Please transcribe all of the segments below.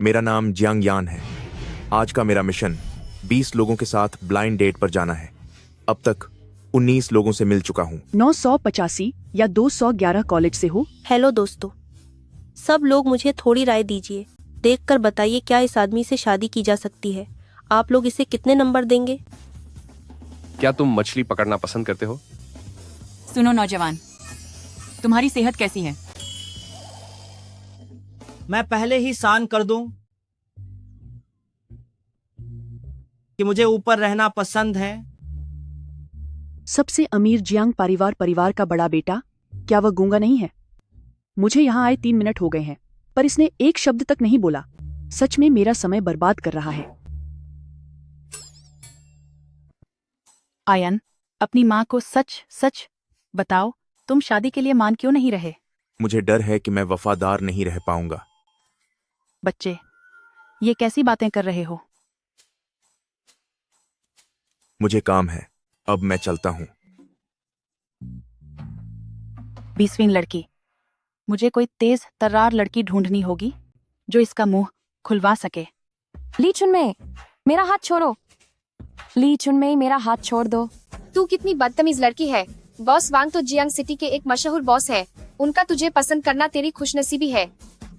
मेरा नाम जियांग यान है। आज का मेरा मिशन 20 लोगों के साथ ब्लाइंड डेट पर जाना है। अब तक 19 लोगों से मिल चुका हूँ। 985 या 211 कॉलेज से हो। हेलो दोस्तों, सब लोग मुझे थोड़ी राय दीजिए। देखकर बताइए क्या इस आदमी से शादी की जा सकती है। आप लोग इसे कितने नंबर देंगे? क्या तुम मछली पकड़ना पसंद करते हो? सुनो नौजवान, तुम्हारी सेहत कैसी है? मैं पहले ही सान कर दूं कि मुझे ऊपर रहना पसंद है। सबसे अमीर जियांग परिवार का बड़ा बेटा, क्या वह गूंगा नहीं है? मुझे यहाँ आए 3 मिनट हो गए हैं, पर इसने एक शब्द तक नहीं बोला। सच में मेरा समय बर्बाद कर रहा है। आयन, अपनी माँ को सच सच बताओ, तुम शादी के लिए मान क्यों नहीं रहे? मुझे डर है कि मैं वफादार नहीं रह पाऊंगा। बच्चे, ये कैसी बातें कर रहे हो? मुझे काम है, अब मैं चलता हूँ। 20वीं लड़की, मुझे कोई तेज तर्रार लड़की ढूंढनी होगी जो इसका मुंह खुलवा सके। ली चुनमई, मेरा हाथ छोड़ो। ली चुनमई, मेरा हाथ छोड़ दो। तू कितनी बदतमीज लड़की है। बॉस वांग तो जियांग सिटी के एक मशहूर बॉस है। उनका तुझे पसंद करना तेरी खुशनसीबी है।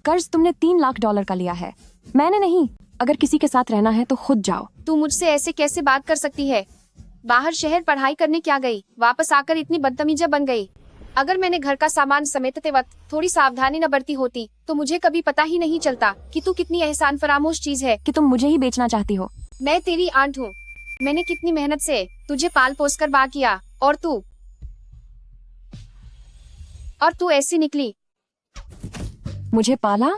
कर्ज तुमने $3 लाख का लिया है, मैंने नहीं। अगर किसी के साथ रहना है तो खुद जाओ। तू मुझसे ऐसे कैसे बात कर सकती है? बाहर शहर पढ़ाई करने क्या गई, वापस आकर इतनी बदतमीजा बन गई। अगर मैंने घर का सामान समेटते वक्त थोड़ी सावधानी न बरती होती तो मुझे कभी पता ही नहीं चलता कि तू कितनी एहसान फरामोश चीज है। कि तुम मुझे ही बेचना चाहती हो। मैं तेरी आंट हूँ। मैंने कितनी मेहनत से तुझे पाल पोस कर बड़ा किया और तू ऐसी निकली। मुझे पाला,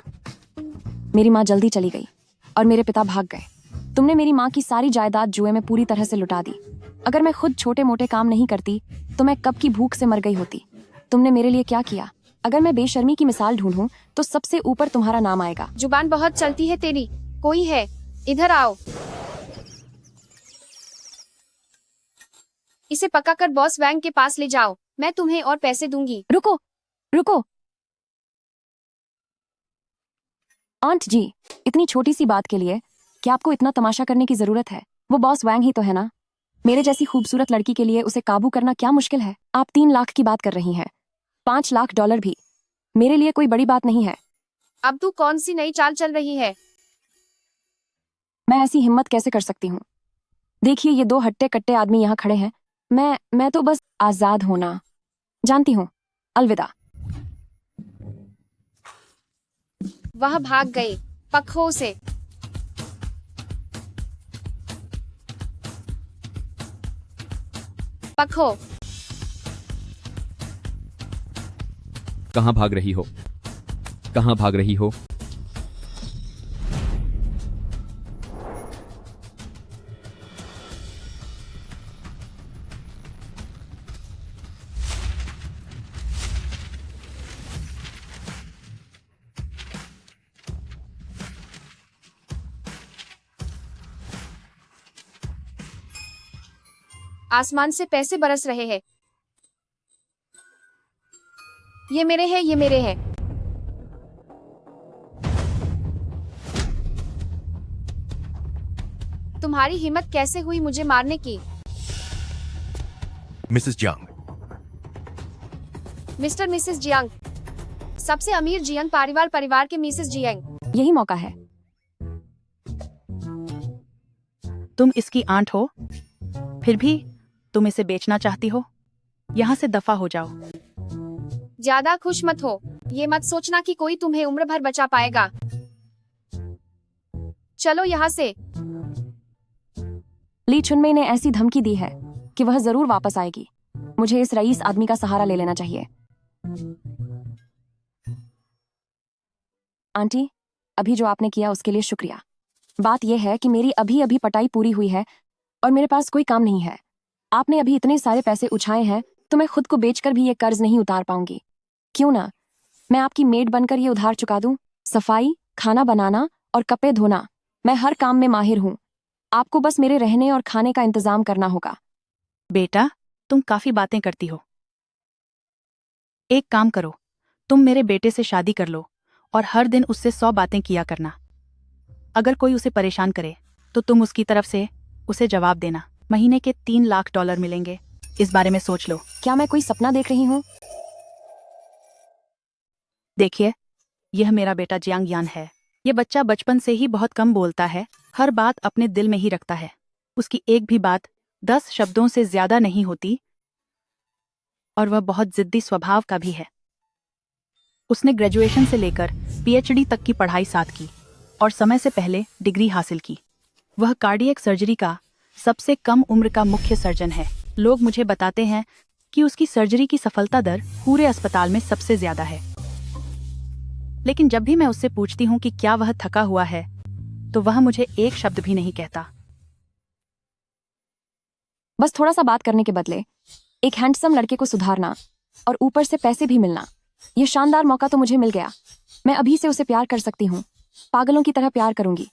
मेरी माँ जल्दी चली गई और मेरे पिता भाग गए। तुमने मेरी माँ की सारी जायदाद जुए में पूरी तरह से लुटा दी। अगर मैं खुद छोटे मोटे काम नहीं करती तो मैं कब की भूख से मर गई होती। तुमने मेरे लिए क्या किया? अगर मैं बेशर्मी की मिसाल ढूंढूं तो सबसे ऊपर तुम्हारा नाम आएगा। जुबान बहुत चलती है तेरी। कोई है? इधर आओ। इसे पकाकर बॉस वैंग के पास ले जाओ, मैं तुम्हें और पैसे दूंगी। रुको रुको आंट जी, इतनी छोटी सी बात के लिए क्या आपको इतना तमाशा करने की जरूरत है? वो बॉस वैंग ही तो है ना। मेरे जैसी खूबसूरत लड़की के लिए उसे काबू करना क्या मुश्किल है? आप 3 लाख की बात कर रही हैं। $5 लाख भी मेरे लिए कोई बड़ी बात नहीं है। अब तू कौन सी नई चाल चल रही है? मैं ऐसी हिम्मत कैसे कर सकती हूँ? देखिए, ये 2 हट्टे कट्टे आदमी यहाँ खड़े हैं। मैं तो बस आजाद होना जानती हूँ। अलविदा। वह भाग गए पखों से। पखो, कहाँ भाग रही हो? कहाँ भाग रही हो? आसमान से पैसे बरस रहे हैं। ये मेरे हैं, ये मेरे हैं। तुम्हारी हिम्मत कैसे हुई मुझे मारने की? Mrs Jiang. Mister Mrs Jiang, सबसे अमीर जियांग परिवार के मिसेस जियांग। यही मौका है। तुम इसकी आंट हो, फिर भी तुम इसे बेचना चाहती हो? यहाँ से दफा हो जाओ। ज्यादा खुश मत हो। ये मत सोचना कि कोई तुम्हें उम्र भर बचा पाएगा। चलो यहाँ से। ली चुनमई ने ऐसी धमकी दी है कि वह जरूर वापस आएगी। मुझे इस रईस आदमी का सहारा ले लेना चाहिए। आंटी, अभी जो आपने किया उसके लिए शुक्रिया। बात यह है कि मेरी अभी अभी पटाई पूरी हुई है और मेरे पास कोई काम नहीं है। आपने अभी इतने सारे पैसे उछाए हैं तो मैं खुद को बेचकर भी ये कर्ज नहीं उतार पाऊंगी। क्यों ना मैं आपकी मेड बनकर ये उधार चुका दूं? सफाई, खाना बनाना और कपड़े धोना, मैं हर काम में माहिर हूँ। आपको बस मेरे रहने और खाने का इंतजाम करना होगा। बेटा, तुम काफी बातें करती हो। एक काम करो, तुम मेरे बेटे से शादी कर लो और हर दिन उससे 100 बातें किया करना। अगर कोई उसे परेशान करे तो तुम उसकी तरफ से उसे जवाब देना। महीने के 3 लाख डॉलर मिलेंगे। इस बारे में सोच लो। क्या मैं कोई सपना देख रही हूँ? देखिए, यह मेरा बेटा जियांग यान है। ये बच्चा बचपन से ही बहुत कम बोलता है, हर बात अपने दिल में ही रखता है। उसकी एक भी बात 10 शब्दों से ज्यादा नहीं होती और वह बहुत जिद्दी स्वभाव का भी है। उसने ग्रेजुएशन से लेकर पीएचडी तक की पढ़ाई साथ की और समय से पहले डिग्री हासिल की। वह कार्डियक सर्जरी का सबसे कम उम्र का मुख्य सर्जन है। लोग मुझे बताते हैं कि उसकी सर्जरी की सफलता दर पूरे अस्पताल में सबसे ज्यादा है। लेकिन जब भी मैं उससे पूछती हूँ कि क्या वह थका हुआ है, तो वह मुझे एक शब्द भी नहीं कहता। बस थोड़ा सा बात करने के बदले एक हैंडसम लड़के को सुधारना और ऊपर से पैसे भी मिलना, यह शानदार मौका तो मुझे मिल गया। मैं अभी से उसे प्यार कर सकती हूँ, पागलों की तरह प्यार करूंगी।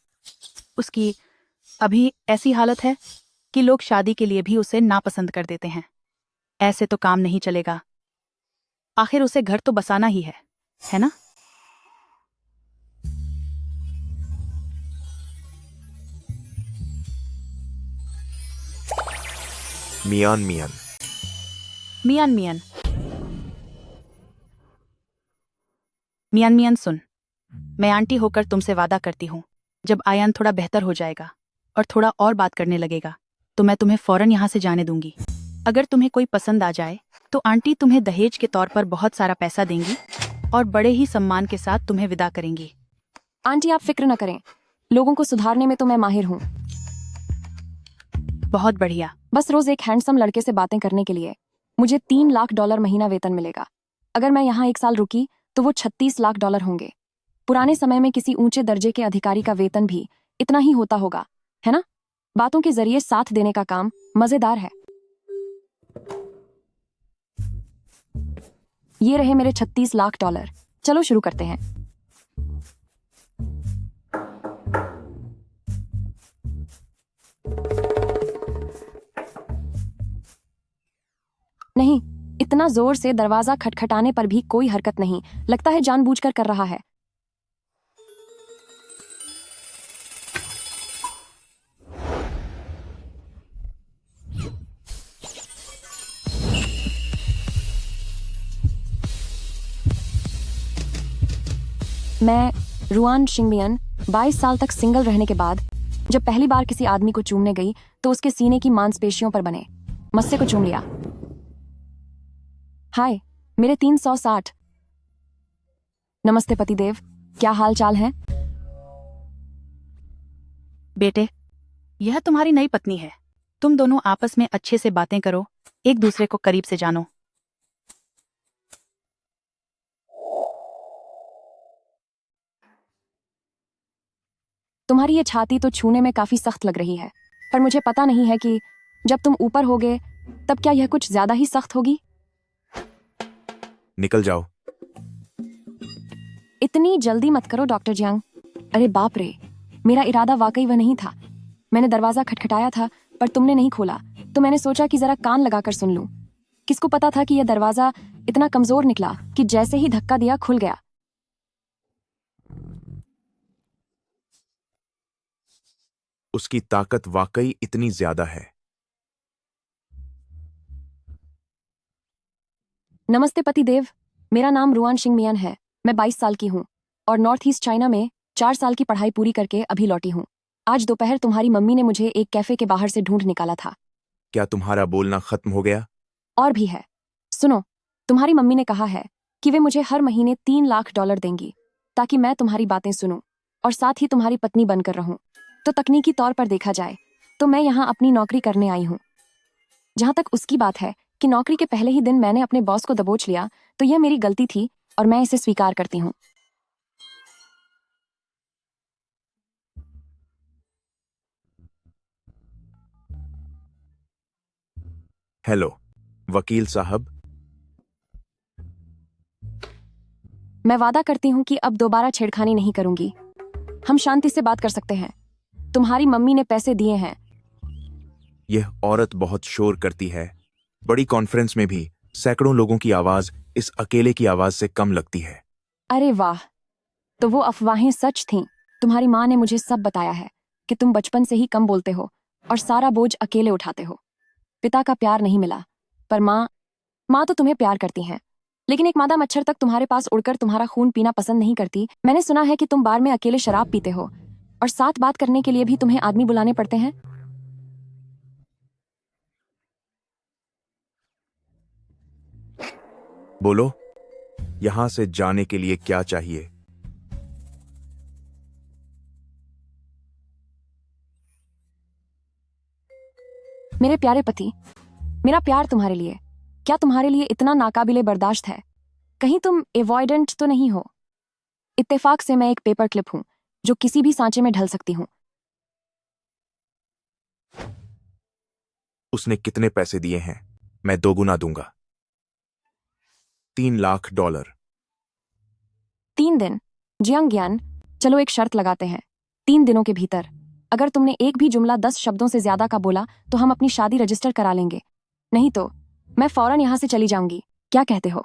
उसकी अभी ऐसी हालत है कि लोग शादी के लिए भी उसे नापसंद कर देते हैं। ऐसे तो काम नहीं चलेगा। आखिर उसे घर तो बसाना ही है ना? मियान मियान। मियान मियान मियान मियान सुन, मैं आंटी होकर तुमसे वादा करती हूँ, जब आयान थोड़ा बेहतर हो जाएगा और थोड़ा और बात करने लगेगा तो मैं तुम्हें फौरन यहाँ से जाने दूंगी। अगर तुम्हें कोई पसंद आ जाए तो आंटी तुम्हें दहेज के तौर पर बहुत सारा पैसा देंगी और बड़े ही सम्मान के साथ तुम्हें विदा करेंगी। आंटी आप फिक्र न करें, लोगों को सुधारने में तो मैं माहिर हूँ। बहुत बढ़िया। बस रोज एक हैंडसम लड़के से बातें करने के लिए मुझे 3 लाख डॉलर महीना वेतन मिलेगा। अगर मैं यहाँ 1 साल रुकी तो वो 36 लाख डॉलर होंगे। पुराने समय में किसी ऊंचे दर्जे के अधिकारी का वेतन भी इतना ही होता होगा, है ना? बातों के जरिए साथ देने का काम मजेदार है। ये रहे मेरे 36 लाख डॉलर। चलो शुरू करते हैं। नहीं, इतना जोर से दरवाजा खटखटाने पर भी कोई हरकत नहीं। लगता है जानबूझकर कर रहा है। मैं रुआन शिंगमियन 22 साल तक सिंगल रहने के बाद जब पहली बार किसी आदमी को चूमने गई तो उसके सीने की मांसपेशियों पर बने मस्से को चूम लिया। हाय, मेरे 360। नमस्ते पतिदेव, क्या हाल चाल है? बेटे, यह तुम्हारी नई पत्नी है। तुम दोनों आपस में अच्छे से बातें करो, एक दूसरे को करीब से जानो। तुम्हारी ये छाती तो छूने में काफी सख्त लग रही है, पर मुझे पता नहीं है कि जब तुम ऊपर होगे तब क्या यह कुछ ज्यादा ही सख्त होगी। निकल जाओ। इतनी जल्दी मत करो डॉक्टर जियांग। अरे बाप रे, मेरा इरादा वाकई वह नहीं था। मैंने दरवाजा खटखटाया था पर तुमने नहीं खोला, तो मैंने सोचा कि जरा कान लगाकर सुन लूं। किसको पता था कि यह दरवाजा इतना कमजोर निकला कि जैसे ही धक्का दिया खुल गया। उसकी ताकत वाकई इतनी ज्यादा है। नमस्ते पतिदेव, मेरा नाम रुआन शिंगमियन है। मैं 22 साल की हूँ और नॉर्थ ईस्ट चाइना में 4 साल की पढ़ाई पूरी करके अभी लौटी हूँ। आज दोपहर तुम्हारी मम्मी ने मुझे एक कैफे के बाहर से ढूंढ निकाला था। क्या तुम्हारा बोलना खत्म हो गया? और भी है, सुनो। तुम्हारी मम्मी ने कहा है कि वे मुझे हर महीने 3 लाख डॉलर देंगी ताकि मैं तुम्हारी बातें सुनूं और साथ ही तुम्हारी पत्नी बनकर रहूं। तो तकनीकी तौर पर देखा जाए तो मैं यहाँ अपनी नौकरी करने आई हूँ। जहां तक उसकी बात है कि नौकरी के पहले ही दिन मैंने अपने बॉस को दबोच लिया, तो यह मेरी गलती थी और मैं इसे स्वीकार करती हूँ। हेलो वकील साहब। मैं वादा करती हूँ कि अब दोबारा छेड़खानी नहीं करूंगी। हम शांति से बात कर सकते हैं। तुम्हारी मम्मी ने पैसे दिए हैं। यह औरत बहुत शोर करती है। बड़ी कॉन्फ्रेंस में भी सैकड़ों लोगों की आवाज इस अकेले की आवाज से कम लगती है। अरे वाह, तो वो अफवाहें सच थीं। तुम्हारी माँ ने मुझे सब बताया है कि तुम बचपन से ही कम बोलते हो और सारा बोझ अकेले उठाते हो। पिता का प्यार नहीं मिला, पर माँ तो तुम्हें प्यार करती हैं। लेकिन एक मादा मच्छर तक तुम्हारे पास उड़कर तुम्हारा खून पीना पसंद नहीं करती। मैंने सुना है कि तुम बार में अकेले शराब पीते हो और साथ बात करने के लिए भी तुम्हें आदमी बुलाने पड़ते हैं। बोलो, यहां से जाने के लिए क्या चाहिए? मेरे प्यारे पति, मेरा प्यार तुम्हारे लिए क्या तुम्हारे लिए इतना नाकाबिले बर्दाश्त है? कहीं तुम एवॉइडेंट तो नहीं हो? इत्तेफाक से मैं एक पेपर क्लिप हूं जो किसी भी सांचे में ढल सकती हूं। उसने कितने पैसे दिए हैं? मैं दोगुना दूंगा। $3 लाख। 3 दिन? जियांग ज्ञान, चलो एक शर्त लगाते हैं। 3 दिनों के भीतर अगर तुमने एक भी जुमला 10 शब्दों से ज्यादा का बोला तो हम अपनी शादी रजिस्टर करा लेंगे, नहीं तो मैं फौरन यहां से चली जाऊंगी। क्या कहते हो?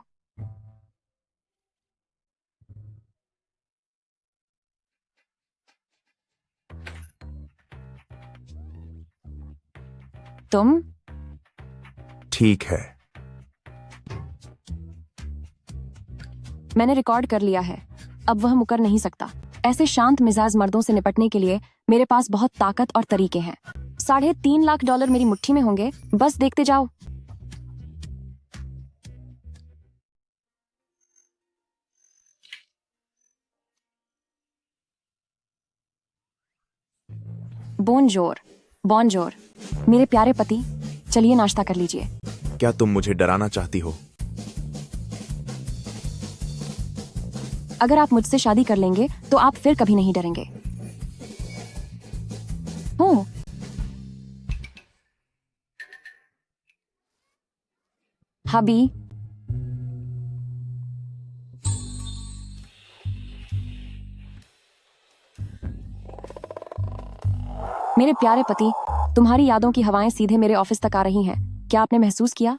तुम? ठीक है। मैंने रिकॉर्ड कर लिया है, अब वह मुकर नहीं सकता। ऐसे शांत मिजाज मर्दों से निपटने के लिए मेरे पास बहुत ताकत और तरीके हैं। $3.5 लाख मेरी मुट्ठी में होंगे, बस देखते जाओ। बोनजोर, बॉनजोर। मेरे प्यारे पति, चलिए नाश्ता कर लीजिए। क्या तुम मुझे डराना चाहती हो? अगर आप मुझसे शादी कर लेंगे तो आप फिर कभी नहीं डरेंगे। हो हबी, मेरे प्यारे पति, तुम्हारी यादों की हवाएं सीधे मेरे ऑफिस तक आ रही हैं। क्या आपने महसूस किया?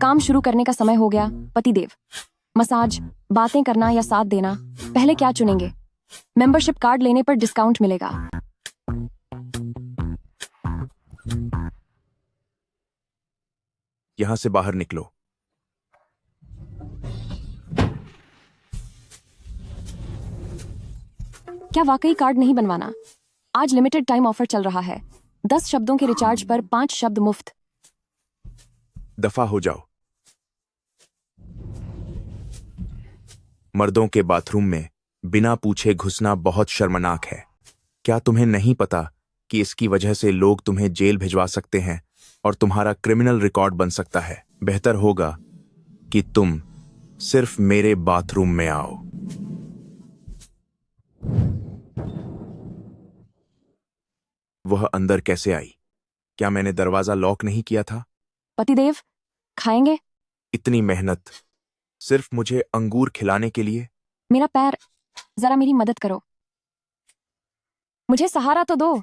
काम शुरू करने का समय हो गया। पतिदेव, मसाज, बातें करना या साथ देना, पहले क्या चुनेंगे? मेंबरशिप कार्ड लेने पर डिस्काउंट मिलेगा। यहां से बाहर निकलो। क्या वाकई कार्ड नहीं बनवाना? आज लिमिटेड टाइम ऑफर चल रहा है। 10 शब्दों के रिचार्ज पर 5 शब्द मुफ्त। दफा हो जाओ। मर्दों के बाथरूम में बिना पूछे घुसना बहुत शर्मनाक है। क्या तुम्हें नहीं पता कि इसकी वजह से लोग तुम्हें जेल भिजवा सकते हैं और तुम्हारा क्रिमिनल रिकॉर्ड बन सकता है? बेहतर होगा कि तुम सिर्फ मेरे बाथरूम में आओ। वह अंदर कैसे आई? क्या मैंने दरवाजा लॉक नहीं किया था? पतिदेव, खाएंगे? इतनी मेहनत सिर्फ मुझे अंगूर खिलाने के लिए? मेरा पैर, जरा मेरी मदद करो। मुझे सहारा तो दो।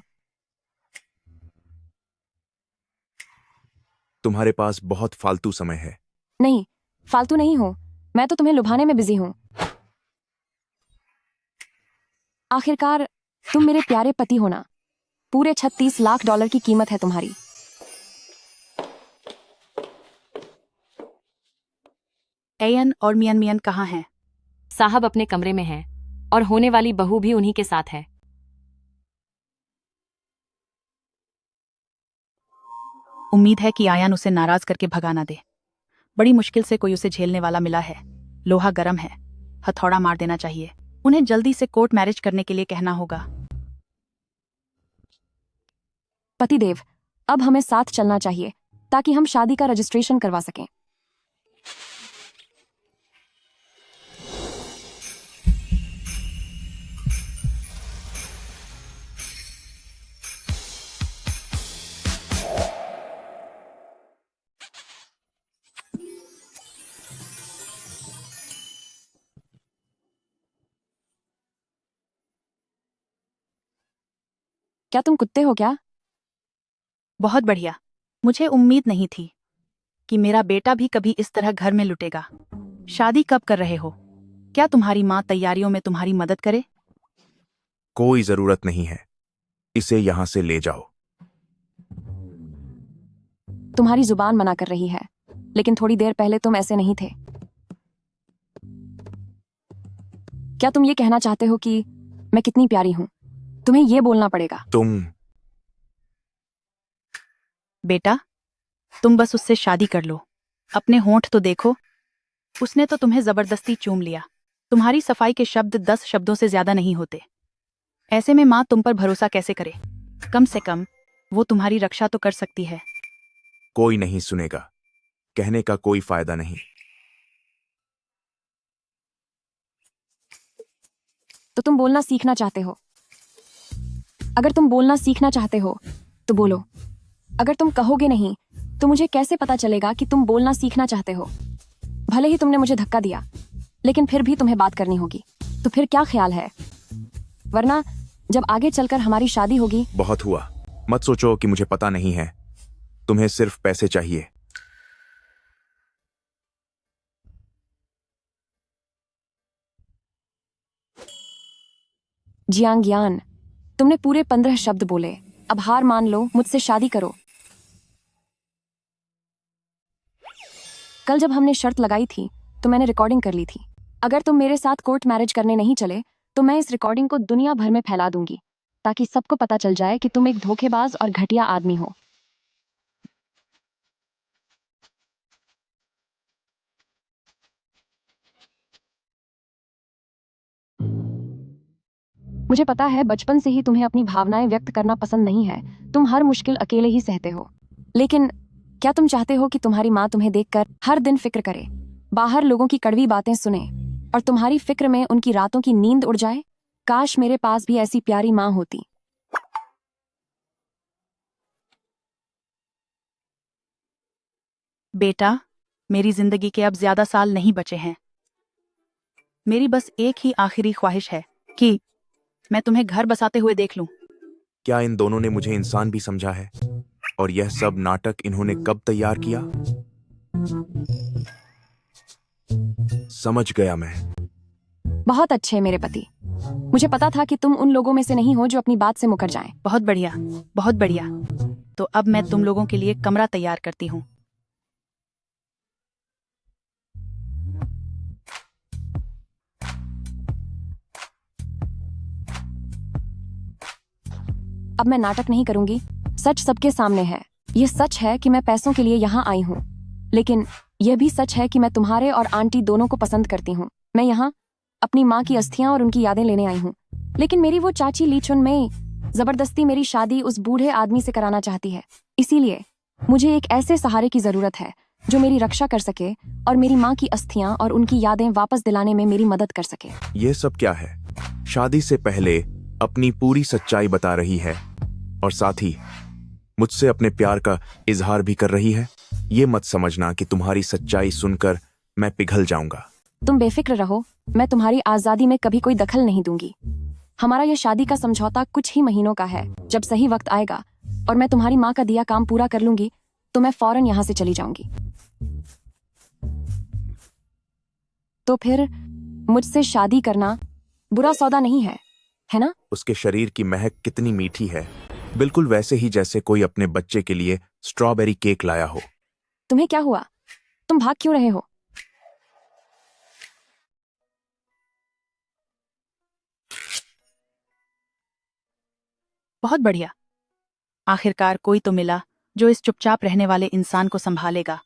तुम्हारे पास बहुत फालतू समय है। नहीं, फालतू नहीं हूं। मैं तो तुम्हें लुभाने में बिजी हूं। आखिरकार तुम मेरे प्यारे पति हो ना। पूरे $36 लाख की कीमत है तुम्हारी। एयन और मियन मियन कहाँ हैं? साहब अपने कमरे में हैं और होने वाली बहू भी उन्हीं के साथ है। उम्मीद है कि आयन उसे नाराज करके भगा ना दे। बड़ी मुश्किल से कोई उसे झेलने वाला मिला है। लोहा गर्म है, हथौड़ा मार देना चाहिए। उन्हें जल्दी से कोर्ट मैरिज करने के लिए कहना होगा। पतिदेव, अब हमें साथ चलना चाहिए ताकि हम शादी का रजिस्ट्रेशन करवा सकें। क्या तुम कुत्ते हो क्या? बहुत बढ़िया। मुझे उम्मीद नहीं थी कि मेरा बेटा भी कभी इस तरह घर में लुटेगा। शादी कब कर रहे हो? क्या तुम्हारी माँ तैयारियों में तुम्हारी मदद करे? कोई जरूरत नहीं है, इसे यहां से ले जाओ। तुम्हारी जुबान मना कर रही है, लेकिन थोड़ी देर पहले तुम ऐसे नहीं थे। क्या तुम ये कहना चाहते हो कि मैं कितनी प्यारी हूं? तुम्हें ये बोलना पड़ेगा। तुम बेटा, तुम बस उससे शादी कर लो। अपने होंठ तो देखो। उसने तो तुम्हें जबरदस्ती चूम लिया। तुम्हारी सफाई के शब्द 10 शब्दों से ज्यादा नहीं होते। ऐसे में माँ तुम पर भरोसा कैसे करे? कम से कम वो तुम्हारी रक्षा तो कर सकती है। कोई नहीं सुनेगा, कहने का कोई फायदा नहीं। तो तुम बोलना सीखना चाहते हो? अगर तुम बोलना सीखना चाहते हो तो बोलो। अगर तुम कहोगे नहीं तो मुझे कैसे पता चलेगा कि तुम बोलना सीखना चाहते हो? भले ही तुमने मुझे धक्का दिया, लेकिन फिर भी तुम्हें बात करनी होगी। तो फिर क्या ख्याल है? वरना जब आगे चलकर हमारी शादी होगी। बहुत हुआ। मत सोचो कि मुझे पता नहीं है। तुम्हें सिर्फ पैसे चाहिए। जियांग यान, तुमने पूरे 15 शब्द बोले। अब हार मान लो, मुझसे शादी करो। कल जब हमने शर्त लगाई थी तो मैंने रिकॉर्डिंग कर ली थी। अगर तुम मेरे साथ कोर्ट मैरिज करने नहीं चले तो मैं इस रिकॉर्डिंग को दुनिया भर में फैला दूंगी, ताकि सबको पता चल जाए कि तुम एक धोखेबाज और घटिया आदमी हो। मुझे पता है बचपन से ही तुम्हें अपनी भावनाएं व्यक्त करना पसंद नहीं है। तुम हर मुश्किल अकेले ही सहते हो। लेकिन क्या तुम चाहते हो कि तुम्हारी माँ तुम्हें देखकर हर दिन फिक्र करे, बाहर लोगों की कड़वी बातें सुने और तुम्हारी फिक्र में उनकी रातों की नींद उड़ जाए? काश मेरे पास भी ऐसी प्यारी माँ होती। बेटा, मेरी जिंदगी के अब ज्यादा साल नहीं बचे हैं। मेरी बस एक ही आखिरी ख्वाहिश है कि मैं तुम्हें घर बसाते हुए देख लूं। क्या इन दोनों ने मुझे इंसान भी समझा है? और यह सब नाटक इन्होंने कब तैयार किया? समझ गया मैं। बहुत अच्छे मेरे पति। मुझे पता था कि तुम उन लोगों में से नहीं हो जो अपनी बात से मुकर जाएं। बहुत बढ़िया, बहुत बढ़िया। तो अब मैं तुम लोगों के लिए कमरा तैयार करती हूँ। अब मैं नाटक नहीं करूंगी। सच सबके सामने है। ये सच है कि मैं पैसों के लिए यहाँ आई हूँ, लेकिन यह भी सच है कि मैं तुम्हारे और आंटी दोनों को पसंद करती हूँ। मैं यहाँ अपनी माँ की अस्थियां और उनकी यादें लेने आई हूँ, लेकिन मेरी वो चाची लीचुन में जबरदस्ती मेरी शादी उस बूढ़े आदमी से कराना चाहती है। इसीलिए मुझे एक ऐसे सहारे की जरूरत है जो मेरी रक्षा कर सके और मेरी माँ की अस्थियां और उनकी यादें वापस दिलाने में मेरी मदद कर सके। यह सब क्या है? शादी से पहले अपनी पूरी सच्चाई बता रही है और साथ ही मुझसे अपने प्यार का इजहार भी कर रही है। ये मत समझना कि तुम्हारी सच्चाई सुनकर मैं पिघल जाऊंगा। तुम बेफिक्र रहो, मैं तुम्हारी आजादी में कभी कोई दखल नहीं दूंगी। हमारा यह शादी का समझौता कुछ ही महीनों का है। जब सही वक्त आएगा और मैं तुम्हारी माँ का दिया काम पूरा कर लूंगी तो मैं फौरन यहाँ से चली जाऊंगी। तो फिर मुझसे शादी करना बुरा सौदा नहीं है, है ना? उसके शरीर की महक कितनी मीठी है, बिल्कुल वैसे ही जैसे कोई अपने बच्चे के लिए स्ट्रॉबेरी केक लाया हो। तुम्हें क्या हुआ? तुम भाग क्यों रहे हो? बहुत बढ़िया। आखिरकार कोई तो मिला जो इस चुपचाप रहने वाले इंसान को संभालेगा।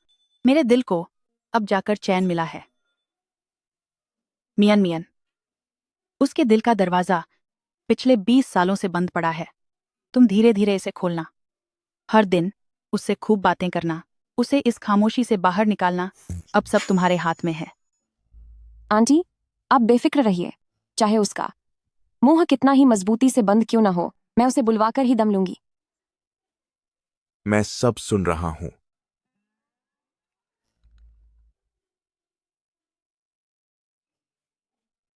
मेरे दिल को अब जाकर चैन मिला है। मियन मियन, उसके दिल का दरवाजा पिछले 20 सालों से बंद पड़ा है। तुम धीरे धीरे इसे खोलना। हर दिन उससे खूब बातें करना, उसे इस खामोशी से बाहर निकालना अब सब तुम्हारे हाथ में है। आंटी, आप बेफिक्र रहिए। चाहे उसका मुंह कितना ही मजबूती से बंद क्यों ना हो, मैं उसे बुलवाकर ही दम लूंगी। मैं सब सुन रहा हूं।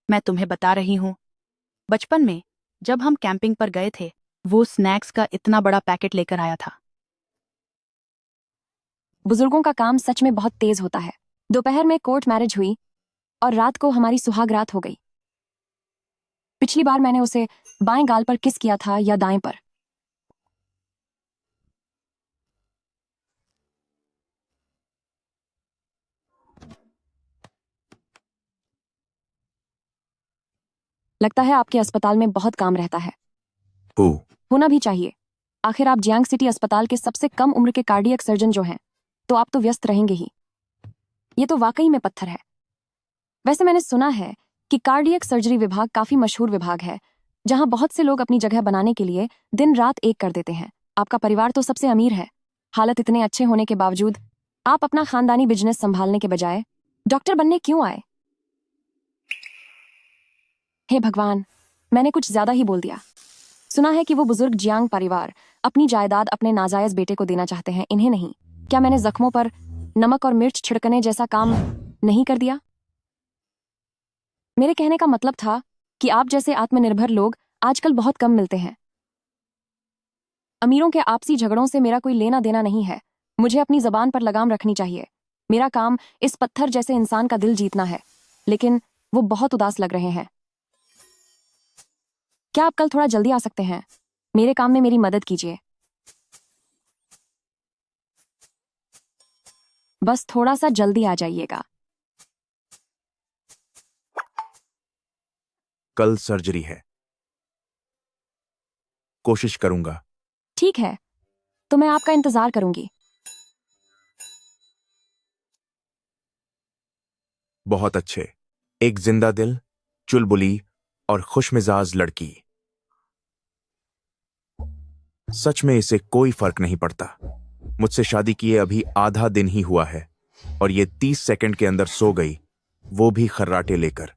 मैं तुम्हें बता रही हूं, बचपन में जब हम कैंपिंग पर गए थे वो स्नैक्स का इतना बड़ा पैकेट लेकर आया था। बुजुर्गों का काम सच में बहुत तेज होता है। दोपहर में कोर्ट मैरिज हुई और रात को हमारी सुहाग रात हो गई। पिछली बार मैंने उसे बाएं गाल पर किस किया था या दाएं पर। लगता है आपके अस्पताल में बहुत काम रहता है। होना भी चाहिए, आखिर आप जियांग सिटी अस्पताल के सबसे कम उम्र के कार्डियक सर्जन जो हैं, तो आप तो व्यस्त रहेंगे ही। ये तो वाकई में पत्थर है। वैसे मैंने सुना है कि कार्डियक सर्जरी विभाग काफी मशहूर विभाग है, जहां बहुत से लोग अपनी जगह बनाने के लिए दिन रात एक कर देते हैं। आपका परिवार तो सबसे अमीर है। हालत इतने अच्छे होने के बावजूद आप अपना खानदानी बिजनेस संभालने के बजाय डॉक्टर बनने क्यों आए? हे भगवान, मैंने कुछ ज्यादा ही बोल दिया। सुना है कि वो बुजुर्ग जियांग परिवार अपनी जायदाद अपने नाजायज बेटे को देना चाहते हैं, इन्हें नहीं। क्या मैंने जख्मों पर नमक और मिर्च छिड़कने जैसा काम नहीं कर दिया? मेरे कहने का मतलब था कि आप जैसे आत्मनिर्भर लोग आजकल बहुत कम मिलते हैं। अमीरों के आपसी झगड़ों से मेरा कोई लेना देना नहीं है। मुझे अपनी जबान पर लगाम रखनी चाहिए। मेरा काम इस पत्थर जैसे इंसान का दिल जीतना है। लेकिन वो बहुत उदास लग रहे हैं। क्या आप कल थोड़ा जल्दी आ सकते हैं? मेरे काम में मेरी मदद कीजिए। बस थोड़ा सा जल्दी आ जाइएगा। कल सर्जरी है। कोशिश करूंगा। ठीक है, तो मैं आपका इंतजार करूंगी। बहुत अच्छे। एक जिंदा दिल, चुलबुली और खुशमिजाज लड़की। सच में इसे कोई फर्क नहीं पड़ता। मुझसे शादी किए अभी आधा दिन ही हुआ है और ये 30 सेकंड के अंदर सो गई, वो भी खर्राटे लेकर।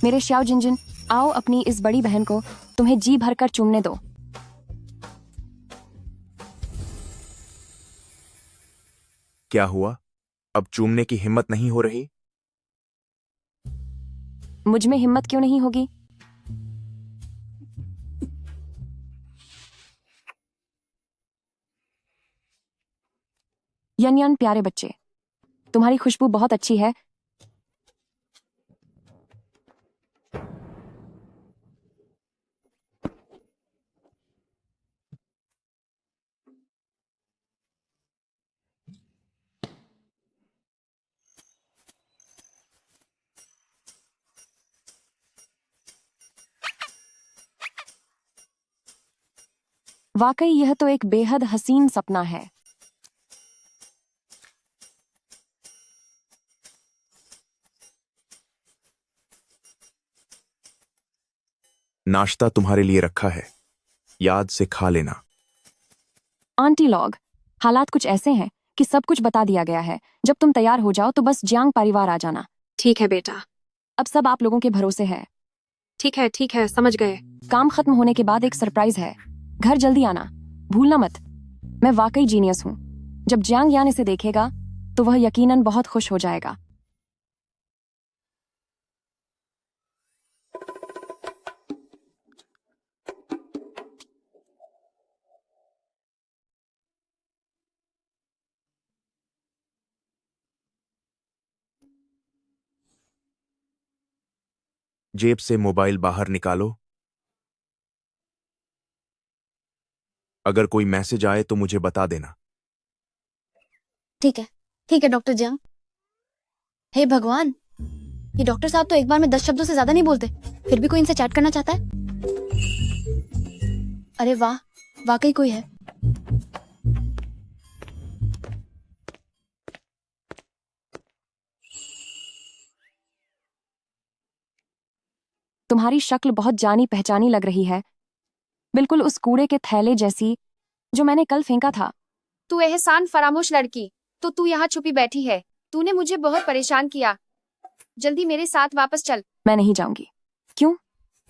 मेरे श्याओ जिनजिन, आओ अपनी इस बड़ी बहन को तुम्हें जी भरकर चूमने दो। क्या हुआ? अब चूमने की हिम्मत नहीं हो रही? मुझ में हिम्मत क्यों नहीं होगी? यन यन प्यारे बच्चे, तुम्हारी खुशबू बहुत अच्छी है। वाकई यह तो एक बेहद हसीन सपना है। नाश्ता तुम्हारे लिए रखा है, याद से खा लेना। आंटी लॉग, हालात कुछ ऐसे हैं कि सब कुछ बता दिया गया है। जब तुम तैयार हो जाओ तो बस जियांग परिवार आ जाना। ठीक है बेटा। अब सब आप लोगों के भरोसे है। ठीक है, समझ गए। काम खत्म होने के बाद एक सरप्राइज है। घर जल्दी आना, भूलना मत। मैं वाकई जीनियस हूँ। जब जियांग यान इसे देखेगा तो वह यकीनन बहुत खुश हो जाएगा। जेब से मोबाइल बाहर निकालो। अगर कोई मैसेज आए तो मुझे बता देना। ठीक है डॉक्टर जियांग। हे भगवान, ये डॉक्टर साहब तो एक बार में 10 शब्दों से ज्यादा नहीं बोलते, फिर भी कोई इनसे चैट करना चाहता है। अरे वाह, वाकई कोई है। तुम्हारी शक्ल बहुत जानी पहचानी लग रही है, बिल्कुल उस कूड़े के थैले जैसी जो मैंने कल फेंका था। तू एहसान फरामोश लड़की, तो तू यहाँ छुपी बैठी है। तूने मुझे बहुत परेशान किया। जल्दी मेरे साथ वापस चल। मैं नहीं जाऊंगी। क्यों?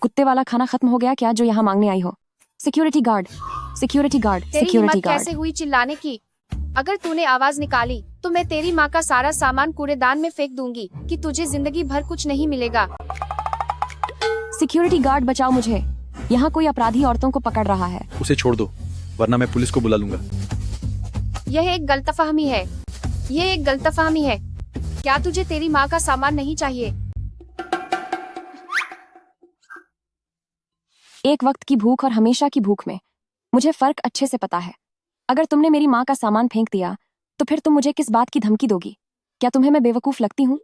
कुत्ते वाला खाना खत्म हो गया क्या जो यहाँ मांगने आई हो? सिक्योरिटी गार्ड, सिक्योरिटी गार्ड, तेरी सिक्योरिटी हिम्मत कैसे गार्ड। हुई चिल्लाने की? अगर तूने आवाज निकाली तो मैं तेरी माँ का सारा सामान कूड़ेदान में फेंक दूंगी कि तुझे जिंदगी भर कुछ नहीं मिलेगा। सिक्योरिटी गार्ड बचाओ मुझे, यहाँ कोई अपराधी औरतों को पकड़ रहा है। उसे छोड़ दो वरना मैं पुलिस को बुला लूंगा। यह एक गलतफहमी है, ये एक गलतफहमी है। क्या तुझे तेरी माँ का सामान नहीं चाहिए? एक वक्त की भूख और हमेशा की भूख में मुझे फर्क अच्छे से पता है। अगर तुमने मेरी माँ का सामान फेंक दिया तो फिर तुम मुझे किस बात की धमकी दोगी? क्या तुम्हें मैं बेवकूफ लगती हूँ?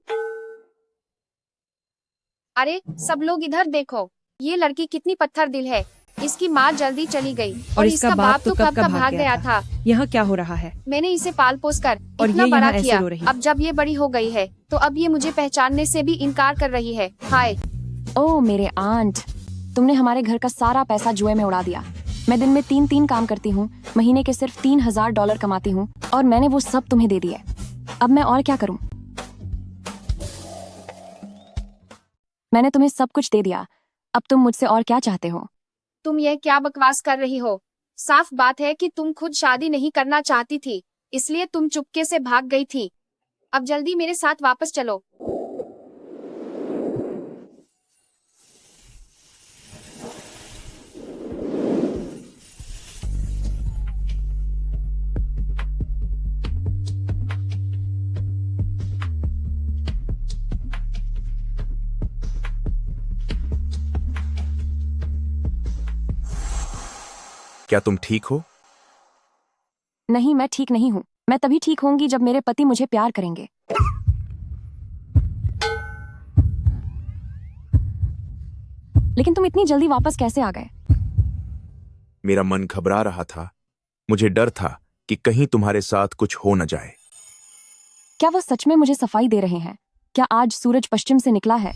अरे सब लोग इधर देखो, ये लड़की कितनी पत्थर दिल है। इसकी माँ जल्दी चली गई और इसका बाप तो कब का भाग गया था। यहाँ क्या हो रहा है? मैंने इसे पाल पोस कर और इतना ये बड़ा यहाँ ऐसे किया। रो रही। अब जब ये बड़ी हो गई है तो अब ये मुझे पहचानने से भी इनकार कर रही है। हाय, ओह मेरे आंट, तुमने हमारे घर का सारा पैसा जुए में उड़ा दिया। मैं दिन में 3 काम करती हूँ, महीने के सिर्फ $3000 कमाती हूँ और मैंने वो सब तुम्हें दे दिए। अब मैं और क्या करूँ? मैंने तुम्हें सब कुछ दे दिया, अब तुम मुझसे और क्या चाहते हो? तुम यह क्या बकवास कर रही हो? साफ बात है कि तुम खुद शादी नहीं करना चाहती थी, इसलिए तुम चुपके से भाग गई थी। अब जल्दी मेरे साथ वापस चलो। क्या तुम ठीक हो? नहीं, मैं ठीक नहीं हूँ। मैं तभी ठीक होंगी जब मेरे पति मुझे प्यार करेंगे। लेकिन तुम इतनी जल्दी वापस कैसे आ गए? मेरा मन घबरा रहा था। मुझे डर था कि कहीं तुम्हारे साथ कुछ हो न जाए। क्या वो सच में मुझे सफाई दे रहे हैं? क्या आज सूरज पश्चिम से निकला है?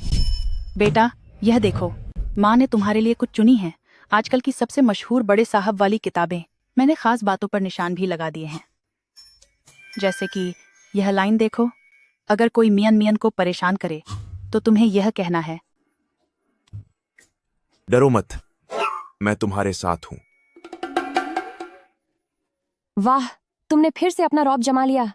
बेटा, यह देखो, माँ ने तुम्हारे लिए कुछ चुनी है। आजकल की सबसे मशहूर बड़े साहब वाली किताबें। मैंने खास बातों पर निशान भी लगा दिए हैं, जैसे कि यह लाइन देखो, अगर कोई मियन को परेशान करे तो तुम्हें यह कहना है, डरो मत, मैं तुम्हारे साथ हूं। वाह, तुमने फिर से अपना रौब जमा लिया।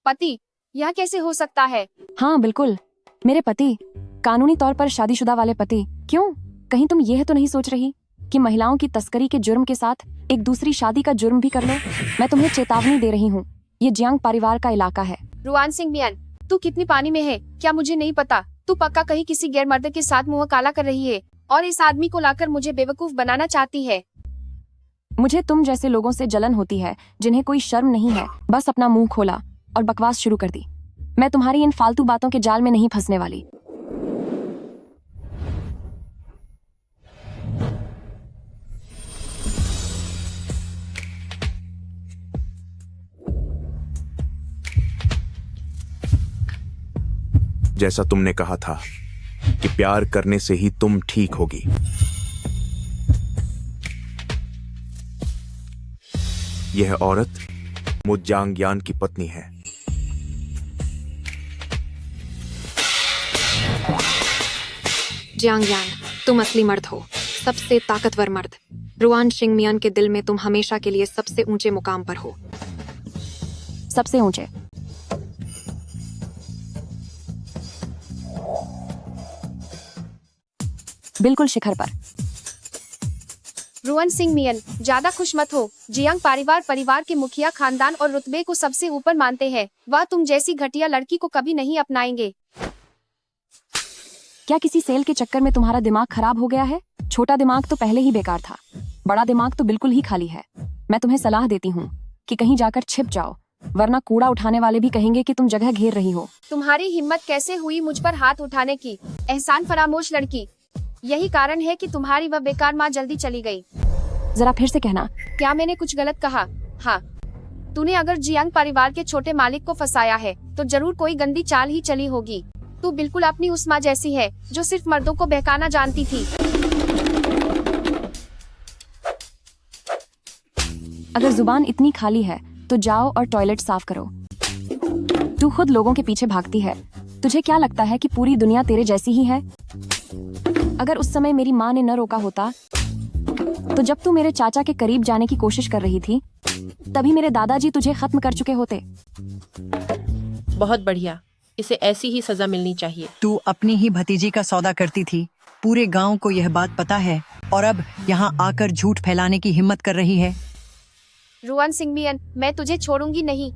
पति, यह कैसे हो सकता है? हाँ बिल्कुल, मेरे पति, कानूनी तौर पर शादीशुदा वाले पति। क्यों? कहीं तुम यह तो नहीं सोच रही कि महिलाओं की तस्करी के जुर्म के साथ एक दूसरी शादी का जुर्म भी कर लो? मैं तुम्हें चेतावनी दे रही हूँ, ये जियांग परिवार का इलाका है। रुआन सिंह मियान, तू कितनी पानी में है क्या मुझे नहीं पता? तू पक्का कहीं किसी गैर मर्द के साथ मुंह काला कर रही है और इस आदमी को लाकर मुझे बेवकूफ बनाना चाहती है। मुझे तुम जैसे लोगों से जलन होती है जिन्हें कोई शर्म नहीं है। बस अपना मुंह खोला और बकवास शुरू कर दी। मैं तुम्हारी इन फालतू बातों के जाल में नहीं फंसने वाली। जैसा तुमने कहा था कि प्यार करने से ही तुम ठीक होगी। यह औरत मु जांग यान की पत्नी है। जियांग यान, तुम असली मर्द हो, सबसे ताकतवर मर्द। रुआन सिंह मियान के दिल में तुम हमेशा के लिए सबसे ऊंचे मुकाम पर हो। सबसे ऊंचे? बिल्कुल शिखर पर। रुआन सिंह मियन, ज्यादा खुश मत हो। जियांग परिवार के मुखिया खानदान और रुतबे को सबसे ऊपर मानते हैं। वह तुम जैसी घटिया लड़की को कभी नहीं अपनाएंगे। क्या किसी सेल के चक्कर में तुम्हारा दिमाग खराब हो गया है? छोटा दिमाग तो पहले ही बेकार था, बड़ा दिमाग तो बिल्कुल ही खाली है। मैं तुम्हें सलाह देती हूँ कि कहीं जाकर छिप जाओ, वरना कूड़ा उठाने वाले भी कहेंगे कि तुम जगह घेर रही हो। तुम्हारी हिम्मत कैसे हुई मुझ पर हाथ उठाने की, एहसान फरामोश लड़की? यही कारण है कि तुम्हारी वह बेकार माँ जल्दी चली गई। जरा फिर से कहना। क्या मैंने कुछ गलत कहा? हाँ, तूने अगर जियांग परिवार के छोटे मालिक को फंसाया है तो जरूर कोई गंदी चाल ही चली होगी। तू बिल्कुल अपनी उस माँ जैसी है जो सिर्फ मर्दों को बहकाना जानती थी। अगर जुबान इतनी खाली है तो जाओ और टॉयलेट साफ करो। तू खुद लोगों के पीछे भागती है तुझे क्या लगता है कि पूरी दुनिया तेरे जैसी ही है? अगर उस समय मेरी माँ ने न रोका होता, तो जब तू मेरे चाचा के करीब जाने की कोशिश कर रही थी, तभी मेरे दादाजी तुझे खत्म कर चुके होते। बहुत बढ़िया, इसे ऐसी ही सजा मिलनी चाहिए। तू अपनी ही भतीजी का सौदा करती थी, पूरे गांव को यह बात पता है, और अब यहाँ आकर झूठ फैलाने की हिम्मत कर रही है। रुआन सिंह मियन, मैं तुझे छोड़ूंगी नहीं।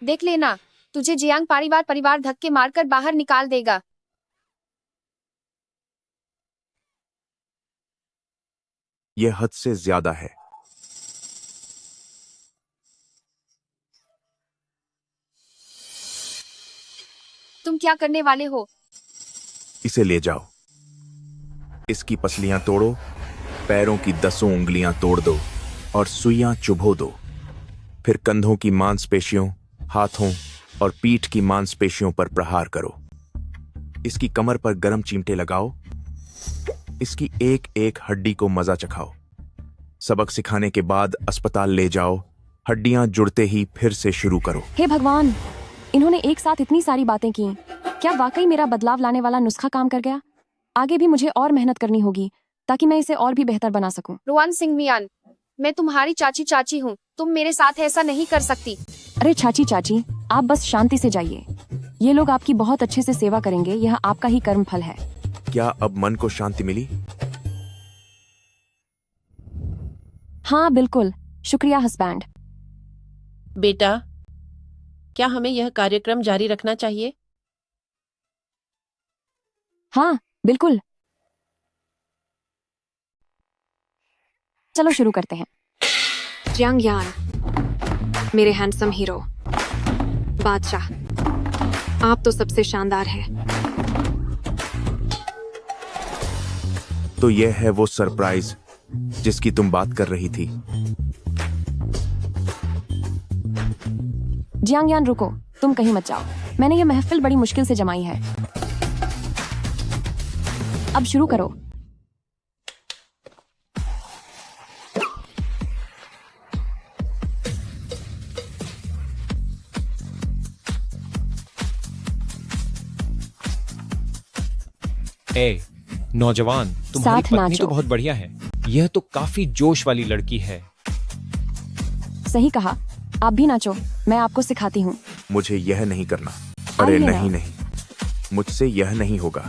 देख लेना, तुझे जियांग परिवार धक्के मारकर बाहर निकाल देगा। यह हद से ज्यादा है। तुम क्या करने वाले हो? इसे ले जाओ, इसकी पसलियां तोड़ो, पैरों की 10 उंगलियां तोड़ दो और सुइयां चुभो दो। फिर कंधों की मांसपेशियों, हाथों और पीठ की मांसपेशियों पर प्रहार करो। इसकी कमर पर गर्म चिमटे लगाओ, इसकी एक एक हड्डी को मजा चखाओ। सबक सिखाने के बाद अस्पताल ले जाओ, हड्डियां जुड़ते ही फिर से शुरू करो। हे भगवान, इन्होंने एक साथ इतनी सारी बातें की। क्या वाकई मेरा बदलाव लाने वाला नुस्खा काम कर गया? आगे भी मुझे और मेहनत करनी होगी ताकि मैं इसे और भी बेहतर बना सकूं। रुआन सिंह मियान, मैं तुम्हारी चाची हूँ, तुम मेरे साथ ऐसा नहीं कर सकती। अरे चाची, आप बस शांति से जाइए। ये लोग आपकी बहुत अच्छे से सेवा करेंगे, यह आपका ही कर्म फल है। क्या अब मन को शांति मिली? हाँ बिल्कुल, शुक्रिया हस्बैंड। बेटा, क्या हमें यह कार्यक्रम जारी रखना चाहिए? हाँ बिल्कुल, चलो शुरू करते हैं। जियांग यान, मेरे हैंडसम हीरो, बादशाह, आप तो सबसे शानदार है। तो यह है वो सरप्राइज जिसकी तुम बात कर रही थी। जियांग यान रुको, तुम कहीं मत जाओ। मैंने ये महफिल बड़ी मुश्किल से जमाई है। अब शुरू करो। नौजवान, तुम्हारी साथ पत्नी नाचो। तो बहुत बढ़िया है। यह तो काफी जोश वाली लड़की है। सही कहा, आप भी नाचो, मैं आपको सिखाती हूँ। मुझे यह नहीं करना। अरे आइए ना। नहीं, मुझसे यह नहीं होगा।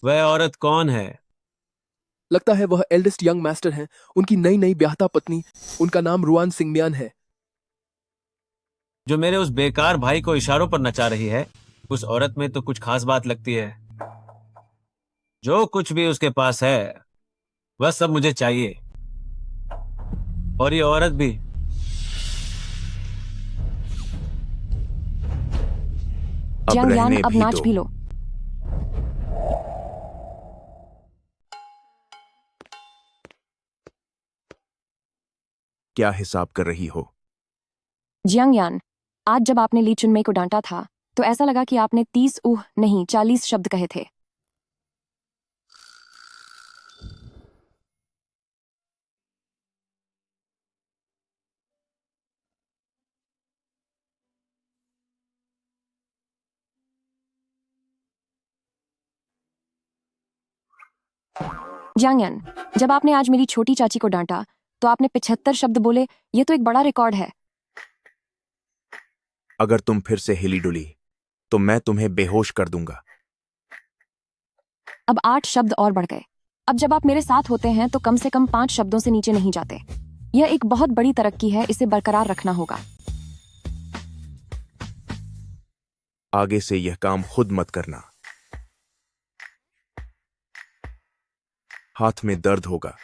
वह औरत कौन है? लगता है वह एल्डेस्ट यंग मास्टर हैं, उनकी नई नई ब्याहता पत्नी। उनका नाम रुआन सिंह मियान है। जो मेरे उस बेकार भाई को इशारों पर नचा रही है, उस औरत में तो कुछ खास बात लगती है। जो कुछ भी उसके पास है वह सब मुझे चाहिए, और ये औरत भी। जियांग यान, रहने अब भी नाच दो। भी लो। क्या हिसाब कर रही हो? जियांग यान, आज जब आपने ली चुनमई को डांटा था तो ऐसा लगा कि आपने 30 नहीं 40 शब्द कहे थे। जियांग यान, जब आपने आज मेरी छोटी चाची को डांटा तो आपने 75 शब्द बोले। ये तो एक बड़ा रिकॉर्ड है। अगर तुम फिर से हिली डुली तो मैं तुम्हें बेहोश कर दूंगा। अब 8 शब्द और बढ़ गए। अब जब आप मेरे साथ होते हैं तो कम से कम 5 शब्दों से नीचे नहीं जाते। यह एक बहुत बड़ी तरक्की है, इसे बरकरार रखना होगा। आगे से यह काम खुद मत करना। हाथ में दर्द होगा।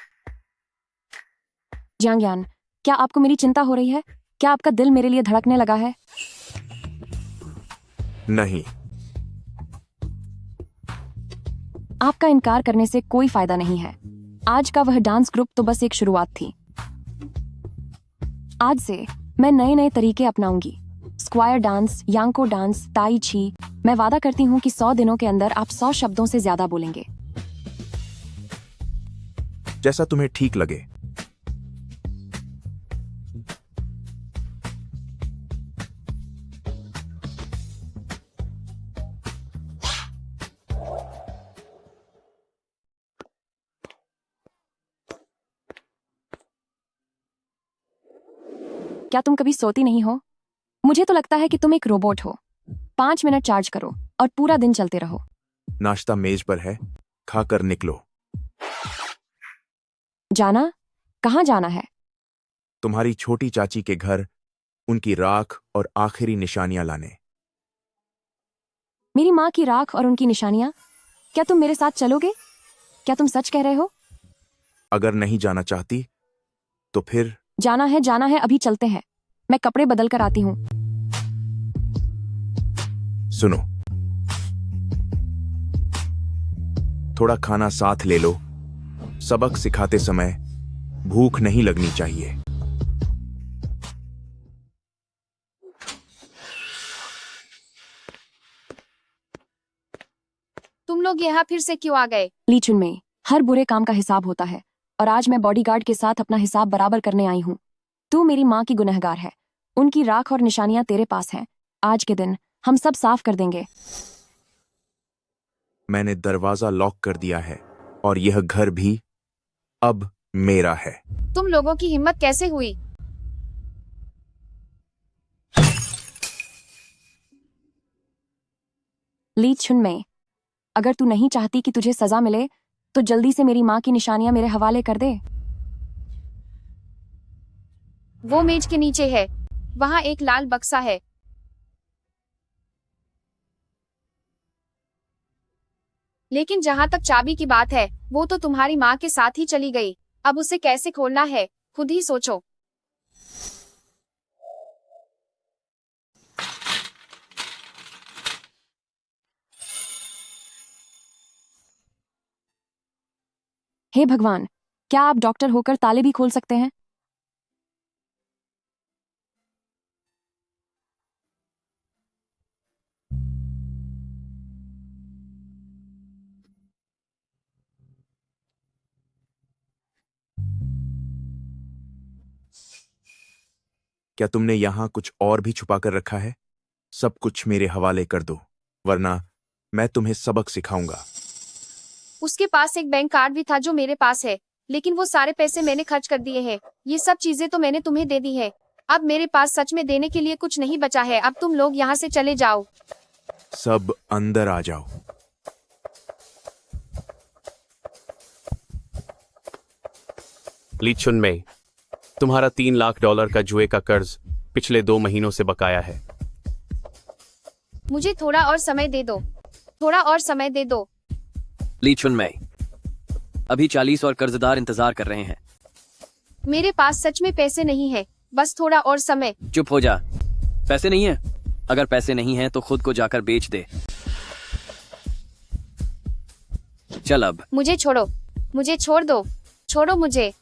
जियांग यान, क्या आपको मेरी चिंता हो रही है? क्या आपका दिल मेरे लिए धड़कने लगा है? नहीं। आपका इनकार करने से कोई फायदा नहीं है। आज का वह डांस ग्रुप तो बस एक शुरुआत थी। आज से मैं नए नए तरीके अपनाऊंगी। स्क्वायर डांस, यांको डांस, ताई ची। मैं वादा करती हूँ कि 100 दिनों के अंदर आप 100 शब्दों से ज्यादा बोलेंगे। जैसा तुम्हें ठीक लगे। क्या तुम कभी सोती नहीं हो? मुझे तो लगता है कि तुम एक रोबोट हो। 5 मिनट चार्ज करो और पूरा दिन चलते रहो। नाश्ता मेज पर है, खाकर निकलो। जाना? कहाँ जाना है? तुम्हारी छोटी चाची के घर, उनकी राख और आखिरी निशानियां लाने। मेरी माँ की राख और उनकी निशानियां? क्या तुम मेरे साथ चलोगे? क्या तुम सच कह रहे हो? अगर नहीं जाना चाहती तो फिर जाना है, अभी चलते हैं। मैं कपड़े बदल कर आती हूँ। सुनो, थोड़ा खाना साथ ले लो। सबक सिखाते समय भूख नहीं लगनी चाहिए। तुम लोग यहाँ फिर से क्यों आ गए? ली चुनमेई, हर बुरे काम का हिसाब होता है और आज मैं बॉडीगार्ड के साथ अपना हिसाब बराबर करने आई हूँ। तू मेरी माँ की गुनहगार है। उनकी राख और निशानियां तेरे पास हैं। आज के दिन हम सब साफ कर देंगे। मैंने दरवाजा लॉक कर दिया है और यह घर भी अब मेरा है। तुम लोगों की हिम्मत कैसे हुई? ली चुनमेई, अगर तू नहीं चाहती कि तुझे सजा मिले तो जल्दी से मेरी माँ की निशानियां मेरे हवाले कर दे। वो मेज के नीचे है, वहाँ एक लाल बक्सा है। लेकिन जहाँ तक चाबी की बात है, वो तो तुम्हारी माँ के साथ ही चली गई। अब उसे कैसे खोलना है, खुद ही सोचो। हे भगवान, क्या आप डॉक्टर होकर ताले भी खोल सकते हैं? क्या तुमने यहां कुछ और भी छुपा कर रखा है? सब कुछ मेरे हवाले कर दो, वरना मैं तुम्हें सबक सिखाऊंगा। उसके पास एक बैंक कार्ड भी था जो मेरे पास है, लेकिन वो सारे पैसे मैंने खर्च कर दिए हैं। ये सब चीजें तो मैंने तुम्हें दे दी है। अब मेरे पास सच में देने के लिए कुछ नहीं बचा है। अब तुम लोग यहाँ से चले जाओ। सब अंदर आ जाओ। ली चुनमेई, तुम्हारा $3 लाख का जुए का कर्ज पिछले 2 महीनों से बकाया है। मुझे थोड़ा और समय दे दो, थोड़ा और समय दे दो। ली चुनमेई, अभी 40 और कर्जदार इंतजार कर रहे हैं। मेरे पास सच में पैसे नहीं है, बस थोड़ा और समय। चुप हो जा। पैसे नहीं है? अगर पैसे नहीं है तो खुद को जाकर बेच दे। चल अब। मुझे छोड़ो, मुझे छोड़ दो, छोड़ो मुझे।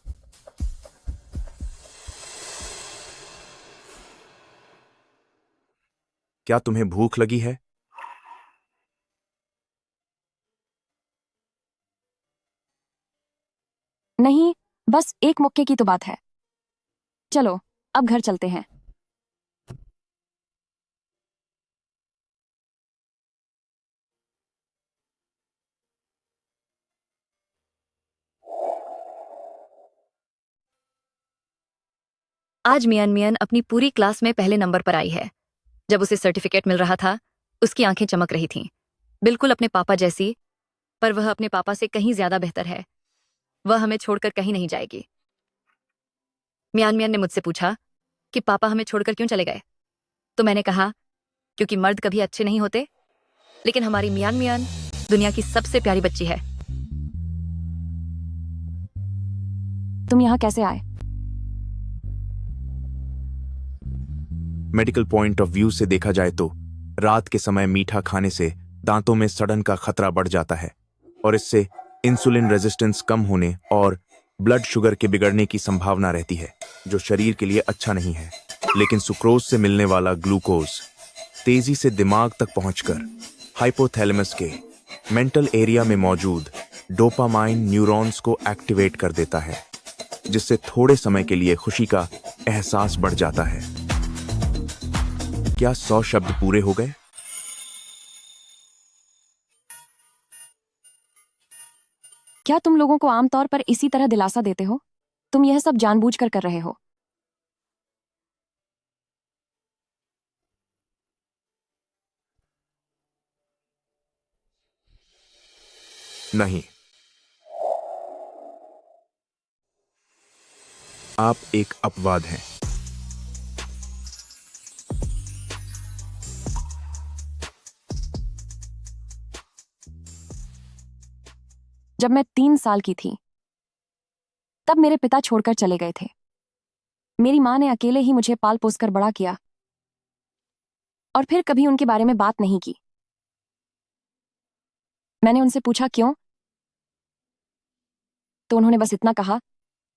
क्या तुम्हें भूख लगी है? नहीं, बस एक मुक्के की तो बात है। चलो अब घर चलते हैं। आज मियान मियान अपनी पूरी क्लास में पहले नंबर पर आई है। जब उसे सर्टिफिकेट मिल रहा था, उसकी आंखें चमक रही थीं, बिल्कुल अपने पापा जैसी। पर वह अपने पापा से कहीं ज्यादा बेहतर है। वह हमें छोड़कर कहीं नहीं जाएगी। मियान मियान ने मुझसे पूछा कि पापा हमें छोड़कर क्यों चले गए, तो मैंने कहा क्योंकि मर्द कभी अच्छे नहीं होते। लेकिन हमारी मियान मियान दुनिया की सबसे प्यारी बच्ची है। तुम यहाँ कैसे आए? मेडिकल पॉइंट ऑफ व्यू से देखा जाए तो रात के समय मीठा खाने से दांतों में सड़न का खतरा बढ़ जाता है और इससे इंसुलिन रेजिस्टेंस कम होने और ब्लड शुगर के बिगड़ने की संभावना रहती है, जो शरीर के लिए अच्छा नहीं है। लेकिन सुक्रोज से मिलने वाला ग्लूकोज तेजी से दिमाग तक पहुंचकर हाइपोथैलेमस के मेंटल एरिया में मौजूद डोपामाइन न्यूरॉन्स को एक्टिवेट कर देता है, जिससे थोड़े समय के लिए खुशी का एहसास बढ़ जाता है। क्या 100 शब्द पूरे हो गए? क्या तुम लोगों को आमतौर पर इसी तरह दिलासा देते हो? तुम यह सब जानबूझकर कर रहे हो। नहीं, आप एक अपवाद हैं। जब मैं 3 साल की थी तब मेरे पिता छोड़कर चले गए थे। मेरी माँ ने अकेले ही मुझे पाल पोस कर बड़ा किया और फिर कभी उनके बारे में बात नहीं की। मैंने उनसे पूछा क्यों, तो उन्होंने बस इतना कहा,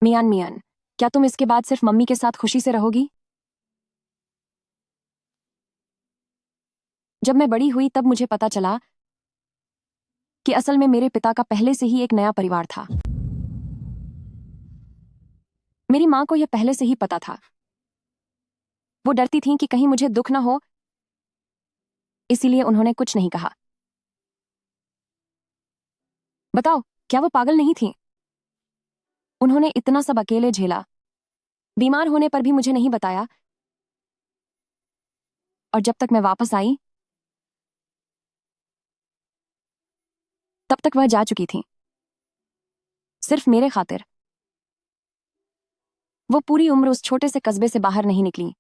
मियान मियान, क्या तुम इसके बाद सिर्फ मम्मी के साथ खुशी से रहोगी? जब मैं बड़ी हुई तब मुझे पता चला कि असल में मेरे पिता का पहले से ही एक नया परिवार था। मेरी माँ को यह पहले से ही पता था। वो डरती थीं कि कहीं मुझे दुख ना हो, इसीलिए उन्होंने कुछ नहीं कहा। बताओ, क्या वो पागल नहीं थीं? उन्होंने इतना सब अकेले झेला, बीमार होने पर भी मुझे नहीं बताया, और जब तक मैं वापस आई तब तक वह जा चुकी थीं। सिर्फ मेरे खातिर। वो पूरी उम्र उस छोटे से कस्बे से बाहर नहीं निकली।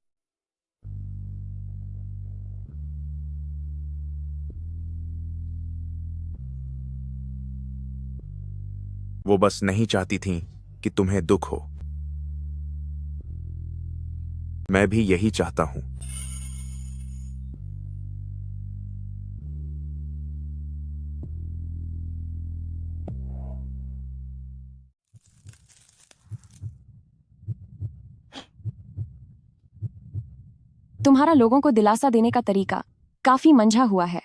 वो बस नहीं चाहती थीं कि तुम्हें दुख हो। मैं भी यही चाहता हूं। तुम्हारा लोगों को दिलासा देने का तरीका काफी मंझा हुआ है।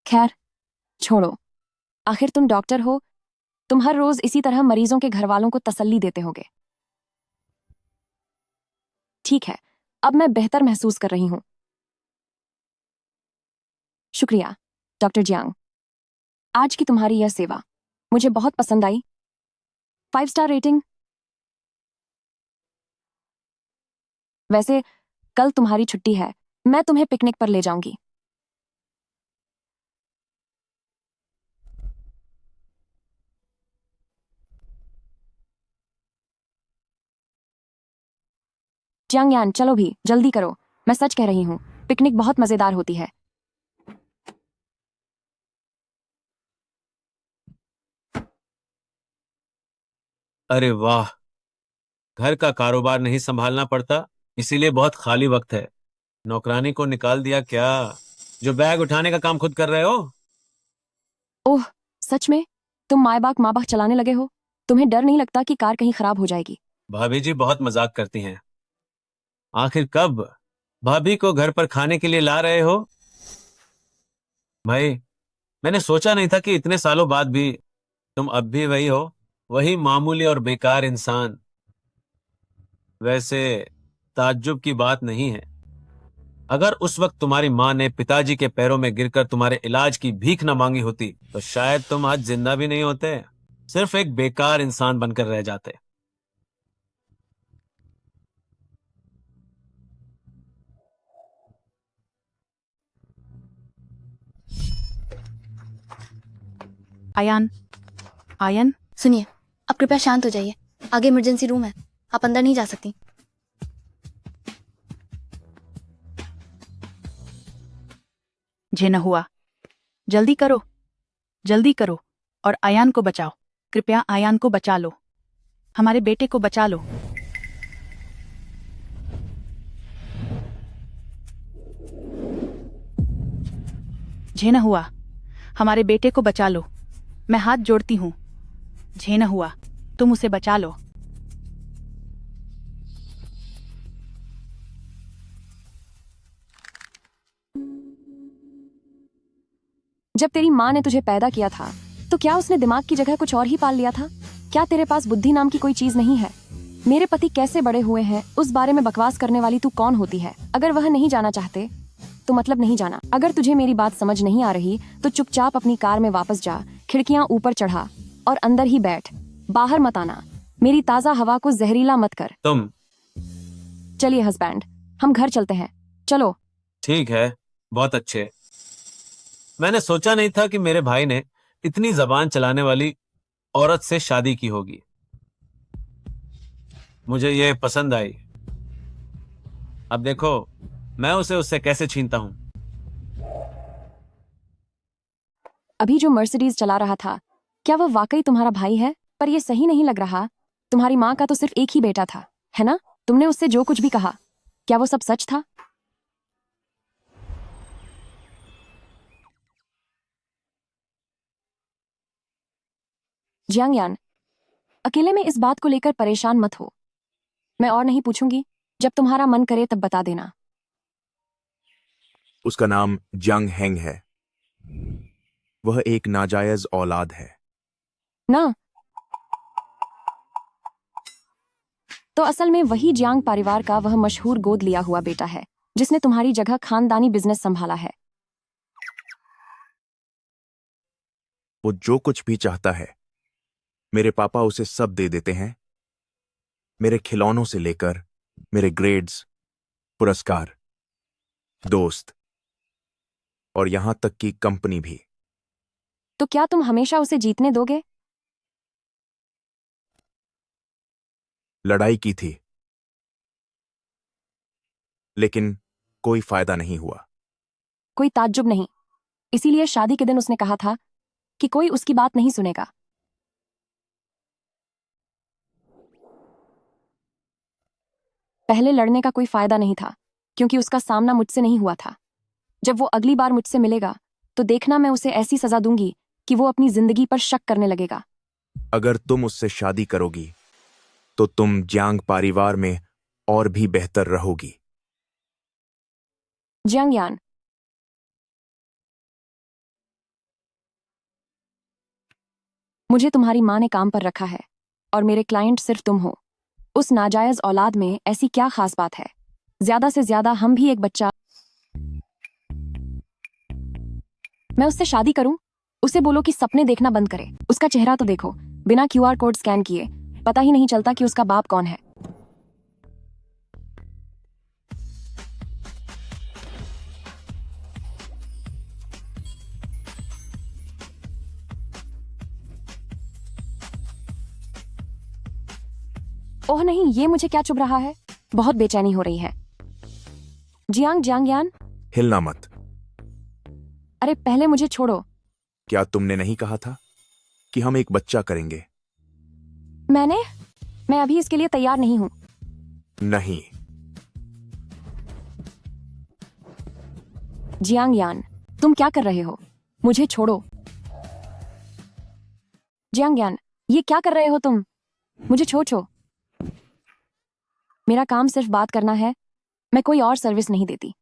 खैर, छोड़ो। आखिर तुम डॉक्टर हो, तुम हर रोज इसी तरह मरीजों के घर वालों को तसल्ली देते होगे। ठीक है, अब मैं बेहतर महसूस कर रही हूं। शुक्रिया, डॉक्टर जियांग। आज की तुम्हारी यह सेवा मुझे बहुत पसंद आई। 5 स्टार रेटिंग। वैसे कल तुम्हारी छुट्टी है, मैं तुम्हें पिकनिक पर ले जाऊंगी। जियांग यान, चलो भी, जल्दी करो। मैं सच कह रही हूं, पिकनिक बहुत मजेदार होती है। अरे वाह, घर का कारोबार नहीं संभालना पड़ता, इसीलिए बहुत खाली वक्त है। नौकरानी को निकाल दिया क्या, जो बैग उठाने का काम खुद कर रहे हो? ओह, सच में? तुम माँ बाप चलाने लगे हो? तुम्हें डर नहीं लगता कि कार कहीं खराब हो जाएगी? भाभी जी बहुत मजाक करती हैं। आखिर कब भाभी को घर पर खाने के लिए ला रहे हो? भाई, मैंने सोचा नहीं था कि इतने सालों बाद भी तुम अब भी वही हो, वही मामूली और बेकार इंसान। वैसे ताज्जुब की बात नहीं है। अगर उस वक्त तुम्हारी माँ ने पिताजी के पैरों में गिरकर तुम्हारे इलाज की भीख न मांगी होती तो शायद तुम आज जिंदा भी नहीं होते, सिर्फ एक बेकार इंसान बनकर रह जाते। आयान, आयन, सुनिए, आप कृपया शांत हो जाइए। आगे इमरजेंसी रूम है, आप अंदर नहीं जा सकती। जे न हुआ, जल्दी करो और आयान को बचाओ। कृपया आयान को बचा लो, हमारे बेटे को बचा लो। जे न हुआ, हमारे बेटे को बचा लो। मैं हाथ जोड़ती हूँ। जे न हुआ, तुम उसे बचा लो। जब तेरी माँ ने तुझे पैदा किया था तो क्या उसने दिमाग की जगह कुछ और ही पाल लिया था? क्या तेरे पास बुद्धि नाम की कोई चीज नहीं है? मेरे पति कैसे बड़े हुए हैं उस बारे में बकवास करने वाली तू कौन होती है? अगर वह नहीं जाना चाहते तो मतलब नहीं जाना। अगर तुझे मेरी बात समझ नहीं आ रही तो चुपचाप अपनी कार में वापस जा, खिड़कियां ऊपर चढ़ा और अंदर ही बैठ, बाहर मत आना। मेरी ताजा हवा को जहरीला मत कर। तुम चलिए हस्बैंड, हम घर चलते हैं, चलो। ठीक है, बहुत अच्छे। मैंने सोचा नहीं था कि मेरे भाई ने इतनी जबान चलाने वाली औरत से शादी की होगी। मुझे ये पसंद आई। अब देखो मैं उसे उससे कैसे छीनता हूं। अभी जो मर्सिडीज चला रहा था, क्या वह वाकई तुम्हारा भाई है? पर यह सही नहीं लग रहा। तुम्हारी माँ का तो सिर्फ एक ही बेटा था, है ना? तुमने उससे जो कुछ भी कहा, क्या वो सब सच था? जियांगयान, अकेले में इस बात को लेकर परेशान मत हो। मैं और नहीं पूछूंगी, जब तुम्हारा मन करे तब बता देना। उसका नाम जंग हेंग है। वह एक नाजायज औलाद है ना? तो असल में वही जियांग परिवार का वह मशहूर गोद लिया हुआ बेटा है जिसने तुम्हारी जगह खानदानी बिजनेस संभाला है। वो जो कुछ भी चाहता है मेरे पापा उसे सब दे देते हैं। मेरे खिलौनों से लेकर मेरे ग्रेड्स, पुरस्कार, दोस्त और यहां तक कि कंपनी भी। तो क्या तुम हमेशा उसे जीतने दोगे? लड़ाई की थी लेकिन कोई फायदा नहीं हुआ। कोई ताज्जुब नहीं, इसीलिए शादी के दिन उसने कहा था कि कोई उसकी बात नहीं सुनेगा। पहले लड़ने का कोई फायदा नहीं था क्योंकि उसका सामना मुझसे नहीं हुआ था। जब वो अगली बार मुझसे मिलेगा तो देखना मैं उसे ऐसी सजा दूंगी कि वो अपनी जिंदगी पर शक करने लगेगा। अगर तुम उससे शादी करोगी तो तुम जियांग परिवार में और भी बेहतर रहोगी। जियांगयान, मुझे तुम्हारी माँ ने काम पर रखा है और मेरे क्लाइंट सिर्फ तुम हो। उस नाजायज औलाद में ऐसी क्या खास बात है? ज्यादा से ज्यादा हम भी एक बच्चा। मैं उससे शादी करूं? उसे बोलो कि सपने देखना बंद करे। उसका चेहरा तो देखो, बिना क्यूआर कोड स्कैन किए पता ही नहीं चलता कि उसका बाप कौन है। ओह नहीं, ये मुझे क्या चुभ रहा है? बहुत बेचैनी हो रही है। जियांगयान, हिलना मत। अरे पहले मुझे छोड़ो। क्या तुमने नहीं कहा था कि हम एक बच्चा करेंगे? मैं अभी इसके लिए तैयार नहीं हूं। नहीं। जियांगयान, तुम क्या कर रहे हो? मुझे छोड़ो। जियांगयान, ये क्या कर रहे हो तुम? मुझे छोड़ो। मेरा काम सिर्फ बात करना है, मैं कोई और सर्विस नहीं देती।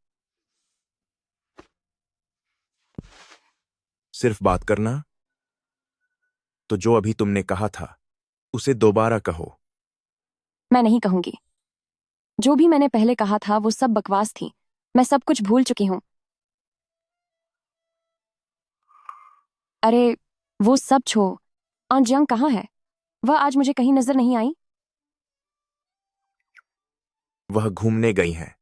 सिर्फ बात करना? तो जो अभी तुमने कहा था उसे दोबारा कहो। मैं नहीं कहूंगी। जो भी मैंने पहले कहा था वो सब बकवास थी। मैं सब कुछ भूल चुकी हूं। अरे वो सब छोड़ो। और जियांग कहाँ है? वह आज मुझे कहीं नजर नहीं आई। वह घूमने गई हैं।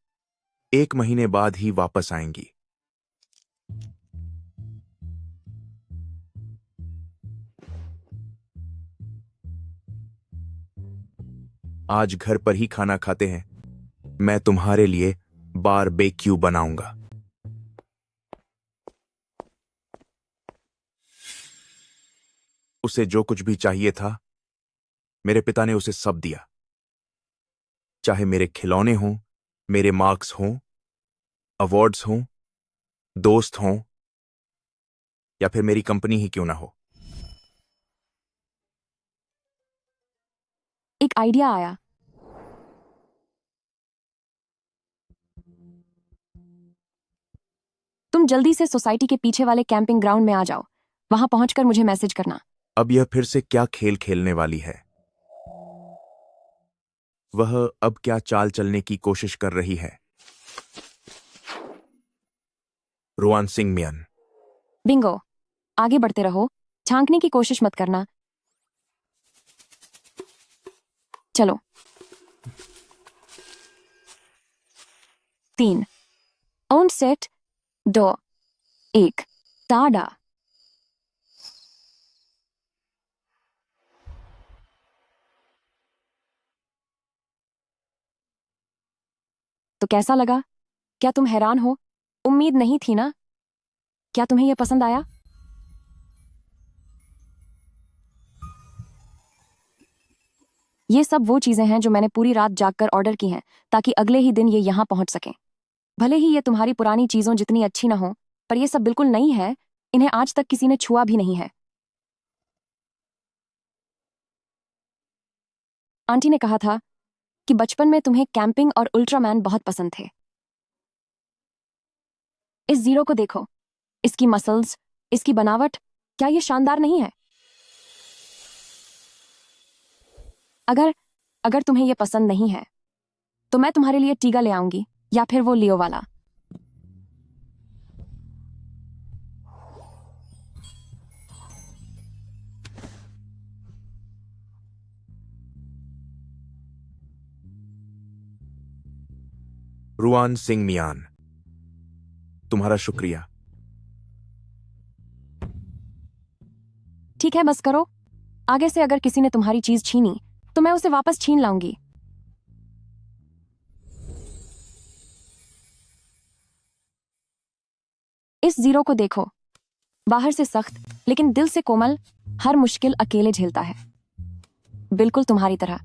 1 महीने बाद ही वापस आएंगी। आज घर पर ही खाना खाते हैं। मैं तुम्हारे लिए बारबेक्यू बनाऊंगा। उसे जो कुछ भी चाहिए था मेरे पिता ने उसे सब दिया। चाहे मेरे खिलौने हों, मेरे मार्क्स हों, अवार्ड्स हों, दोस्त हों या फिर मेरी कंपनी ही क्यों ना हो। एक आइडिया आया। तुम जल्दी से सोसाइटी के पीछे वाले कैंपिंग ग्राउंड में आ जाओ। वहां पहुंचकर मुझे मैसेज करना। अब यह फिर से क्या खेल खेलने वाली है? वह अब क्या चाल चलने की कोशिश कर रही है? रुआन सिंह मियान। बिंगो, आगे बढ़ते रहो, झांकने की कोशिश मत करना। चलो। 3 ओन सेट 2 1 टाडा। तो कैसा लगा? क्या तुम हैरान हो? उम्मीद नहीं थी ना? क्या तुम्हें यह पसंद आया? ये सब वो चीजें हैं जो मैंने पूरी रात जागकर ऑर्डर की हैं ताकि अगले ही दिन ये यहाँ पहुंच सकें। भले ही ये तुम्हारी पुरानी चीजों जितनी अच्छी ना हो, पर ये सब बिल्कुल नई है। इन्हें आज तक किसी ने छुआ भी नहीं है। आंटी ने कहा था कि बचपन में तुम्हें कैंपिंग और अल्ट्रामैन बहुत पसंद थे। इस जीरो को देखो, इसकी मसल्स, इसकी बनावट, क्या ये शानदार नहीं है? अगर तुम्हें यह पसंद नहीं है तो मैं तुम्हारे लिए टीगा ले आऊंगी, या फिर वो लियो वाला। रुआन सिंह मियान, तुम्हारा शुक्रिया। ठीक है, बस करो। आगे से अगर किसी ने तुम्हारी चीज छीनी तो मैं उसे वापस छीन लाऊंगी। इस जीरो को देखो, बाहर से सख्त लेकिन दिल से कोमल, हर मुश्किल अकेले झेलता है, बिल्कुल तुम्हारी तरह।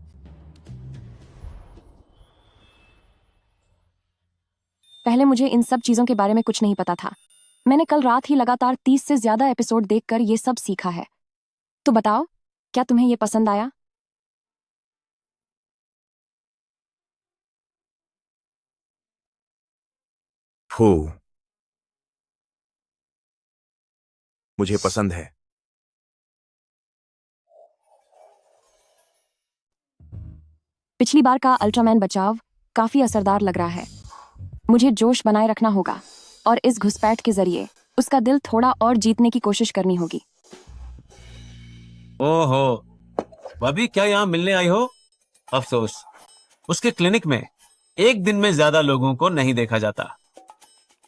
पहले मुझे इन सब चीजों के बारे में कुछ नहीं पता था। मैंने कल रात ही लगातार 30 से ज्यादा एपिसोड देखकर ये सब सीखा है। तो बताओ, क्या तुम्हें ये पसंद आया? हो, मुझे पसंद है। पिछली बार का अल्ट्रामैन बचाव काफी असरदार लग रहा है। मुझे जोश बनाए रखना होगा और इस घुसपैठ के जरिए उसका दिल थोड़ा और जीतने की कोशिश करनी होगी। ओहो, भाभी क्या यहाँ मिलने आई हो? अफसोस, उसके क्लिनिक में एक दिन में ज्यादा लोगों को नहीं देखा जाता।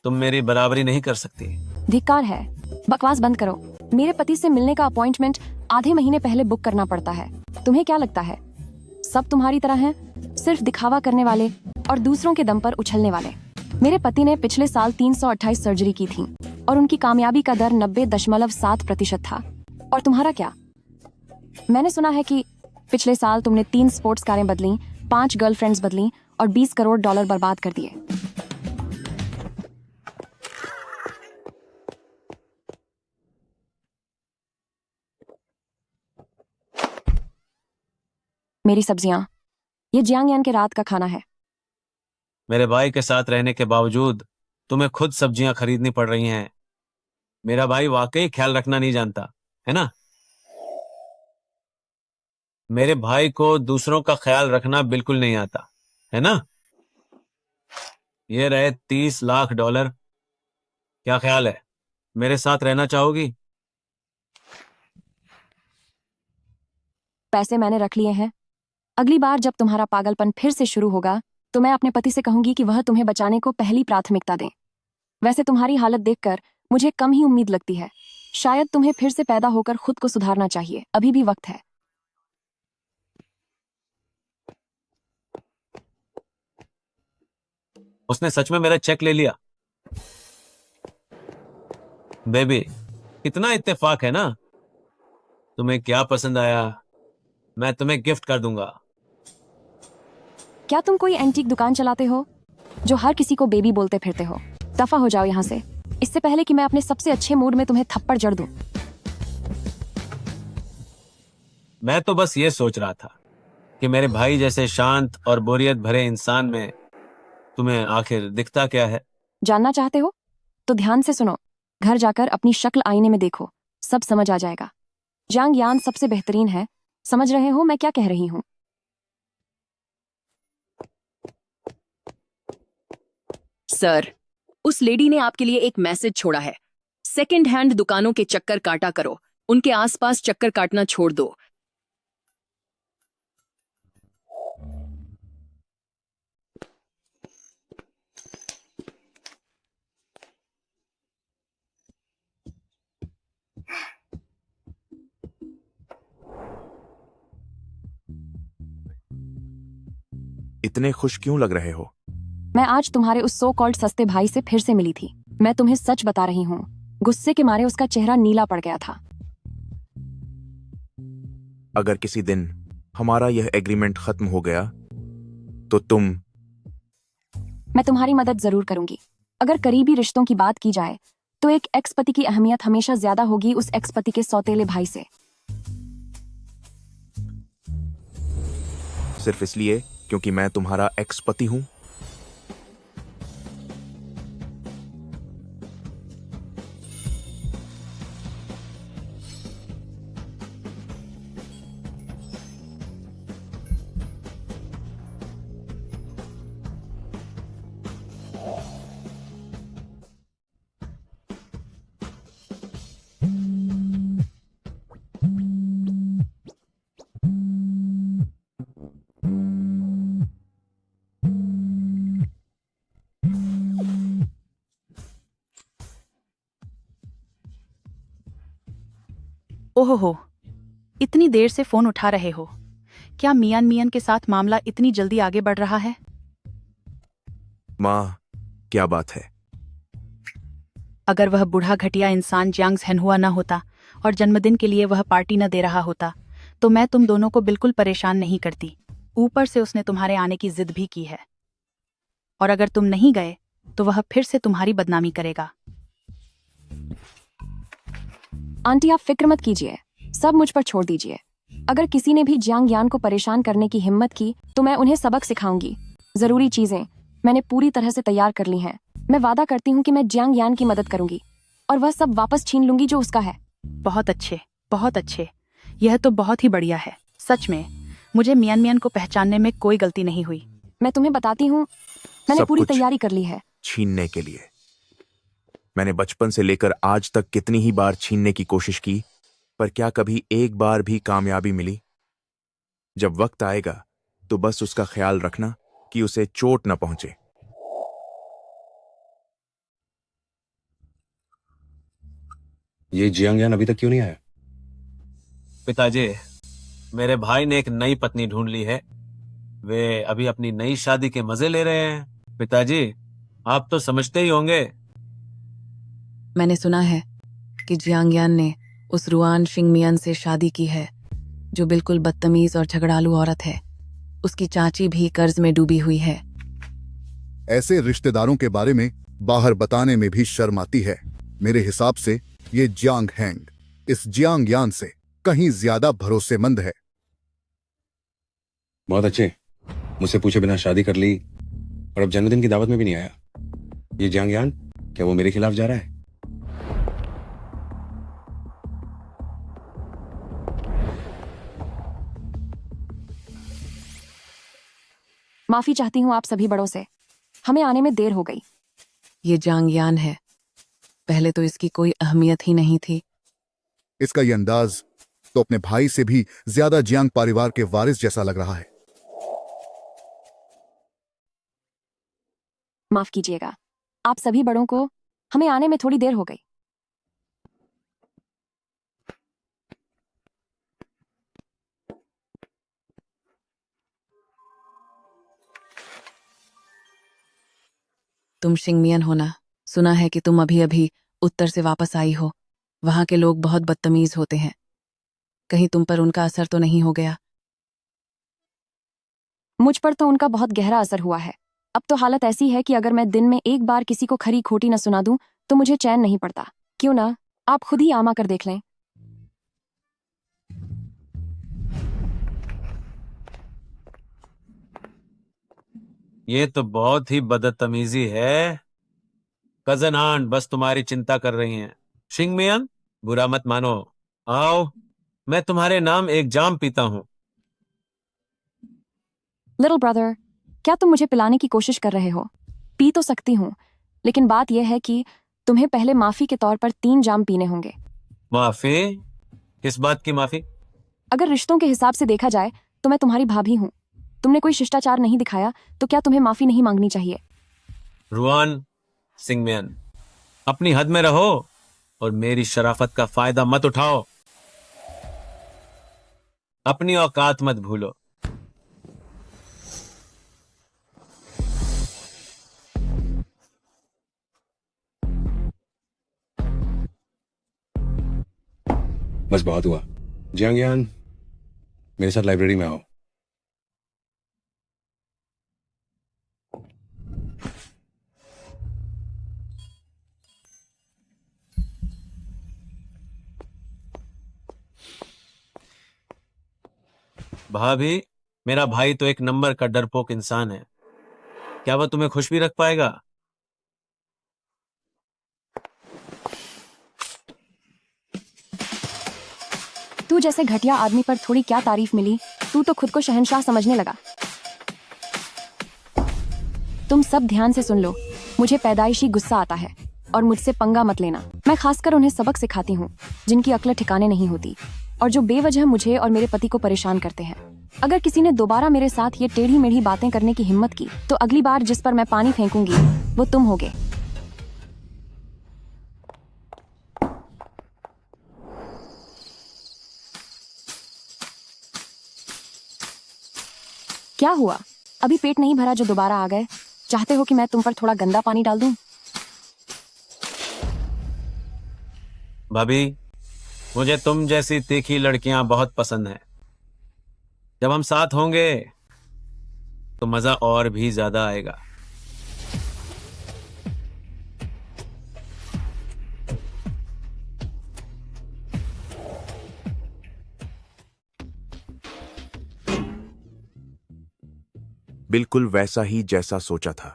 तुम मेरी बराबरी नहीं कर सकती। धिक्कार है, बकवास बंद करो। मेरे पति से मिलने का अपॉइंटमेंट आधे महीने पहले बुक करना पड़ता है। तुम्हें क्या लगता है सब तुम्हारी तरह हैं, सिर्फ दिखावा करने वाले और दूसरों के दम पर उछलने वाले? मेरे पति ने पिछले साल 328 सर्जरी की थी और उनकी कामयाबी का दर 90.7% था। और तुम्हारा क्या? मैंने सुना है कि पिछले साल तुमने 3 स्पोर्ट्स कारें बदली, 5 गर्लफ्रेंड्स बदली और $20 करोड़ बर्बाद कर दिए। मेरी सब्जियां, ये जियांगयान के रात का खाना है। मेरे भाई के साथ रहने के बावजूद तुम्हें खुद सब्जियां खरीदनी पड़ रही हैं। मेरा भाई वाकई ख्याल रखना नहीं जानता, है ना? मेरे भाई को दूसरों का ख्याल रखना बिल्कुल नहीं आता, है ना? ये रहे $30 लाख। क्या ख्याल है, मेरे साथ रहना चाहोगी? पैसे मैंने रख लिए हैं। अगली बार जब तुम्हारा पागलपन फिर से शुरू होगा तो मैं अपने पति से कहूंगी कि वह तुम्हें बचाने को पहली प्राथमिकता दें। वैसे तुम्हारी हालत देखकर मुझे कम ही उम्मीद लगती है। शायद तुम्हें फिर से पैदा होकर खुद को सुधारना चाहिए, अभी भी वक्त है। उसने सच में मेरा चेक ले लिया। बेबी, इतना इत्तेफाक है ना? तुम्हें क्या पसंद आया? मैं तुम्हें गिफ्ट कर दूंगा। क्या तुम कोई एंटीक दुकान चलाते हो जो हर किसी को बेबी बोलते फिरते हो? दफा हो जाओ यहाँ से, इससे पहले कि मैं अपने सबसे अच्छे मूड में तुम्हें थप्पड़ जड़ दूं। मैं तो बस ये सोच रहा था कि मेरे भाई जैसे शांत और बोरियत भरे इंसान में तुम्हें आखिर दिखता क्या है? जानना चाहते हो तो ध्यान से सुनो। घर जाकर अपनी शक्ल आईने में देखो, सब समझ आ जाएगा। जियांग यान सबसे बेहतरीन है, समझ रहे हो मैं क्या कह रही हूँ? सर, उस लेडी ने आपके लिए एक मैसेज छोड़ा है। सेकंड हैंड दुकानों के चक्कर काटा करो, उनके आसपास चक्कर काटना छोड़ दो। इतने खुश क्यों लग रहे हो? मैं आज तुम्हारे उस सो कॉल्ड सस्ते भाई से फिर से मिली थी। मैं तुम्हें सच बता रही हूँ, गुस्से के मारे उसका चेहरा नीला पड़ गया था। अगर किसी दिन हमारा यह एग्रीमेंट खत्म हो गया तो मैं तुम्हारी मदद जरूर करूंगी। अगर करीबी रिश्तों की बात की जाए तो एक एक्स पति की अहमियत हमेशा ज्यादा होगी उस एक्स पति के सौतेले भाई से। सिर्फ इसलिए क्योंकि मैं तुम्हारा एक्स पति हूं? ओहो, इतनी देर से फोन उठा रहे हो। क्या मियान मियान के साथ मामला इतनी जल्दी आगे बढ़ रहा है? माँ, क्या बात है? अगर वह बूढ़ा घटिया इंसान जियांग झेनहुआ न होता और जन्मदिन के लिए वह पार्टी न दे रहा होता तो मैं तुम दोनों को बिल्कुल परेशान नहीं करती। ऊपर से उसने तुम्हारे आने की जिद भी की है, और अगर तुम नहीं गए तो वह फिर से तुम्हारी बदनामी करेगा। आंटी आप फिक्र मत कीजिए, सब मुझ पर छोड़ दीजिए। अगर किसी ने भी जियांग यान को परेशान करने की हिम्मत की तो मैं उन्हें सबक सिखाऊंगी। जरूरी चीजें मैंने पूरी तरह से तैयार कर ली हैं। मैं वादा करती हूँ कि मैं जियांग यान की मदद करूंगी और वह सब वापस छीन लूंगी जो उसका है। बहुत अच्छे, बहुत अच्छे। यह तो बहुत ही बढ़िया है। सच में मुझे मियान मियान को पहचानने में कोई गलती नहीं हुई। मैं तुम्हें बताती हूँ, मैंने सब पूरी कुछ तैयारी कर ली है। छीनने के लिए मैंने बचपन से लेकर आज तक कितनी ही बार छीनने की कोशिश की, पर क्या कभी एक बार भी कामयाबी मिली? जब वक्त आएगा तो बस उसका ख्याल रखना कि उसे चोट न पहुंचे। ये जियांग यान अभी तक क्यों नहीं आया? पिताजी, मेरे भाई ने एक नई पत्नी ढूंढ ली है। वे अभी अपनी नई शादी के मजे ले रहे हैं। पिताजी, आप तो समझते ही होंगे। मैंने सुना है कि जियांग यान ने उस रुआन शिंग मियान से शादी की है, जो बिल्कुल बदतमीज और झगड़ालू औरत है। उसकी चाची भी कर्ज में डूबी हुई है। ऐसे रिश्तेदारों के बारे में बाहर बताने में भी शर्म आती है। मेरे हिसाब से ये जियांग हैंग इस जियांग यान से कहीं ज्यादा भरोसेमंद है। बहुत अच्छे, मुझसे पूछे बिना शादी कर ली और अब जन्मदिन की दावत में भी नहीं आया। ये जियांग यान, क्या वो मेरे खिलाफ जा रहा है? माफी चाहती हूँ आप सभी बड़ों से, हमें आने में देर हो गई। ये जियांग यान है, पहले तो इसकी कोई अहमियत ही नहीं थी। इसका ये अंदाज तो अपने भाई से भी ज्यादा जियांग परिवार के वारिस जैसा लग रहा है। माफ कीजिएगा आप सभी बड़ों को, हमें आने में थोड़ी देर हो गई। तुम शिंगमियन हो ना? सुना है कि तुम अभी अभी उत्तर से वापस आई हो। वहां के लोग बहुत बदतमीज होते हैं। कहीं तुम पर उनका असर तो नहीं हो गया? मुझ पर तो उनका बहुत गहरा असर हुआ है। अब तो हालत ऐसी है कि अगर मैं दिन में एक बार किसी को खरी खोटी न सुना दूं तो मुझे चैन नहीं पड़ता। क्यों ना आप खुद ही आमा कर देख लें। ये तो बहुत ही बदतमीजी है। कजन आंट बस तुम्हारी चिंता कर रही हैं। शिंगमियन, बुरा मत मानो। आओ, मैं तुम्हारे नाम एक जाम पीता हूँ। लिटिल ब्रदर, क्या तुम मुझे पिलाने की कोशिश कर रहे हो? पी तो सकती हूँ, लेकिन बात यह है कि तुम्हें पहले माफी के तौर पर 3 जाम पीने होंगे। माफी? किस बात की माफी? अगर रिश्तों के हिसाब से देखा जाए तो मैं तुम्हारी भाभी हूँ। तुमने कोई शिष्टाचार नहीं दिखाया तो क्या तुम्हें माफी नहीं मांगनी चाहिए? रुआन सिंगमियन, अपनी हद में रहो और मेरी शराफत का फायदा मत उठाओ। अपनी औकात मत भूलो। बस बहुत हुआ। जियांग, मेरे साथ लाइब्रेरी में आओ। भाभी, मेरा भाई तो एक नंबर का डरपोक इंसान है। क्या वह तुम्हें खुश भी रख पाएगा? तू जैसे घटिया आदमी पर थोड़ी क्या तारीफ मिली, तू तो खुद को शहंशाह समझने लगा। तुम सब ध्यान से सुन लो, मुझे पैदाइशी गुस्सा आता है और मुझसे पंगा मत लेना। मैं खासकर उन्हें सबक सिखाती हूँ जिनकी अक्ल ठिकाने नहीं होती और जो बेवजह मुझे और मेरे पति को परेशान करते हैं। अगर किसी ने दोबारा मेरे साथ ये टेढ़ी मेढ़ी बातें करने की हिम्मत की तो अगली बार जिस पर मैं पानी फेंकूंगी वो तुम होगे। क्या हुआ? अभी पेट नहीं भरा जो दोबारा आ गए? चाहते हो कि मैं तुम पर थोड़ा गंदा पानी डाल दूं? भाभी, मुझे तुम जैसी तीखी लड़कियां बहुत पसंद हैं। जब हम साथ होंगे तो मजा और भी ज्यादा आएगा। बिल्कुल वैसा ही जैसा सोचा था।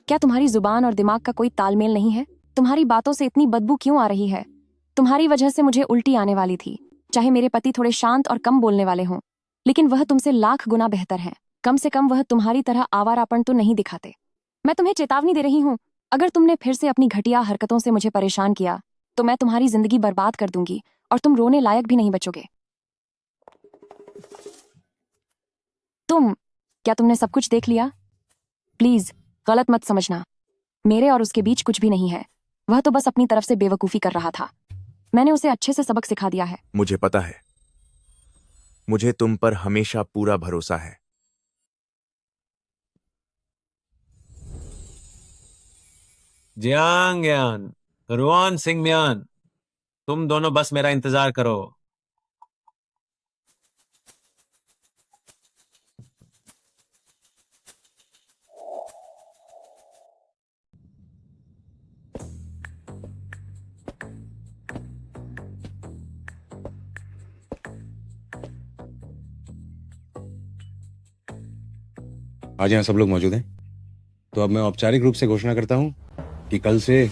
क्या तुम्हारी जुबान और दिमाग का कोई तालमेल नहीं है? तुम्हारी बातों से इतनी बदबू क्यों आ रही है? तुम्हारी वजह से मुझे उल्टी आने वाली थी। चाहे मेरे पति थोड़े शांत और कम बोलने वाले हों, लेकिन वह तुमसे लाख गुना बेहतर है। कम से कम वह तुम्हारी तरह आवारापन तो नहीं दिखाते। मैं तुम्हें चेतावनी दे रही हूँ, अगर तुमने फिर से अपनी घटिया हरकतों से मुझे परेशान किया तो मैं तुम्हारी जिंदगी बर्बाद कर दूंगी और तुम रोने लायक भी नहीं बचोगे। क्या तुमने सब कुछ देख लिया? प्लीज गलत मत समझना, मेरे और उसके बीच कुछ भी नहीं है। वह तो बस अपनी तरफ से बेवकूफी कर रहा था। मैंने उसे अच्छे से सबक सिखा दिया है। मुझे पता है, मुझे तुम पर हमेशा पूरा भरोसा है। जियांग, रुआन सिंगमियन, तुम दोनों बस मेरा इंतजार करो। आज यहाँ सब लोग मौजूद हैं, तो अब मैं औपचारिक रूप से घोषणा करता हूँ कि कल से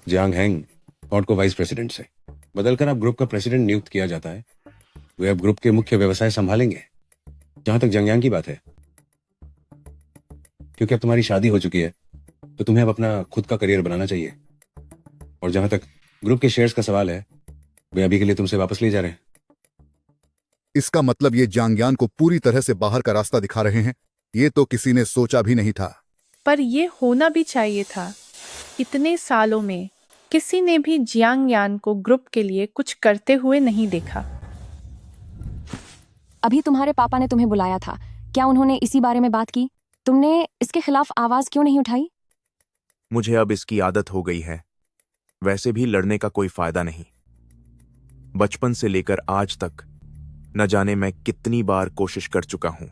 जियांग हैंग बोर्ड को वाइस प्रेसिडेंट से बदलकर अब ग्रुप का प्रेसिडेंट नियुक्त किया जाता है। वे अब ग्रुप के मुख्य व्यवसाय संभालेंगे। जहां तक जंगयांग की बात है, क्योंकि अब तुम्हारी शादी हो चुकी है तो तुम्हें अब अपना खुद का करियर बनाना चाहिए। और जहां तक ग्रुप के शेयर्स का सवाल है, वे अभी के लिए तुमसे वापस ले जा रहे हैं। इसका मतलब ये जांगयान को पूरी तरह से बाहर का रास्ता दिखा रहे हैं। ये तो किसी ने सोचा भी नहीं था। पर ये होना भी चाहिए था। इतने सालों में किसी ने भी जियांग यान को ग्रुप के लिए कुछ करते हुए नहीं देखा। अभी तुम्हारे पापा ने तुम्हें बुलाया था, क्या उन्होंने इसी बारे में बात की? तुमने इसके खिलाफ आवाज क्यों नहीं उठाई? मुझे अब इसकी आदत हो गई है। वैसे भी लड़ने का कोई फायदा नहीं। बचपन से लेकर आज तक न जाने मैं कितनी बार कोशिश कर चुका हूं।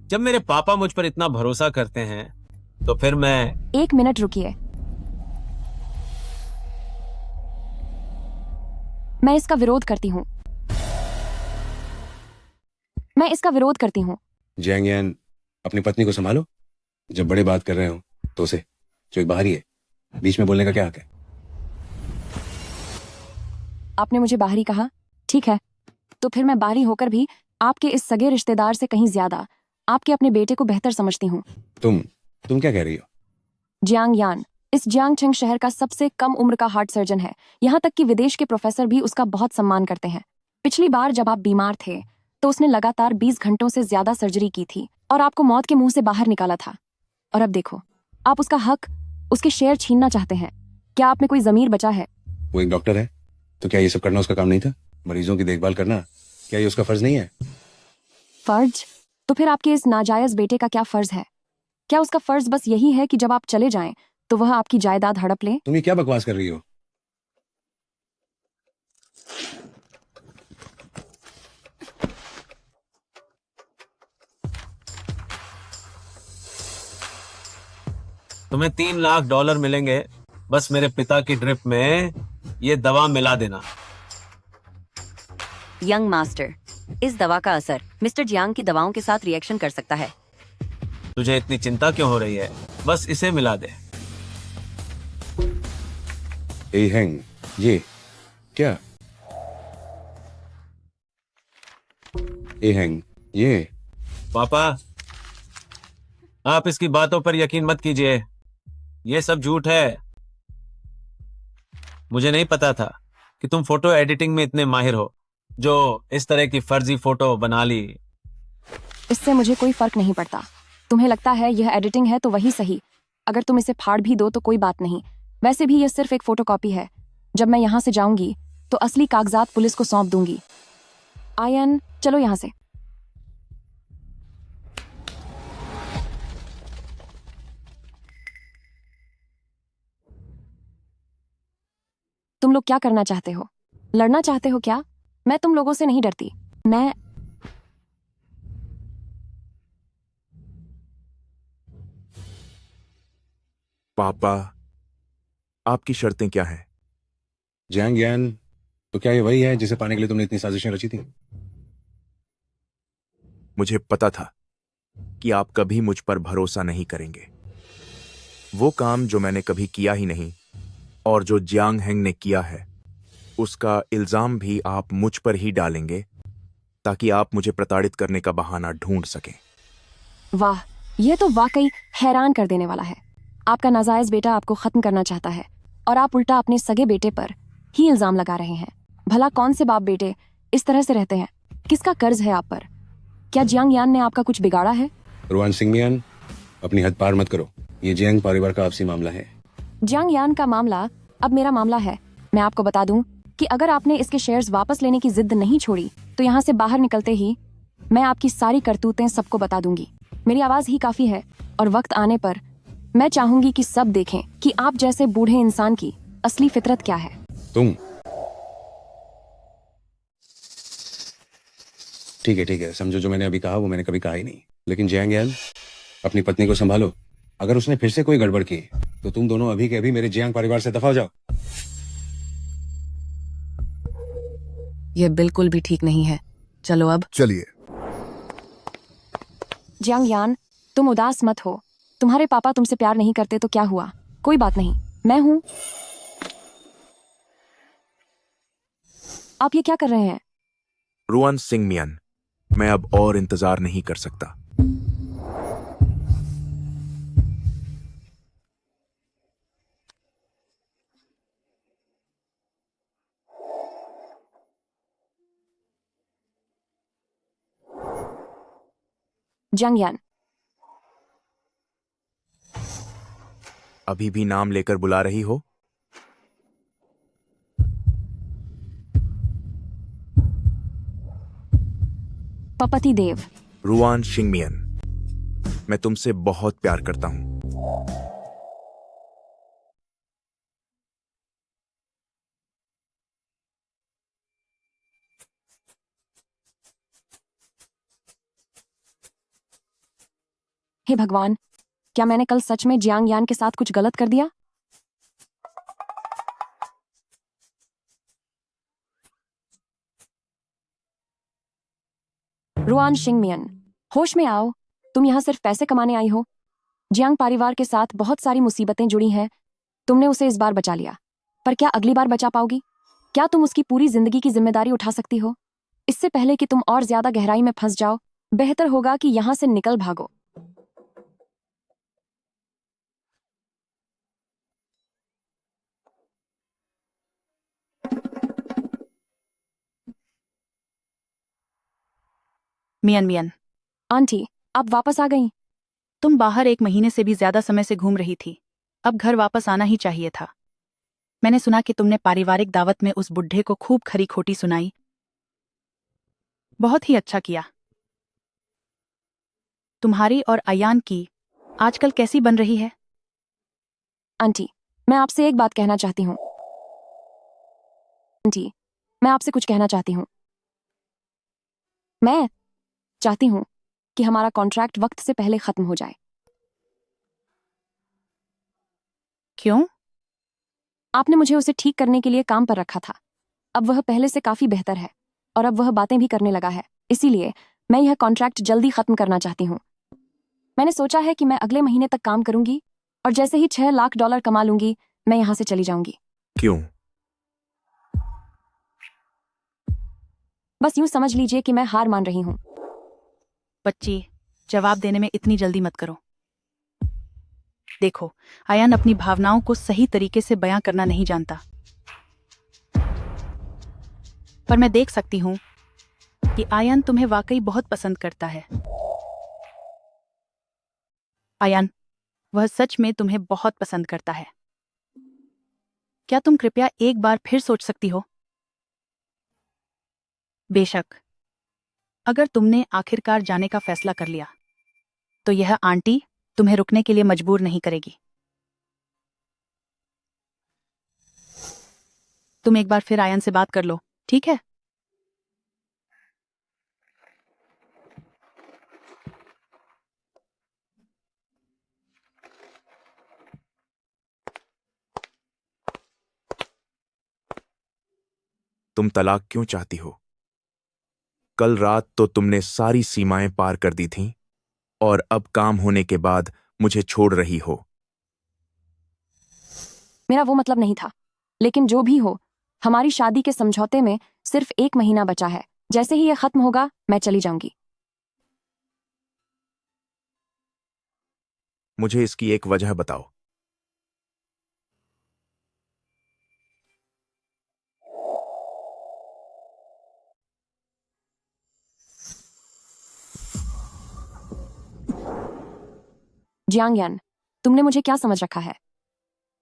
जब मेरे पापा मुझ पर इतना भरोसा करते हैं तो फिर मैं... 1 मिनट रुकिए। मैं इसका विरोध करती हूँ। मैं इसका विरोध करती हूँ। जियांग, अपनी पत्नी को संभालो। जब बड़े बात कर रहे हो तो उसे, जो एक बाहरी है, बीच में बोलने का क्या हक है? आपने मुझे बाहरी कहा, ठीक है, तो फिर मैं बाहरी होकर भी आपके इस सगे रिश्तेदार से कहीं ज्यादा आपके अपने बेटे को बेहतर समझती हूँ। तुम क्या कह रही हो? जियांग यान इस जियांगछेंग शहर का सबसे कम उम्र का हार्ट सर्जन है। यहाँ तक कि विदेश के प्रोफेसर भी उसका बहुत सम्मान करते हैं। पिछली बार जब आप बीमार थे तो उसने लगातार 20 घंटों से ज्यादा सर्जरी की थी और आपको मौत के मुंह से बाहर निकाला था। और अब देखो, आप उसका हक, उसके शेयर छीनना चाहते हैं। क्या आप में कोई जमीर बचा है? वो एक डॉक्टर है, तो क्या ये सब करना उसका काम नहीं था? मरीजों की देखभाल करना क्या ये उसका फर्ज नहीं है? फर्ज? तो फिर आपके इस नाजायज बेटे का क्या फर्ज है? क्या उसका फर्ज बस यही है कि जब आप चले जाएं तो वह आपकी जायदाद हड़प ले? तुम ये क्या बकवास कर रही हो? तुम्हें $3 लाख मिलेंगे, बस मेरे पिता की ड्रिप में ये दवा मिला देना। यंग मास्टर, इस दवा का असर मिस्टर जियांग की दवाओं के साथ रिएक्शन कर सकता है। तुझे इतनी चिंता क्यों हो रही है? बस इसे मिला दे। ए हैंग, ये क्या? ए हैंग, ये पापा, आप इसकी बातों पर यकीन मत कीजिए, ये सब झूठ है। मुझे नहीं पता था कि तुम फोटो एडिटिंग में इतने माहिर हो, जो इस तरह की फर्जी फोटो बना ली। इससे मुझे कोई फर्क नहीं पड़ता। तुम्हें लगता है यह एडिटिंग है तो वही सही, अगर तुम इसे फाड़ भी दो तो कोई बात नहीं। वैसे भी यह सिर्फ एक फोटोकॉपी है। जब मैं यहाँ से जाऊंगी तो असली कागजात पुलिस को सौंप दूंगी। आयन, चलो यहाँ से। तुम लोग क्या करना चाहते हो? लड़ना चाहते हो क्या? मैं तुम लोगों से नहीं डरती। मैं पापा, आपकी शर्तें क्या हैं? जियांग यान, तो क्या ये वही है जिसे पाने के लिए तुमने इतनी साजिशें रची थी? मुझे पता था कि आप कभी मुझ पर भरोसा नहीं करेंगे। वो काम जो मैंने कभी किया ही नहीं और जो जियांग हेंग ने किया है, उसका इल्जाम भी आप मुझ पर ही डालेंगे ताकि आप मुझे प्रताड़ित करने का बहाना ढूंढ सकें। वाह, यह तो वाकई हैरान कर देने वाला है। आपका नाजायज बेटा आपको खत्म करना चाहता है और आप उल्टा अपने सगे बेटे पर ही इल्जाम लगा रहे हैं। भला कौन से बाप बेटे इस तरह से रहते हैं? किसका कर्ज है आप पर? क्या जियांग यान ने आपका कुछ बिगाड़ा है? रुआन सिंह मियान, अपनी हद पार मत करो। ये जियांग परिवार का आपसी मामला है। जियांग यान का मामला अब मेरा मामला है। मैं आपको बता दूं कि अगर आपने इसके शेयर्स वापस लेने की जिद नहीं छोड़ी तो यहाँ से बाहर निकलते ही मैं आपकी सारी करतूतें सबको बता दूंगी। मेरी आवाज ही काफी है और वक्त आने पर मैं चाहूंगी कि सब देखें कि आप जैसे बूढ़े इंसान की असली फितरत क्या है। तुम ठीक है, समझो जो मैंने अभी कहा वो मैंने कभी कहा ही नहीं। लेकिन जियांग यान, अपनी पत्नी को संभालो। अगर उसने फिर से कोई गड़बड़ की तो तुम दोनों अभी के अभी मेरे जियांग परिवार से दफा हो जाओ। यह बिल्कुल भी ठीक नहीं है। चलो अब चलिए। जियांग यान, तुम उदास मत हो। तुम्हारे पापा तुमसे प्यार नहीं करते तो क्या हुआ? कोई बात नहीं, मैं हूं। आप ये क्या कर रहे हैं? रुआन सिंह मियान, मैं अब और इंतजार नहीं कर सकता। जियांग यान, अभी भी नाम लेकर बुला रही हो? पपति देव। रुआन शिंगमियन, मैं तुमसे बहुत प्यार करता हूं। हे भगवान, क्या मैंने कल सच में जियांग यान के साथ कुछ गलत कर दिया? रुआन शिंगमियन, होश में आओ। तुम यहाँ सिर्फ पैसे कमाने आई हो। जियांग परिवार के साथ बहुत सारी मुसीबतें जुड़ी हैं। तुमने उसे इस बार बचा लिया, पर क्या अगली बार बचा पाओगी? क्या तुम उसकी पूरी जिंदगी की जिम्मेदारी उठा सकती हो? इससे पहले कि तुम और ज्यादा गहराई में फंस जाओ, बेहतर होगा कि यहां से निकल भागो। मियन मियन, आंटी, आप वापस आ गई? तुम बाहर 1 महीने से भी ज्यादा समय से घूम रही थी। अब घर वापस आना ही चाहिए था। मैंने सुना कि तुमने पारिवारिक दावत में उस बुढ़े को खूब खरी खोटी सुनाई। बहुत ही अच्छा किया। तुम्हारी और अयान की आजकल कैसी बन रही है? आंटी, मैं आपसे एक बात कहना चाहती हूँ। आंटी, मैं आपसे कुछ कहना चाहती हूँ। मैं चाहती हूँ कि हमारा कॉन्ट्रैक्ट वक्त से पहले खत्म हो जाए। क्यों? आपने मुझे उसे ठीक करने के लिए काम पर रखा था। अब वह पहले से काफी बेहतर है और अब वह बातें भी करने लगा है। इसीलिए मैं यह कॉन्ट्रैक्ट जल्दी खत्म करना चाहती हूँ। मैंने सोचा है कि मैं अगले महीने तक काम करूंगी और जैसे ही $6 लाख कमा लूंगी, मैं यहां से चली जाऊंगी। क्यों? बस यूं समझ लीजिए कि मैं हार मान रही हूँ। बच्ची, जवाब देने में इतनी जल्दी मत करो। देखो, अयान अपनी भावनाओं को सही तरीके से बयां करना नहीं जानता, पर मैं देख सकती हूं कि अयान तुम्हें वाकई बहुत पसंद करता है। अयान, वह सच में तुम्हें बहुत पसंद करता है। क्या तुम कृपया एक बार फिर सोच सकती हो? बेशक, अगर तुमने आखिरकार जाने का फैसला कर लिया, तो यह आंटी तुम्हें रुकने के लिए मजबूर नहीं करेगी। तुम एक बार फिर आयन से बात कर लो, ठीक है? तुम तलाक क्यों चाहती हो? कल रात तो तुमने सारी सीमाएं पार कर दी थीं और अब काम होने के बाद मुझे छोड़ रही हो। मेरा वो मतलब नहीं था, लेकिन जो भी हो, हमारी शादी के समझौते में सिर्फ 1 महीना बचा है। जैसे ही यह खत्म होगा, मैं चली जाऊंगी। मुझे इसकी एक वजह बताओ। जियांग, तुमने मुझे क्या समझ रखा है?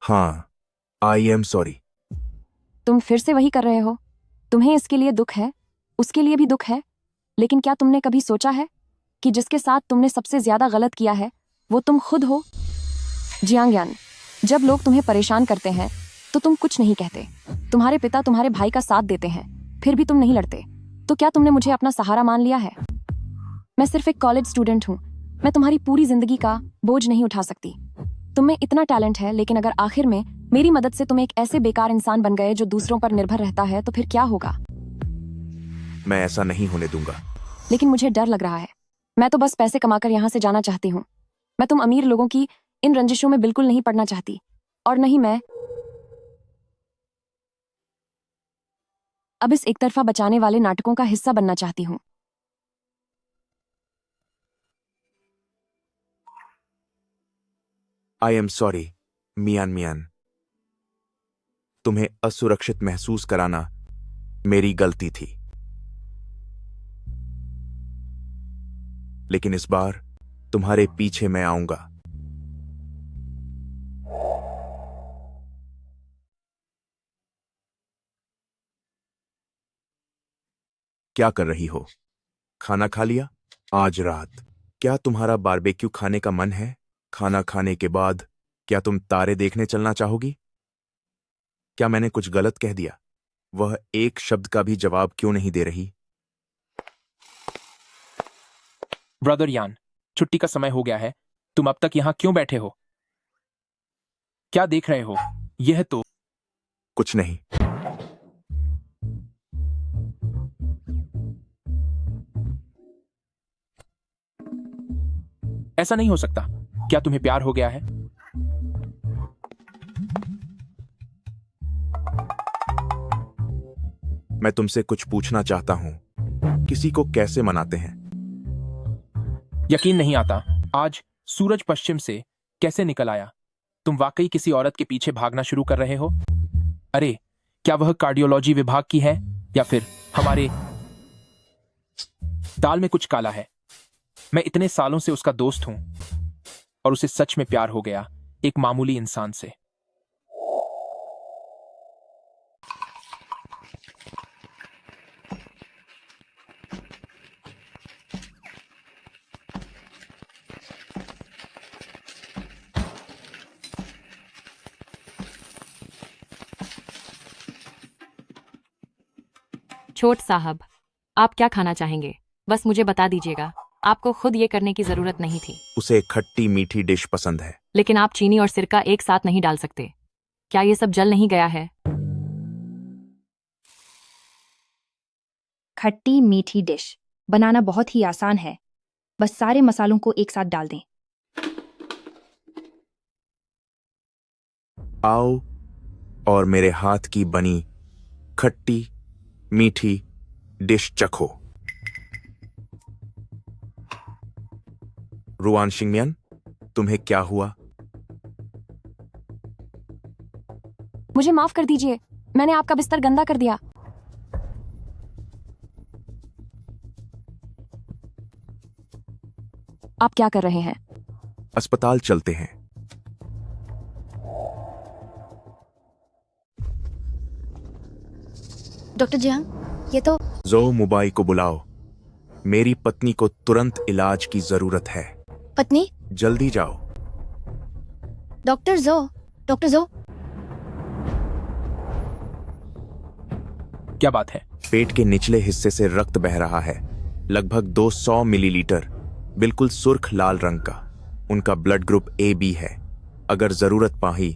हाँ, आई एम सॉरी। तुम फिर से वही कर रहे हो। तुम्हें इसके लिए दुख है, उसके लिए भी दुख है, लेकिन क्या तुमने कभी सोचा है कि जिसके साथ तुमने सबसे ज्यादा गलत किया है, वो तुम खुद हो? जियांग, जब लोग तुम्हें परेशान करते हैं तो तुम कुछ नहीं कहते। तुम्हारे पिता तुम्हारे भाई का साथ देते हैं, फिर भी तुम नहीं लड़ते। तो क्या तुमने मुझे अपना सहारा मान लिया है? मैं सिर्फ एक कॉलेज स्टूडेंट हूँ। मैं तुम्हारी पूरी जिंदगी का बोझ नहीं उठा सकती। तुम में इतना टैलेंट है, लेकिन अगर आखिर में मेरी मदद से तुम एक ऐसे बेकार इंसान बन गए जो दूसरों पर निर्भर रहता है, तो फिर क्या होगा? मैं ऐसा नहीं होने दूंगा। लेकिन मुझे डर लग रहा है। मैं तो बस पैसे कमाकर यहाँ से जाना चाहती हूँ। मैं तुम अमीर लोगों की इन रंजिशों में बिल्कुल नहीं पड़ना चाहती, और नहीं मैं अब इस एक तरफा बचाने वाले नाटकों का हिस्सा बनना चाहती हूँ। आई एम सॉरी मियान। तुम्हें असुरक्षित महसूस कराना मेरी गलती थी, लेकिन इस बार तुम्हारे पीछे मैं आऊंगा। क्या कर रही हो? खाना खा लिया? आज रात क्या तुम्हारा बारबेक्यू खाने का मन है? खाना खाने के बाद क्या तुम तारे देखने चलना चाहोगी? क्या मैंने कुछ गलत कह दिया? वह एक शब्द का भी जवाब क्यों नहीं दे रही? ब्रदर यान, छुट्टी का समय हो गया है। तुम अब तक यहाँ क्यों बैठे हो? क्या देख रहे हो? यह तो कुछ नहीं। ऐसा नहीं हो सकता। क्या तुम्हें प्यार हो गया है? मैं तुमसे कुछ पूछना चाहता हूँ। किसी को कैसे मनाते हैं? यकीन नहीं आता, आज सूरज पश्चिम से कैसे निकल आया। तुम वाकई किसी औरत के पीछे भागना शुरू कर रहे हो? अरे, क्या वह कार्डियोलॉजी विभाग की है या फिर हमारे दाल में कुछ काला है? मैं इतने सालों से उसका दोस्त हूं और उसे सच में प्यार हो गया एक मामूली इंसान से। छोट साहब, आप क्या खाना चाहेंगे? बस मुझे बता दीजिएगा, आपको खुद ये करने की जरूरत नहीं थी। उसे खट्टी मीठी डिश पसंद है। लेकिन आप चीनी और सिरका एक साथ नहीं डाल सकते। क्या ये सब जल नहीं गया है? खट्टी मीठी डिश बनाना बहुत ही आसान है। बस सारे मसालों को एक साथ डाल दें। आओ और मेरे हाथ की बनी खट्टी मीठी डिश चखो। रुआन शिंगमियान, तुम्हें क्या हुआ? मुझे माफ कर दीजिए, मैंने आपका बिस्तर गंदा कर दिया। आप क्या कर रहे हैं? अस्पताल चलते हैं। डॉक्टर जियांग, ये तो जो मुबाई को बुलाओ। मेरी पत्नी को तुरंत इलाज की जरूरत है। पत्नी? जल्दी जाओ। डॉक्टर जो क्या बात है? पेट के निचले हिस्से से रक्त बह रहा है, लगभग 200 मिलीलीटर, बिल्कुल सुर्ख लाल रंग का। उनका ब्लड ग्रुप AB है। अगर जरूरत पाही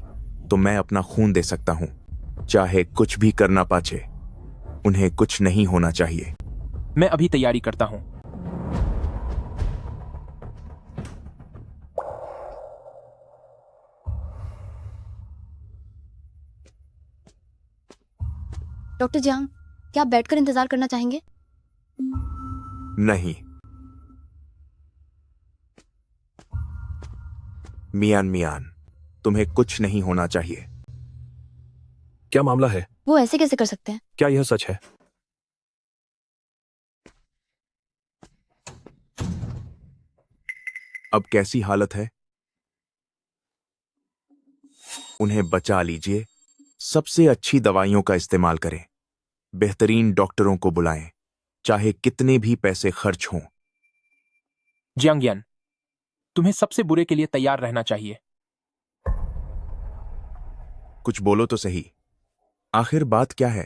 तो मैं अपना खून दे सकता हूं। चाहे कुछ भी करना पाचे, उन्हें कुछ नहीं होना चाहिए। मैं अभी तैयारी करता हूं। डॉक्टर जियांग, क्या आप बैठकर इंतजार करना चाहेंगे? नहीं। मियान, तुम्हें कुछ नहीं होना चाहिए। क्या मामला है? वो ऐसे कैसे कर सकते हैं? क्या यह सच है? अब कैसी हालत है? उन्हें बचा लीजिए। सबसे अच्छी दवाइयों का इस्तेमाल करें। बेहतरीन डॉक्टरों को बुलाएं, चाहे कितने भी पैसे खर्च हों। जियांग, तुम्हें सबसे बुरे के लिए तैयार रहना चाहिए। कुछ बोलो तो सही। आखिर बात क्या है?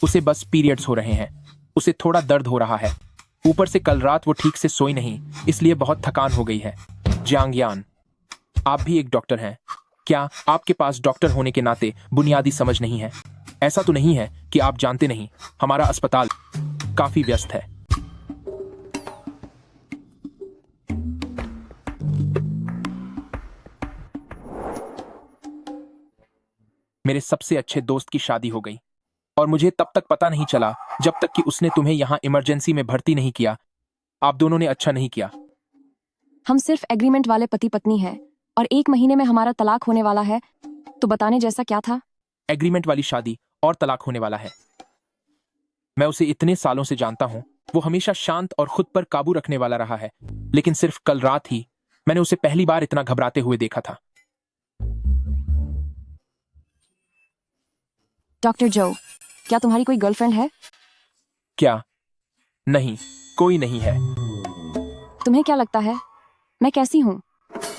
उसे बस पीरियड्स हो रहे हैं। उसे थोड़ा दर्द हो रहा है। ऊपर से कल रात वो ठीक से सोई नहीं, इसलिए बहुत थकान हो गई है। जियांग, आप भी एक डॉक्टर हैं। क्या आपके पास डॉक्टर होने के नाते बुनियादी समझ नहीं है? ऐसा तो नहीं है कि आप जानते नहीं, हमारा अस्पताल काफी व्यस्त है। मेरे सबसे अच्छे दोस्त की शादी हो गई और मुझे तब तक पता नहीं चला जब तक कि उसने तुम्हें यहां इमरजेंसी में भर्ती नहीं किया। आप दोनों ने अच्छा नहीं किया। हम सिर्फ एग्रीमेंट वाले पति पत्नी हैं और 1 महीने में हमारा तलाक होने वाला है, तो बताने जैसा क्या था? एग्रीमेंट वाली शादी और तलाक होने वाला है। मैं उसे इतने सालों से जानता हूं। वो हमेशा शांत और खुद पर काबू रखने वाला रहा है, लेकिन सिर्फ कल रात ही मैंने उसे पहली बार इतना घबराते हुए देखा था। डॉक्टर जो, क्या तुम्हारी कोई गर्लफ्रेंड है? क्या? नहीं, कोई नहीं है। तुम्हें क्या लगता है मैं कैसी हूं?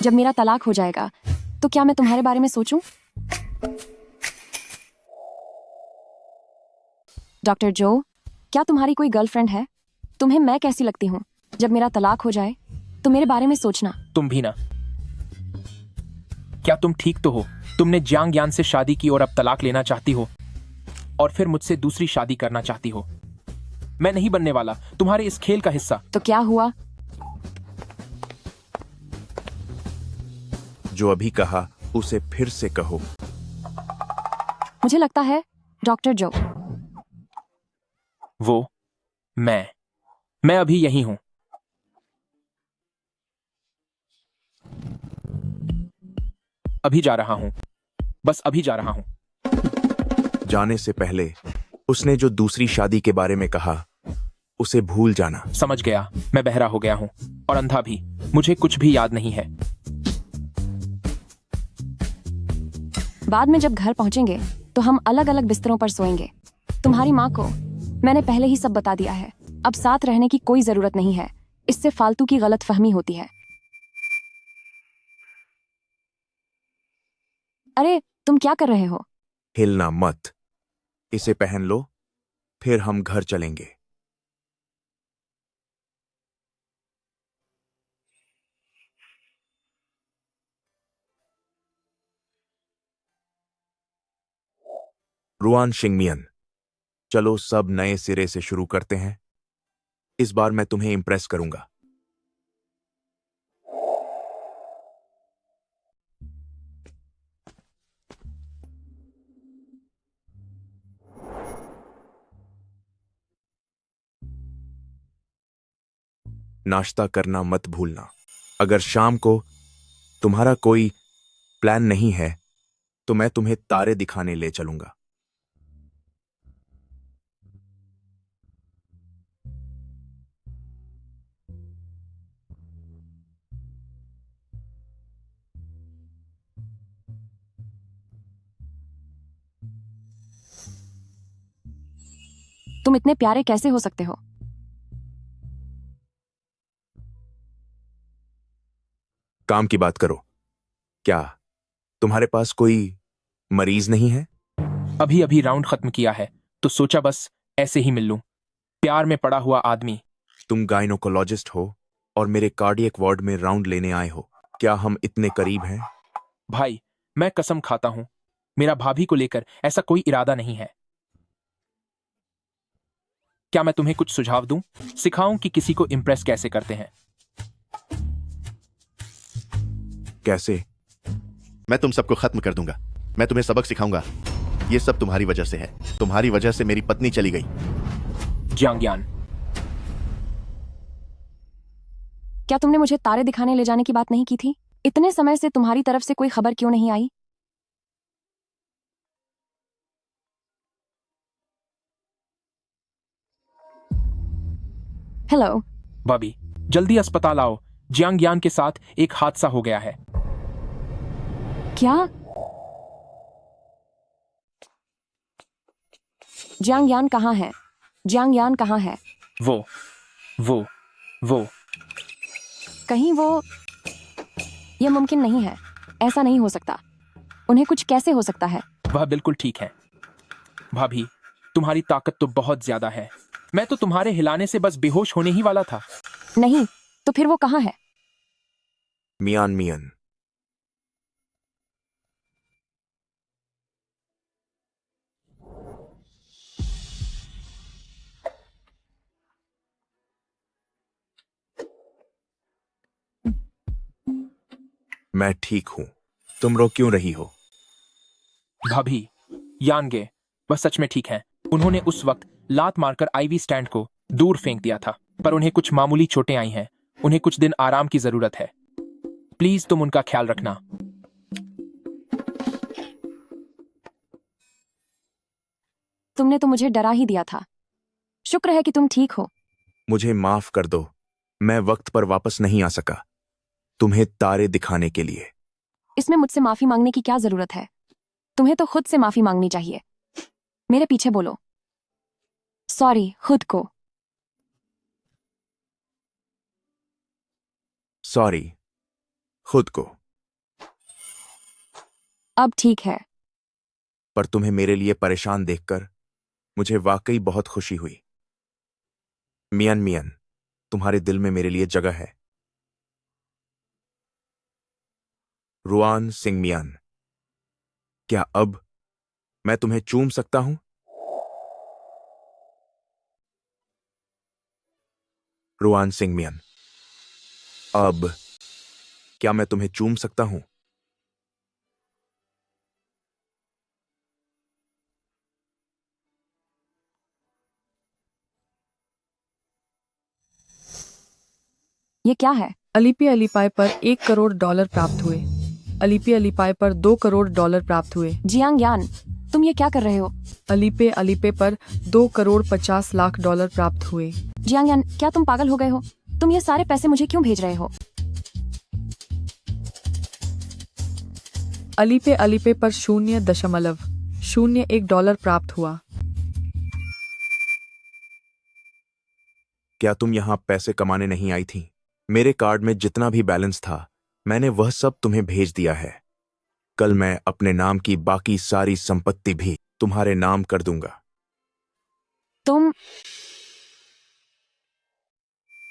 जब मेरा तलाक हो जाएगा तो क्या मैं तुम्हारे बारे में सोचूं? डॉक्टर जो, क्या तुम्हारी कोई गर्लफ्रेंड है? तुम्हें मैं कैसी लगती हूं? जब मेरा तलाक हो जाए तो मेरे बारे में सोचना। तुम भी ना। क्या तुम ठीक तो हो? तुमने जियांग से शादी की और अब तलाक लेना चाहती हो और फिर मुझसे दूसरी शादी करना चाहती हो। मैं नहीं बनने वाला तुम्हारे इस खेल का हिस्सा। तो क्या हुआ? जो अभी कहा उसे फिर से कहो। मुझे लगता है डॉक्टर जो। वो मैं अभी यही हूं। अभी जा रहा हूं, बस अभी जा रहा हूं। जाने से पहले उसने जो दूसरी शादी के बारे में कहा उसे भूल जाना। समझ गया, मैं बहरा हो गया हूं और अंधा भी। मुझे कुछ भी याद नहीं है। बाद में जब घर पहुंचेंगे तो हम अलग अलग बिस्तरों पर सोएंगे। तुम्हारी माँ को मैंने पहले ही सब बता दिया है। अब साथ रहने की कोई जरूरत नहीं है, इससे फालतू की गलतफहमी होती है। अरे तुम क्या कर रहे हो? हिलना मत। इसे पहन लो, फिर हम घर चलेंगे। रुआन शिंगमियन, चलो सब नए सिरे से शुरू करते हैं। इस बार मैं तुम्हें इंप्रेस करूंगा। नाश्ता करना मत भूलना। अगर शाम को तुम्हारा कोई प्लान नहीं है तो मैं तुम्हें तारे दिखाने ले चलूंगा। तुम इतने प्यारे कैसे हो सकते हो? काम की बात करो। क्या तुम्हारे पास कोई मरीज नहीं है? अभी अभी राउंड खत्म किया है तो सोचा बस ऐसे ही मिल लूं। प्यार में पड़ा हुआ आदमी। तुम गायनोकोलॉजिस्ट हो और मेरे कार्डियक वार्ड में राउंड लेने आए हो। क्या हम इतने करीब हैं? भाई मैं कसम खाता हूं, मेरा भाभी को लेकर ऐसा कोई इरादा नहीं है। क्या मैं तुम्हें कुछ सुझाव दूं? सिखाऊं कि किसी को इम्प्रेस कैसे करते हैं? कैसे? मैं तुम सबको खत्म कर दूंगा। मैं तुम्हें सबक सिखाऊंगा। ये सब तुम्हारी वजह से है। तुम्हारी वजह से मेरी पत्नी चली गई। जियांगयान, क्या तुमने मुझे तारे दिखाने ले जाने की बात नहीं की थी? इतने समय से तुम्हारी तरफ से कोई खबर क्यों नहीं आई? हेलो भाभी जल्दी अस्पताल आओ। जियांगयान के साथ एक हादसा हो गया है। क्या? जियांगयान कहाँ है? जियांगयान कहाँ है? वो कहीं वो। यह मुमकिन नहीं है। ऐसा नहीं हो सकता। उन्हें कुछ कैसे हो सकता है? वह बिल्कुल ठीक है। भाभी तुम्हारी ताकत तो बहुत ज्यादा है। मैं तो तुम्हारे हिलाने से बस बेहोश होने ही वाला था। नहीं तो फिर वो कहाँ है? मियान मियन। मैं ठीक हूं। तुम रो क्यों रही हो? भाभी यानगे वह सच में ठीक है। उन्होंने उस वक्त लात मारकर आईवी स्टैंड को दूर फेंक दिया था, पर उन्हें कुछ मामूली चोटें आई हैं। उन्हें कुछ दिन आराम की जरूरत है। प्लीज तुम उनका ख्याल रखना। तुमने तो मुझे डरा ही दिया था। शुक्र है कि तुम ठीक हो। मुझे माफ कर दो, मैं वक्त पर वापस नहीं आ सका तुम्हें तारे दिखाने के लिए। इसमें मुझसे माफी मांगने की क्या जरूरत है? तुम्हें तो खुद से माफी मांगनी चाहिए। मेरे पीछे बोलो सॉरी खुद को। सॉरी खुद को। अब ठीक है। पर तुम्हें मेरे लिए परेशान देखकर मुझे वाकई बहुत खुशी हुई। मियन मियन, तुम्हारे दिल में मेरे लिए जगह है। रुआन सिंह मियान, क्या अब मैं तुम्हें चूम सकता हूं? रुआन सिंह मियान, अब क्या मैं तुम्हें चूम सकता हूं? ये क्या है? अलीपी अलीपाई पर $1 करोड़ प्राप्त हुए। अलीपी अलीपाई पर $2 करोड़ प्राप्त हुए। जियांग यान, तुम ये क्या कर रहे हो? अलीपे अलीपे पर $2,50,00,000 प्राप्त हुए। जियांग यान, क्या तुम पागल हो गए हो? तुम ये सारे पैसे मुझे क्यों भेज रहे हो? अलीपे अलीपे पर $0.01 प्राप्त हुआ। क्या तुम यहाँ पैसे कमाने नहीं आई थी? मेरे कार्ड में जितना भी बैलेंस था मैंने वह सब तुम्हें भेज दिया है। कल मैं अपने नाम की बाकी सारी संपत्ति भी तुम्हारे नाम कर दूंगा।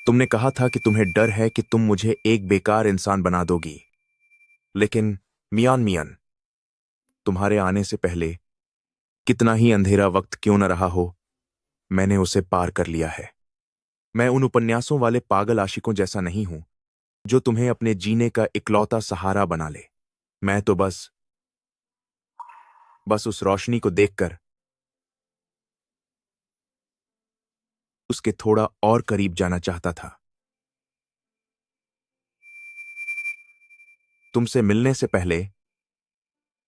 तुमने कहा था कि तुम्हें डर है कि तुम मुझे एक बेकार इंसान बना दोगी, लेकिन मियान मियान, तुम्हारे आने से पहले कितना ही अंधेरा वक्त क्यों न रहा हो, मैंने उसे पार कर लिया है। मैं उन उपन्यासों वाले पागल आशिकों जैसा नहीं हूं जो तुम्हें अपने जीने का इकलौता सहारा बना ले। मैं तो बस उस रोशनी को देखकर उसके थोड़ा और करीब जाना चाहता था। तुमसे मिलने से पहले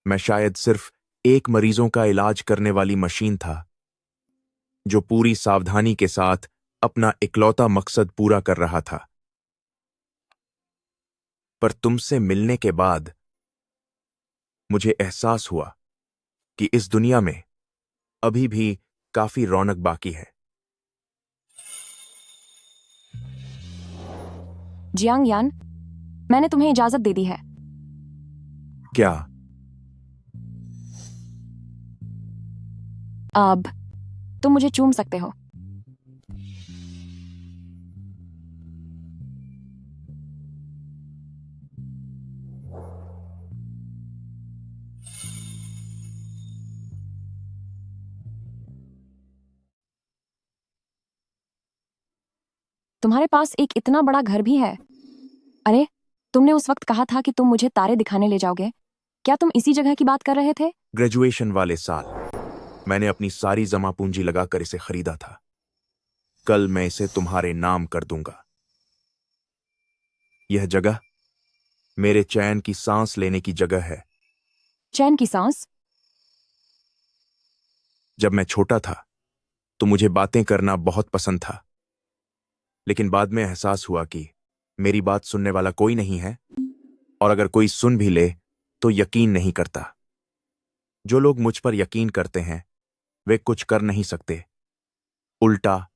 मैं शायद सिर्फ एक मरीजों का इलाज करने वाली मशीन था जो पूरी सावधानी के साथ अपना इकलौता मकसद पूरा कर रहा था। पर तुमसे मिलने के बाद मुझे एहसास हुआ कि इस दुनिया में अभी भी काफी रौनक बाकी है। जियांग यान, मैंने तुम्हें इजाजत दे दी है। क्या? अब तुम मुझे चूम सकते हो। तुम्हारे पास एक इतना बड़ा घर भी है। अरे, तुमने उस वक्त कहा था कि तुम मुझे तारे दिखाने ले जाओगे। क्या तुम इसी जगह की बात कर रहे थे? ग्रेजुएशन वाले साल मैंने अपनी सारी जमा पूंजी लगाकर इसे खरीदा था। कल मैं इसे तुम्हारे नाम कर दूंगा। यह जगह मेरे चैन की सांस लेने की जगह है। चैन की सांस? जब मैं छोटा था तो मुझे बातें करना बहुत पसंद था, लेकिन बाद में एहसास हुआ कि मेरी बात सुनने वाला कोई नहीं है, और अगर कोई सुन भी ले तो यकीन नहीं करता। जो लोग मुझ पर यकीन करते हैं वे कुछ कर नहीं सकते, उल्टा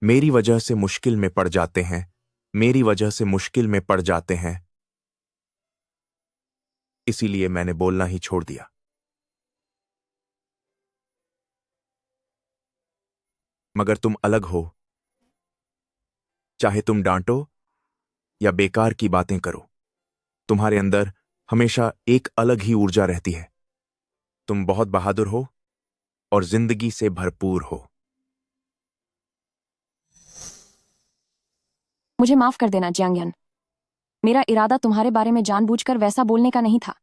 मेरी वजह से मुश्किल में पड़ जाते हैं, मेरी वजह से मुश्किल में पड़ जाते हैं। इसीलिए मैंने बोलना ही छोड़ दिया। मगर तुम अलग हो। चाहे तुम डांटो या बेकार की बातें करो, तुम्हारे अंदर हमेशा एक अलग ही ऊर्जा रहती है। तुम बहुत बहादुर हो और जिंदगी से भरपूर हो। मुझे माफ कर देना जियांग यान। मेरा इरादा तुम्हारे बारे में जानबूझकर वैसा बोलने का नहीं था,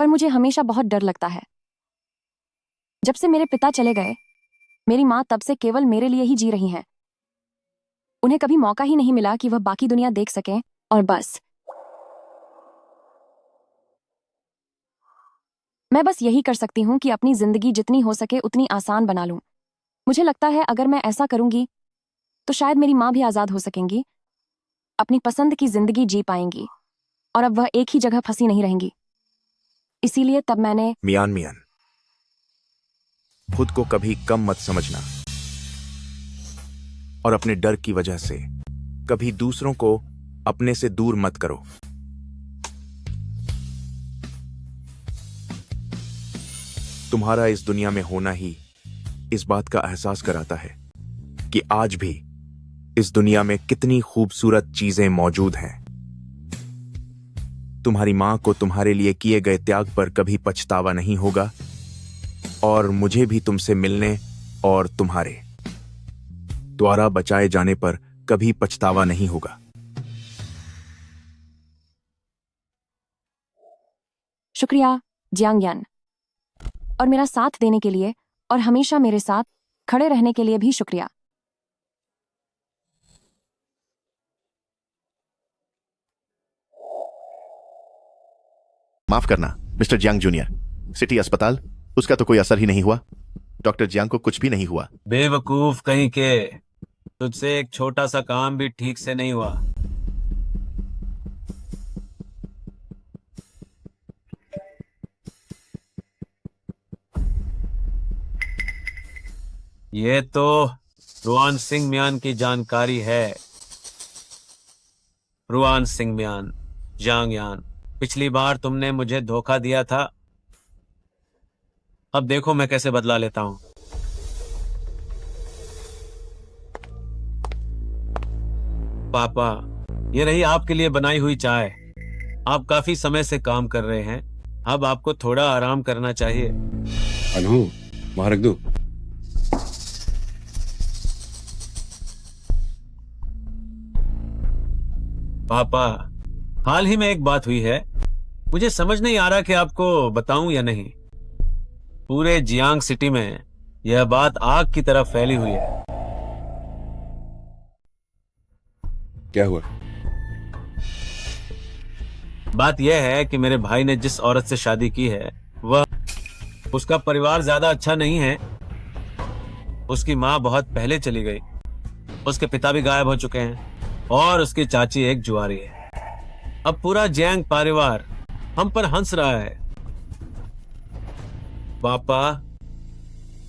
पर मुझे हमेशा बहुत डर लगता है। जब से मेरे पिता चले गए, मेरी माँ तब से केवल मेरे लिए ही जी रही हैं। उन्हें कभी मौका ही नहीं मिला कि वह बाकी दुनिया देख सकें, और बस मैं बस यही कर सकती हूँ कि अपनी जिंदगी जितनी हो सके उतनी आसान बना लूं। मुझे लगता है अगर मैं ऐसा करूंगी तो शायद मेरी माँ भी आजाद हो सकेंगी, अपनी पसंद की जिंदगी जी पाएंगी, और अब वह एक ही जगह फंसी नहीं रहेंगी। इसीलिए तब मैंने मियान मियान, खुद को कभी कम मत समझना, और अपने डर की वजह से कभी दूसरों को अपने से दूर मत करो। तुम्हारा इस दुनिया में होना ही इस बात का एहसास कराता है कि आज भी इस दुनिया में कितनी खूबसूरत चीजें मौजूद हैं। तुम्हारी मां को तुम्हारे लिए किए गए त्याग पर कभी पछतावा नहीं होगा, और मुझे भी तुमसे मिलने और तुम्हारे द्वारा बचाए जाने पर कभी पछतावा नहीं होगा। शुक्रिया जियांग यान, और मेरा साथ देने के लिए और हमेशा मेरे साथ खड़े रहने के लिए भी शुक्रिया। माफ करना मिस्टर जियांग जूनियर, सिटी अस्पताल, उसका तो कोई असर ही नहीं हुआ। डॉक्टर जियांग को कुछ भी नहीं हुआ। बेवकूफ कहीं के, तुझसे एक छोटा सा काम भी ठीक से नहीं हुआ। ये तो रुआन सिंह म्यान की जानकारी है। रुआन सिंह म्यान, जियांग यान, पिछली बार तुमने मुझे धोखा दिया था, अब देखो मैं कैसे बदला लेता हूं। पापा, ये रही आपके लिए बनाई हुई चाय। आप काफी समय से काम कर रहे हैं, अब आपको थोड़ा आराम करना चाहिए। अनु, वहां रख दो। पापा, हाल ही में एक बात हुई है, मुझे समझ नहीं आ रहा कि आपको बताऊं या नहीं। पूरे जियांग सिटी में यह बात आग की तरह फैली हुई है। क्या हुआ? बात यह है कि मेरे भाई ने जिस औरत से शादी की है, वह, उसका परिवार ज्यादा अच्छा नहीं है। उसकी माँ बहुत पहले चली गई, उसके पिता भी गायब हो चुके हैं और उसकी चाची एक जुआरी है। अब पूरा जियांग परिवार हम पर हंस रहा है। पापा,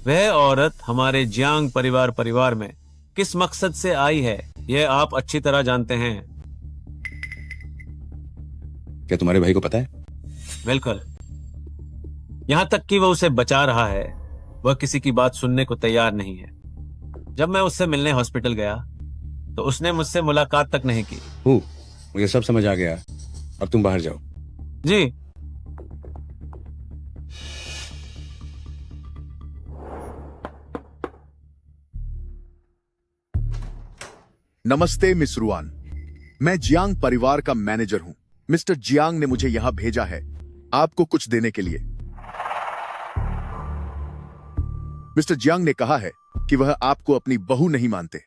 वह औरत हमारे जियांग परिवार में किस मकसद से आई है, यह आप अच्छी तरह जानते हैं। क्या तुम्हारे भाई को पता है? बिल्कुल, यहां तक कि वह उसे बचा रहा है। वह किसी की बात सुनने को तैयार नहीं है। जब मैं उससे मिलने हॉस्पिटल गया तो उसने मुझसे मुलाकात तक नहीं की। मुझे सब समझ आ गया, अब तुम बाहर जाओ। जी। नमस्ते मिस रुआन, मैं जियांग परिवार का मैनेजर हूं। मिस्टर जियांग ने मुझे यहां भेजा है आपको कुछ देने के लिए। मिस्टर जियांग ने कहा है कि वह आपको अपनी बहू नहीं मानते।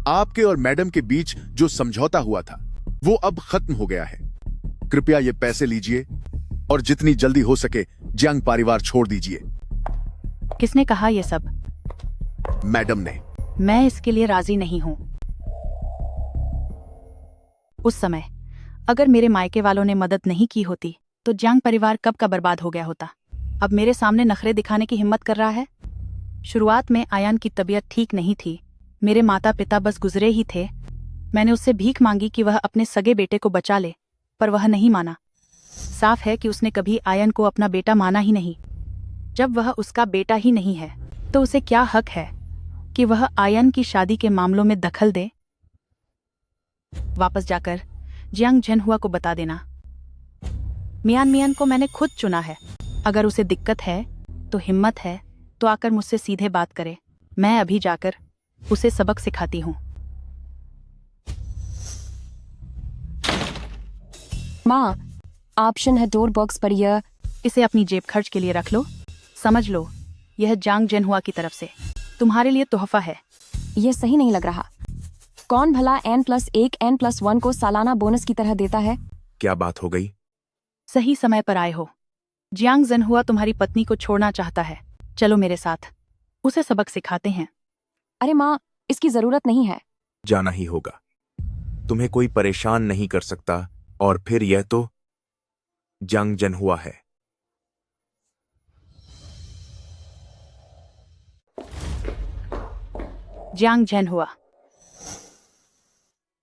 आपके और मैडम के बीच जो समझौता हुआ था वो अब खत्म हो गया है। कृपया ये पैसे लीजिए और जितनी जल्दी हो सके जियांग परिवार छोड़ दीजिए। किसने कहा ये सब? मैडम ने। मैं इसके लिए राजी नहीं हूं। उस समय अगर मेरे मायके वालों ने मदद नहीं की होती तो जियांग परिवार कब का बर्बाद हो गया होता। अब मेरे सामने नखरे दिखाने की हिम्मत कर रहा है। शुरुआत में आयान की तबीयत ठीक नहीं थी, मेरे माता पिता बस गुजरे ही थे। मैंने उससे भीख मांगी कि वह अपने सगे बेटे को बचा ले, पर वह नहीं माना। साफ है कि उसने कभी आयन को अपना बेटा माना ही नहीं। जब वह उसका बेटा ही नहीं है तो उसे क्या हक है कि वह आयन की शादी के मामलों में दखल दे? वापस जाकर जियांग झनहुआ को बता देना, मियान को मैंने खुद चुना है। अगर उसे दिक्कत है तो हिम्मत है तो आकर मुझसे सीधे बात करे। मैं अभी जाकर उसे सबक सिखाती हूँ। माँ, ऑप्शन है डोर बॉक्स पर यह। इसे अपनी जेब खर्च के लिए रख लो। समझ लो, यह जियांग झनहुआ की तरफ से तुम्हारे लिए तोहफा है। यह सही नहीं लग रहा। कौन भला N+1 N+1 को सालाना बोनस की तरह देता है? क्या बात हो गई? सही समय पर आए हो। जियांग झनहुआ तुम्हारी पत्नी को छोड़ना चाहता है। चलो मेरे साथ, उसे सबक सिखाते हैं। अरे माँ, इसकी जरूरत नहीं है। जाना ही होगा। तुम्हें कोई परेशान नहीं कर सकता, और फिर यह तो जियांग झनहुआ है। जियांग झनहुआ,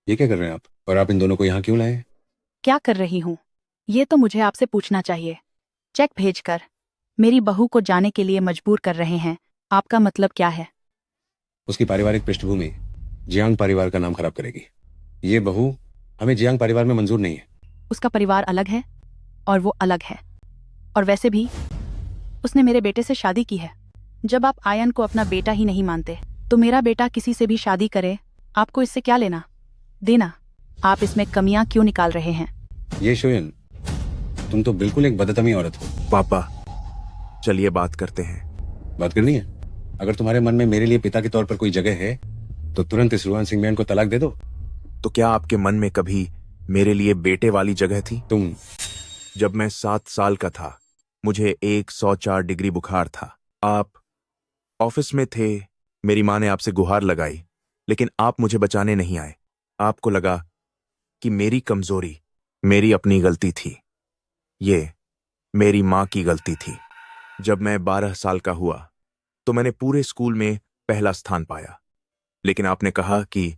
ये क्या कर रहे हैं आप? और आप इन दोनों को यहाँ क्यों लाए? क्या कर रही हूँ ये तो मुझे आपसे पूछना चाहिए। चेक भेजकर मेरी बहू को जाने के लिए मजबूर कर रहे हैं। आपका मतलब क्या है? उसकी पारिवारिक पृष्ठभूमि जियांग परिवार का नाम खराब करेगी। ये बहू हमें जियांग परिवार में मंजूर नहीं है। उसका परिवार अलग है और वो अलग है। और वैसे भी उसने मेरे बेटे से शादी की है। जब आप आयन को अपना बेटा ही नहीं मानते तो मेरा बेटा किसी से भी शादी करे, आपको इससे क्या लेना देना? आप इसमें कमियां क्यों निकाल रहे हैं? ये शोयन, तुम तो बिल्कुल एक बदतमी औरत हो। पापा, चलिए बात करते हैं। बात करनी है? अगर तुम्हारे मन में मेरे लिए पिता के तौर पर कोई जगह है तो तुरंत इस रुआन सिंह म्यान को तलाक दे दो। तो क्या आपके मन में कभी मेरे लिए बेटे वाली जगह थी? तुम जब मैं 7 साल का था मुझे 104 डिग्री बुखार था। आप ऑफिस में थे, मेरी माँ ने आपसे गुहार लगाई, लेकिन आप मुझे बचाने नहीं आए। आपको लगा कि मेरी कमजोरी मेरी अपनी गलती थी, ये मेरी माँ की गलती थी। जब मैं 12 साल का हुआ तो मैंने पूरे स्कूल में पहला स्थान पाया, लेकिन आपने कहा कि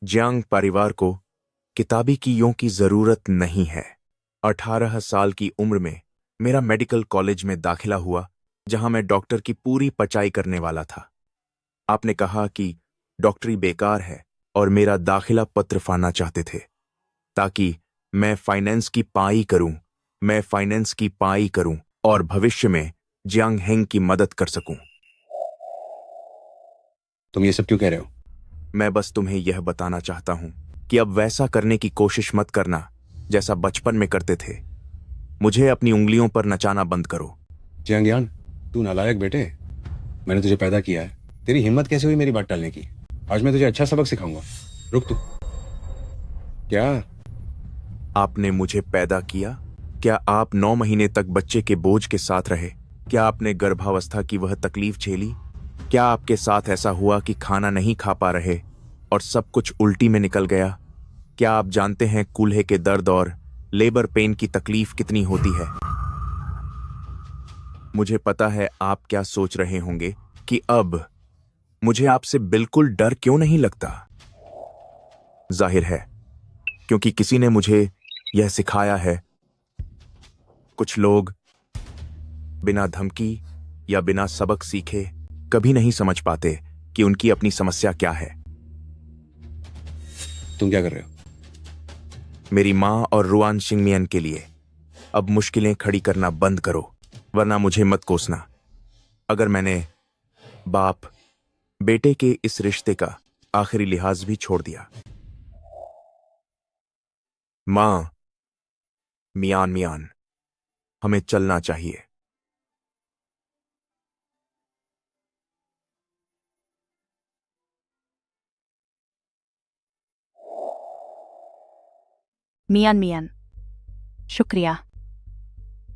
जियांग परिवार को किताबी कीयों की जरूरत नहीं है। 18 साल की उम्र में मेरा मेडिकल कॉलेज में दाखिला हुआ, जहां मैं डॉक्टर की पूरी पचाई करने वाला था। आपने कहा कि डॉक्टरी बेकार है और मेरा दाखिला पत्र फाड़ना चाहते थे, ताकि मैं फाइनेंस की पाई करूं और भविष्य में जियांग हेंग की मदद कर सकूं। तुम ये सब क्यों कह रहे हो? मैं बस तुम्हें यह बताना चाहता हूं कि अब वैसा करने की कोशिश मत करना जैसा बचपन में करते थे। मुझे अपनी उंगलियों पर नचाना बंद करो। जियांग, तू नालायक बेटे, मैंने तुझे पैदा किया है, तेरी हिम्मत कैसे हुई मेरी बात टालने की? आज मैं तुझे अच्छा सबक सिखाऊंगा। रुक तू। क्या आपने मुझे पैदा किया? क्या आप 9 महीने तक बच्चे के बोझ के साथ रहे? क्या आपने गर्भावस्था की वह तकलीफ झेली? क्या आपके साथ ऐसा हुआ कि खाना नहीं खा पा रहे और सब कुछ उल्टी में निकल गया? क्या आप जानते हैं कूल्हे के दर्द और लेबर पेन की तकलीफ कितनी होती है? मुझे पता है आप क्या सोच रहे होंगे कि अब मुझे आपसे बिल्कुल डर क्यों नहीं लगता। जाहिर है, क्योंकि किसी ने मुझे यह सिखाया है। कुछ लोग बिना धमकी या बिना सबक सीखे कभी नहीं समझ पाते कि उनकी अपनी समस्या क्या है। तुम क्या कर रहे हो? मेरी माँ और रुआन शिंगमियन के लिए अब मुश्किलें खड़ी करना बंद करो, वरना मुझे मत कोसना। अगर मैंने बाप बेटे के इस रिश्ते का आखिरी लिहाज भी छोड़ दिया। माँ, मियान, हमें चलना चाहिए। मियान, शुक्रिया।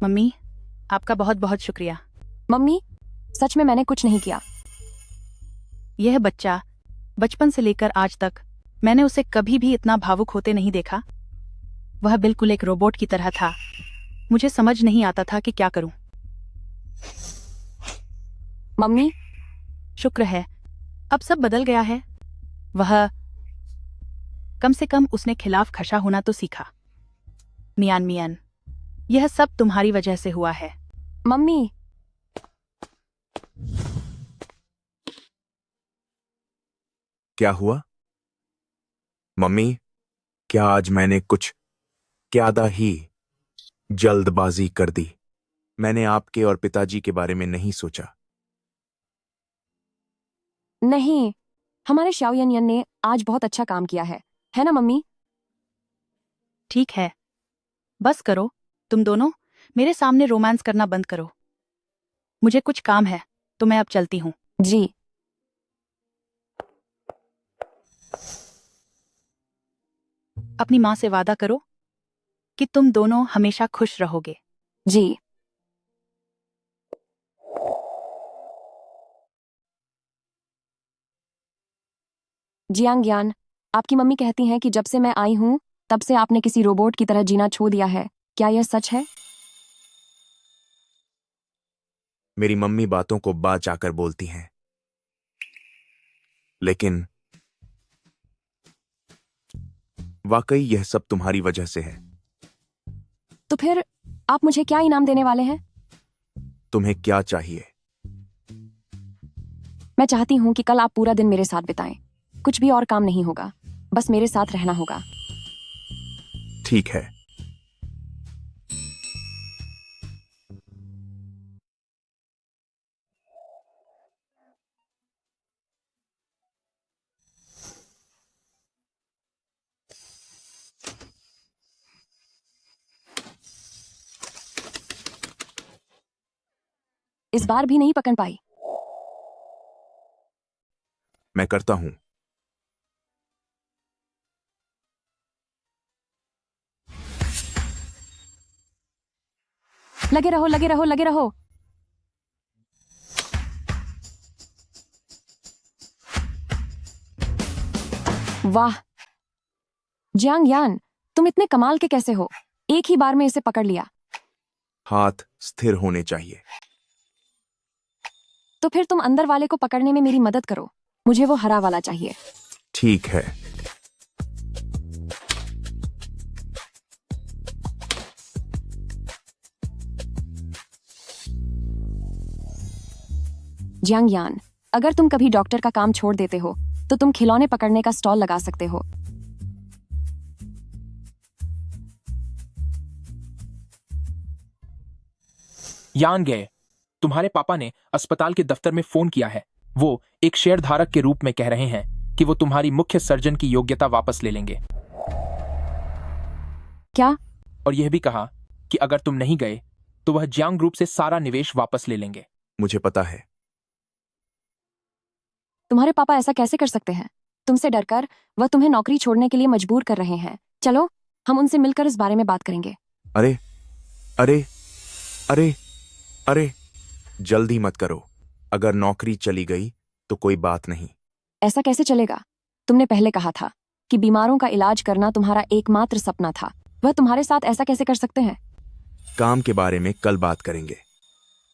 मम्मी, आपका बहुत बहुत शुक्रिया। मम्मी, सच में मैंने कुछ नहीं किया। यह बच्चा बचपन से लेकर आज तक मैंने उसे कभी भी इतना भावुक होते नहीं देखा। वह बिल्कुल एक रोबोट की तरह था। मुझे समझ नहीं आता था कि क्या करूं। मम्मी, शुक्र है अब सब बदल गया है। वह कम से कम उसने खिलाफ खशा होना तो सीखा। मियान, यह सब तुम्हारी वजह से हुआ है। मम्मी, क्या हुआ? मम्मी, क्या आज मैंने कुछ ज्यादा ही जल्दबाजी कर दी? मैंने आपके और पिताजी के बारे में नहीं सोचा। नहीं, हमारे शाओयन ने आज बहुत अच्छा काम किया है ना मम्मी? ठीक है, बस करो। तुम दोनों मेरे सामने रोमांस करना बंद करो। मुझे कुछ काम है तो मैं अब चलती हूँ। जी। अपनी माँ से वादा करो कि तुम दोनों हमेशा खुश रहोगे। जी। जियांग, आपकी मम्मी कहती हैं कि जब से मैं आई हूं तब से आपने किसी रोबोट की तरह जीना छोड़ दिया है। क्या यह सच है? मेरी मम्मी बातों को बात आकर बोलती हैं, लेकिन वाकई यह सब तुम्हारी वजह से है। तो फिर आप मुझे क्या इनाम देने वाले हैं? तुम्हें क्या चाहिए? मैं चाहती हूं कि कल आप पूरा दिन मेरे साथ बिताएं। कुछ भी और काम नहीं होगा, बस मेरे साथ रहना होगा। ठीक है। इस बार भी नहीं पकड़ पाई। मैं करता हूं। लगे रहो, लगे रहो, लगे रहो। वाह जियांग यान, तुम इतने कमाल के कैसे हो? एक ही बार में इसे पकड़ लिया। हाथ स्थिर होने चाहिए। तो फिर तुम अंदर वाले को पकड़ने में मेरी मदद करो। मुझे वो हरा वाला चाहिए। ठीक है। जियांग यान, अगर तुम कभी डॉक्टर का काम छोड़ देते हो तो तुम खिलौने पकड़ने का स्टॉल लगा सकते हो। यान गए, तुम्हारे पापा ने अस्पताल के दफ्तर में फोन किया है। वो एक शेयर धारक के रूप में कह रहे हैं कि वो तुम्हारी मुख्य सर्जन की योग्यता वापस ले लेंगे। क्या? और यह भी कहा कि अगर तुम नहीं गए तो वह जियांग ग्रुप से सारा निवेश वापस ले लेंगे। मुझे पता है। तुम्हारे पापा ऐसा कैसे कर सकते हैं? तुमसे डरकर वह तुम्हें नौकरी छोड़ने के लिए मजबूर कर रहे हैं। चलो हम उनसे मिलकर इस बारे में बात करेंगे। अरे अरे अरे अरे, जल्दी मत करो। अगर नौकरी चली गई तो कोई बात नहीं। ऐसा कैसे चलेगा? तुमने पहले कहा था कि बीमारों का इलाज करना तुम्हारा एकमात्र सपना था। वह तुम्हारे साथ ऐसा कैसे कर सकते हैं? काम के बारे में कल बात करेंगे।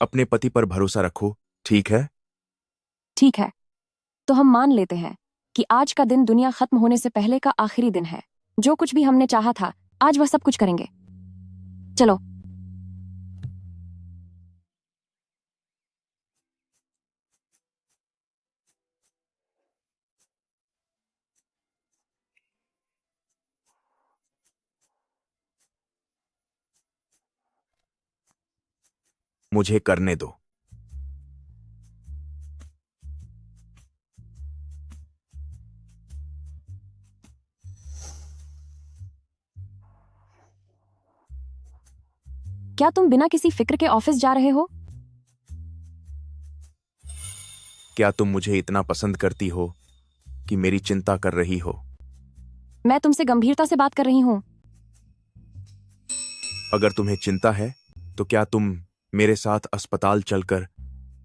अपने पति पर भरोसा रखो, ठीक है? ठीक है, तो हम मान लेते हैं कि आज का दिन दुनिया खत्म होने से पहले का आखिरी दिन है। जो कुछ भी हमने चाहा था, आज वह सब कुछ करेंगे। चलो। मुझे करने दो। क्या तुम बिना किसी फिक्र के ऑफिस जा रहे हो? क्या तुम मुझे इतना पसंद करती हो कि मेरी चिंता कर रही हो? मैं तुमसे गंभीरता से बात कर रही हूं। अगर तुम्हें चिंता है तो क्या तुम मेरे साथ अस्पताल चलकर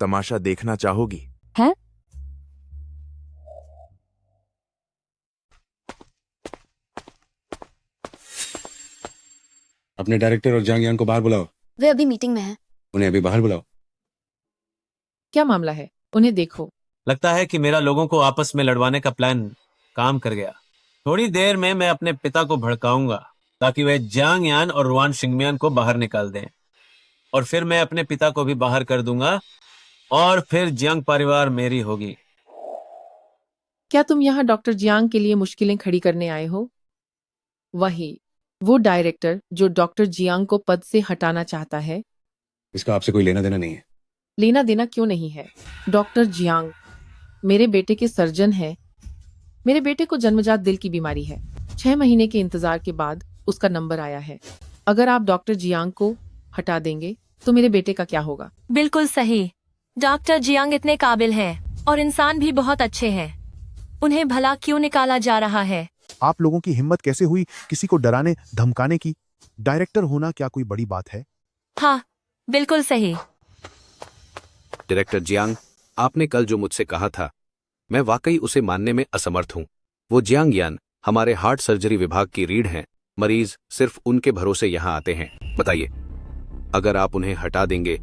तमाशा देखना चाहोगी? हैं? अपने डायरेक्टर और जियांग यान को बाहर बुलाओ। वे अभी मीटिंग में हैं। उन्हें अभी बाहर बुलाओ। क्या मामला है? उन्हें देखो। लगता है कि मेरा लोगों को आपस में लड़वाने का प्लान काम कर गया। थोड़ी देर में मैं अपने पिता को भड़काऊंगा ताकि वह जियांग यान और रुआन शिंगमियान को बाहर निकाल दें, और फिर मैं अपने पिता को भी बाहर कर दूंगा, और फिर जियांग परिवार मेरी होगी। क्या तुम यहाँ डॉक्टर जियांग के लिए मुश्किलें खड़ी करने आए हो? वही वो डायरेक्टर जो डॉक्टर जियांग को पद से हटाना चाहता है। इसका आपसे कोई लेना देना नहीं है। लेना देना क्यों नहीं है? डॉक्टर जियांग मेरे बेटे के सर्जन है। मेरे बेटे को जन्मजात दिल की बीमारी है। 6 महीने के इंतजार के बाद उसका नंबर आया है। अगर आप डॉक्टर जियांग को हटा देंगे तो मेरे बेटे का क्या होगा? बिल्कुल सही। डॉक्टर जियांग इतने काबिल हैं और इंसान भी बहुत अच्छे हैं। उन्हें भला क्यों निकाला जा रहा है? आप लोगों की हिम्मत कैसे हुई किसी को डराने धमकाने की? डायरेक्टर होना क्या कोई बड़ी बात है? हाँ, बिल्कुल सही। डायरेक्टर जियांग, आपने कल जो मुझसे कहा था, मैं वाकई उसे मानने में असमर्थ हूँ। वो जियांग यान हमारे हार्ट सर्जरी विभाग की रीढ़ हैं। मरीज सिर्फ उनके भरोसे यहाँ आते हैं। बताइए, अगर आप उन्हें हटा देंगे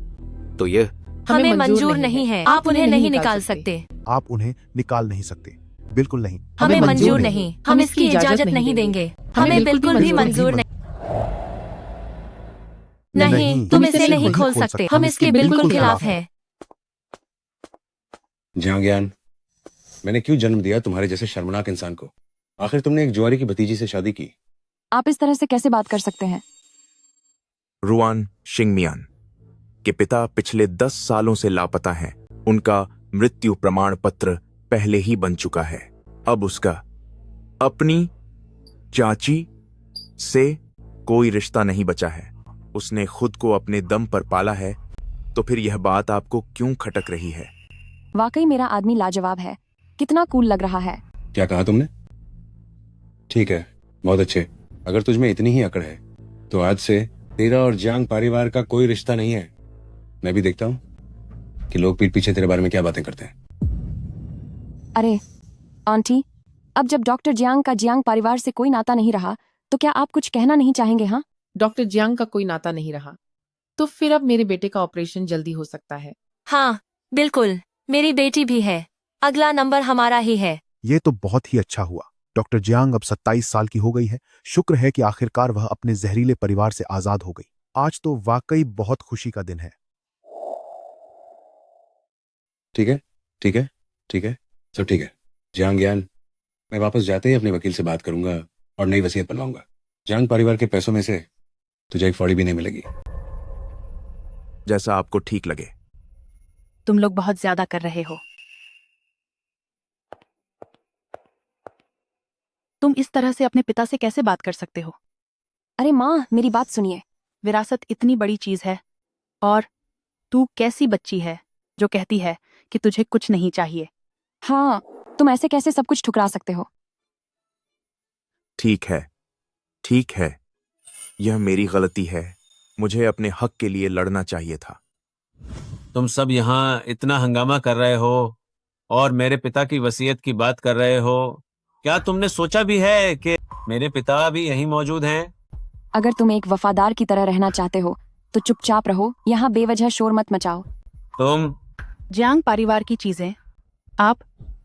तो यह हमें मंजूर नहीं है। आप उन्हें नहीं निकाल सकते। आप उन्हें निकाल नहीं सकते। बिल्कुल नहीं। हमें मंजूर नहीं। हम इसकी इजाजत नहीं देंगे। हमें बिल्कुल भी मंजूर नहीं। नहीं, तुम इसे नहीं खोल सकते। हम इसके बिल्कुल खिलाफ हैं। जियांग यान, मैंने क्यों जन्म दिया तुम्हारे जैसे शर्मनाक इंसान को? आखिर तुमने एक जुआरी की भतीजी से शादी की। आप इस तरह से कैसे बात कर सकते हैं? रुआन शिंगमियान के पिता पिछले 10 सालों से लापता हैं। उनका मृत्यु प्रमाण पत्र पहले ही बन चुका है। अब उसका अपनी चाची से कोई रिश्ता नहीं बचा है। उसने खुद को अपने दम पर पाला है। तो फिर यह बात आपको क्यों खटक रही है? वाकई मेरा आदमी लाजवाब है। कितना कूल लग रहा है। क्या कहा तुमने? ठीक है, बहुत अच्छे। अगर तुझमें इतनी ही अकड़ है तो आज से तेरा और जियांग परिवार का कोई रिश्ता नहीं है। मैं भी देखता हूँ कि लोग पीठ पीछे तेरे बारे में क्या बातें करते हैं। अरे आंटी, अब जब डॉक्टर जियांग का जियांग परिवार से कोई नाता नहीं रहा तो क्या आप कुछ कहना नहीं चाहेंगे? हाँ, डॉक्टर जियांग का कोई नाता नहीं रहा तो फिर अब मेरे बेटे का ऑपरेशन जल्दी हो सकता है। हाँ बिल्कुल, मेरी बेटी भी है। अगला नंबर हमारा ही है। ये तो बहुत ही अच्छा हुआ। डॉक्टर जियांग अब 27 साल की हो गई है। शुक्र है कि आखिरकार वह अपने जहरीले परिवार से आजाद हो गई। आज तो वाकई बहुत खुशी का दिन है। ठीक है, ठीक है, ठीक है, सब ठीक है। जियांग यान, मैं वापस जाते ही अपने वकील से बात करूंगा और नई वसीयत बनवाऊंगा। जियांग परिवार के पैसों में से तुझे एक फौड़ी भी नहीं मिलेगी। जैसा आपको ठीक लगे। तुम लोग बहुत ज्यादा कर रहे हो। तुम इस तरह से अपने पिता से कैसे बात कर सकते हो? अरे माँ, मेरी बात सुनिए। विरासत इतनी बड़ी चीज है और तू कैसी बच्ची है जो कहती है कि तुझे कुछ नहीं चाहिए? हाँ, तुम ऐसे कैसे सब कुछ ठुकरा सकते हो? ठीक है, ठीक है, यह मेरी गलती है। मुझे अपने हक के लिए लड़ना चाहिए था। तुम सब यहाँ इतना हंगामा कर रहे हो और मेरे पिता की वसीयत की बात कर रहे हो। क्या तुमने सोचा भी है कि मेरे पिता भी यहीं मौजूद हैं? अगर तुम एक वफादार की तरह रहना चाहते हो तो चुपचाप रहो, यहाँ बेवजह शोर मत मचाओ। तुम जियांग परिवार की चीजें आप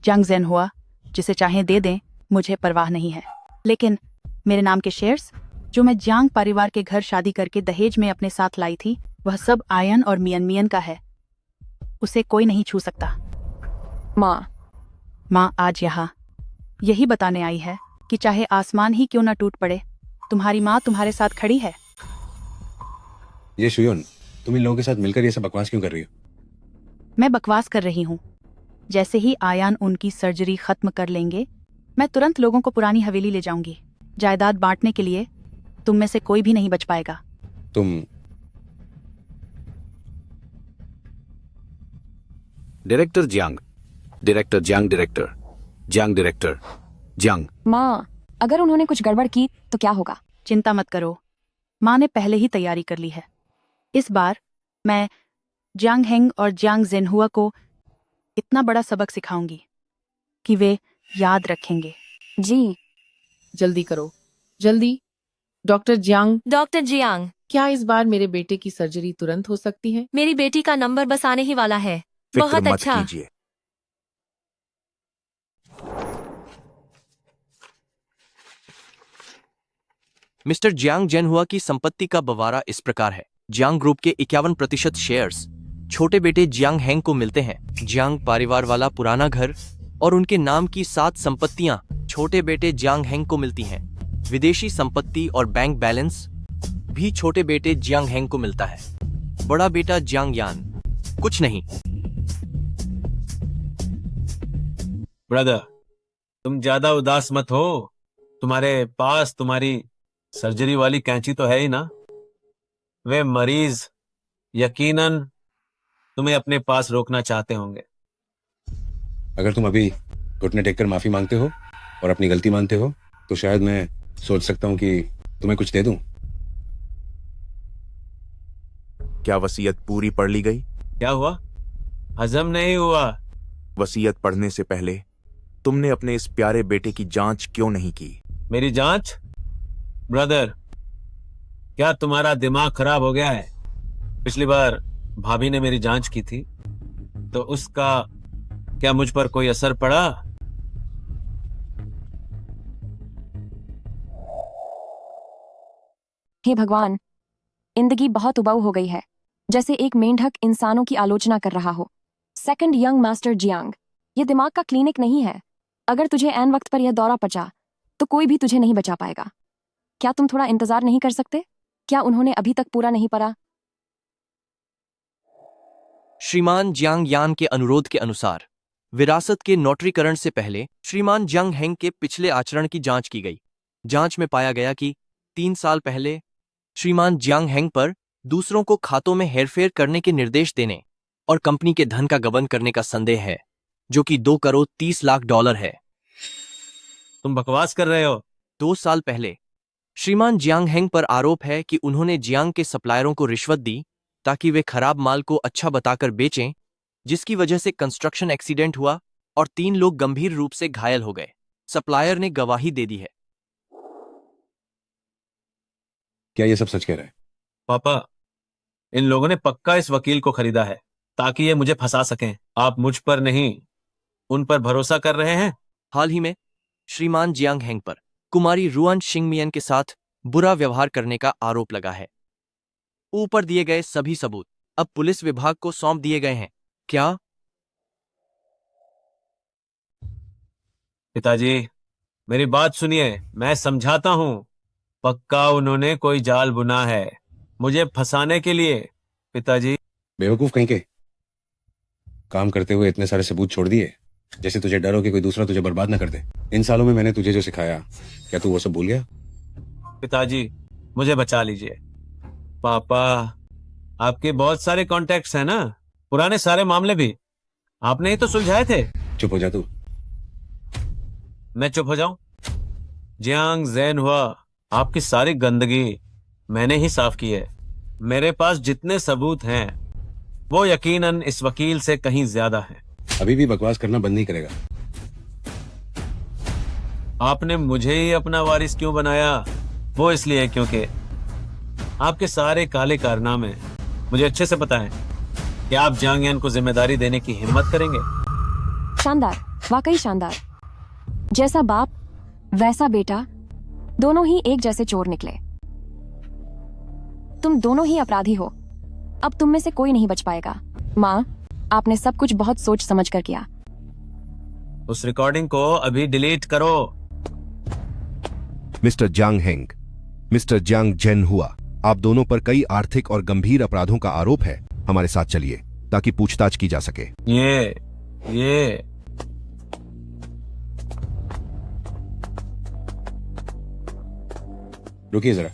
जियांग ज़ेनहुआ जिसे चाहें दे दें, मुझे परवाह नहीं है। लेकिन मेरे नाम के शेयर्स जो मैं जियांग परिवार के घर शादी करके दहेज में अपने साथ लाई थी, वह सब आयन और मियन मियन का है। उसे कोई नहीं छू सकता। माँ आज यहाँ यही बताने आई है कि चाहे आसमान ही क्यों न टूट पड़े, तुम्हारी माँ तुम्हारे साथ खड़ी है। ये शुयोन, तुम इन लोगों के साथ मिलकर ये सब बकवास क्यों कर रही हो? मैं बकवास कर रही हूँ। जैसे ही आयान उनकी सर्जरी खत्म कर लेंगे, मैं तुरंत लोगों को पुरानी हवेली ले जाऊंगी। जायदाद बांटने के लिए तुम में से कोई भी नहीं बच पाएगा। तुम director Jiang, director Jiang, director Jiang, director Jiang. माँ, अगर उन्होंने कुछ गड़बड़ की तो क्या होगा? चिंता मत करो, माँ ने पहले ही तैयारी कर ली है। इस बार मैं जियांग हेंग और जियांग ज़ेनहुआ को इतना बड़ा सबक सिखाऊंगी कि वे याद रखेंगे। जी, जल्दी करो, जल्दी। डॉक्टर जियांग, डॉक्टर जियांग, क्या इस बार मेरे बेटे की सर्जरी तुरंत हो सकती है? मेरी बेटी का नंबर बस आने ही वाला है। फिक्र बहुत मत अच्छा। कीजिए। मिस्टर जियांग ज़ेनहुआ की संपत्ति का बवारा इस प्रकार है। जियांग ग्रुप के 51% शेयर्स छोटे बेटे जियांग हेंग को मिलते हैं। जियांग परिवार वाला पुराना घर और उनके नाम की 7 संपत्तियां छोटे बेटे जियांग हेंग को मिलती हैं। विदेशी संपत्ति और बैंक बैलेंस भी छोटे बेटे जियांग हेंग को मिलता है। बड़ा बेटा जियांग यान कुछ नहीं। ब्रदर, तुम ज्यादा उदास मत हो। तुम्हारे पास तुम्हारी सर्जरी वाली कैंची तो है ही ना। वे मरीज यकीनन तुम्हें अपने पास रोकना चाहते होंगे। अगर तुम अभी घुटने टेककर माफी मांगते हो और अपनी गलती मानते हो तो शायद मैं सोच सकता हूं कि तुम्हें कुछ दे दूं। क्या वसीयत पूरी पढ़ ली गई? क्या हुआ? हजम नहीं हुआ। वसीयत पढ़ने से पहले तुमने अपने इस प्यारे बेटे की जांच क्यों नहीं की? मेरी जांच? ब्रदर, क्या तुम्हारा दिमाग खराब हो गया है? पिछली बार भाभी ने मेरी जांच की थी तो उसका क्या मुझ पर कोई असर पड़ा? हे भगवान, जिंदगी बहुत उबाऊ हो गई है, जैसे एक मेंढक इंसानों की आलोचना कर रहा हो। सेकंड यंग मास्टर जियांग, ये दिमाग का क्लिनिक नहीं है। अगर तुझे ऐन वक्त पर यह दौरा पचा तो कोई भी तुझे नहीं बचा पाएगा। क्या तुम थोड़ा इंतजार नहीं कर सकते? क्या उन्होंने अभी तक पूरा नहीं पढ़ा? श्रीमान जियांग यान के अनुरोध के अनुसार विरासत के नोटरीकरण से पहले श्रीमान जियांग हेंग के पिछले आचरण की जांच की गई। जांच में पाया गया कि 3 साल पहले श्रीमान जियांग हेंग पर दूसरों को खातों में हेरफेर करने के निर्देश देने और कंपनी के धन का गबन करने का संदेह है, जो कि $2,30,00,000 है। तुम बकवास कर रहे हो। 2 साल पहले श्रीमान जियांग हेंग पर आरोप है कि उन्होंने जियांग के सप्लायरों को रिश्वत दी ताकि वे खराब माल को अच्छा बताकर बेचें, जिसकी वजह से कंस्ट्रक्शन एक्सीडेंट हुआ और 3 लोग गंभीर रूप से घायल हो गए। सप्लायर ने गवाही दे दी है। क्या ये सब सच कह रहा है? पापा, इन लोगों ने पक्का इस वकील को खरीदा है ताकि ये मुझे फंसा सकें। आप मुझ पर नहीं, उन पर भरोसा कर रहे हैं। हाल ही में श्रीमान जियांग हेंग पर कुमारी रुआन शिंगमियन के साथ बुरा व्यवहार करने का आरोप लगा है। ऊपर दिए गए सभी सबूत अब पुलिस विभाग को सौंप दिए गए हैं। क्या पिताजी, मेरी बात सुनिए, मैं समझाता हूं। पक्का उन्होंने कोई जाल बुना है मुझे फंसाने के लिए। पिताजी, बेवकूफ कहीं के। काम करते हुए इतने सारे सबूत छोड़ दिए, जैसे तुझे डर हो कि कोई दूसरा तुझे बर्बाद ना कर दे। इन सालों में मैंने तुझे जो सिखाया, क्या तू वो सब भूल गया? पिताजी, मुझे बचा लीजिए। पापा, आपके बहुत सारे कॉन्टैक्ट्स हैं ना, पुराने सारे मामले भी आपने ही तो सुलझाए थे। चुप हो जा तू। मैं चुप हो जाऊं? जियांग ज़ैन हुआ, आपकी सारी गंदगी मैंने ही साफ की है। मेरे पास जितने सबूत हैं वो यकीनन इस वकील से कहीं ज्यादा हैं। अभी भी बकवास करना बंद नहीं करेगा? आपने मुझे ही अपना वारिस क्यों बनाया? वो इसलिए क्योंकि आपके सारे काले कारनामे मुझे अच्छे से पता है कि आप जियांग यान को जिम्मेदारी देने की हिम्मत करेंगे। शानदार, वाकई शानदार। जैसा बाप वैसा बेटा, दोनों ही एक जैसे चोर निकले। तुम दोनों ही अपराधी हो। अब तुम में से कोई नहीं बच पाएगा। माँ, आपने सब कुछ बहुत सोच समझ कर किया। उस रिकॉर्डिंग को अभी डिलीट करो। मिस्टर जियांग हेंग, मिस्टर जियांग जेन हुआ, आप दोनों पर कई आर्थिक और गंभीर अपराधों का आरोप है। हमारे साथ चलिए ताकि पूछताछ की जा सके। ये रुकिए जरा।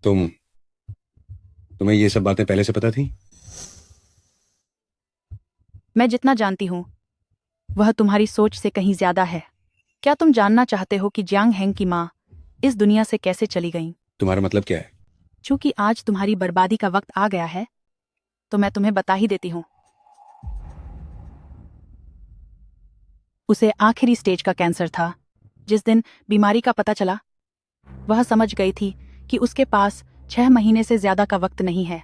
तुम्हें ये सब बातें पहले से पता थी? मैं जितना जानती हूँ वह तुम्हारी सोच से कहीं ज्यादा है। क्या तुम जानना चाहते हो कि जियांग हेंग की माँ इस दुनिया से कैसे चली गईं? तुम्हारा मतलब क्या है? चूंकि आज तुम्हारी बर्बादी का वक्त आ गया है तो मैं तुम्हें बता ही देती हूँ। उसे आखिरी स्टेज का कैंसर था। जिस दिन बीमारी का पता चला वह समझ गई थी कि उसके पास 6 महीने से ज्यादा का वक्त नहीं है।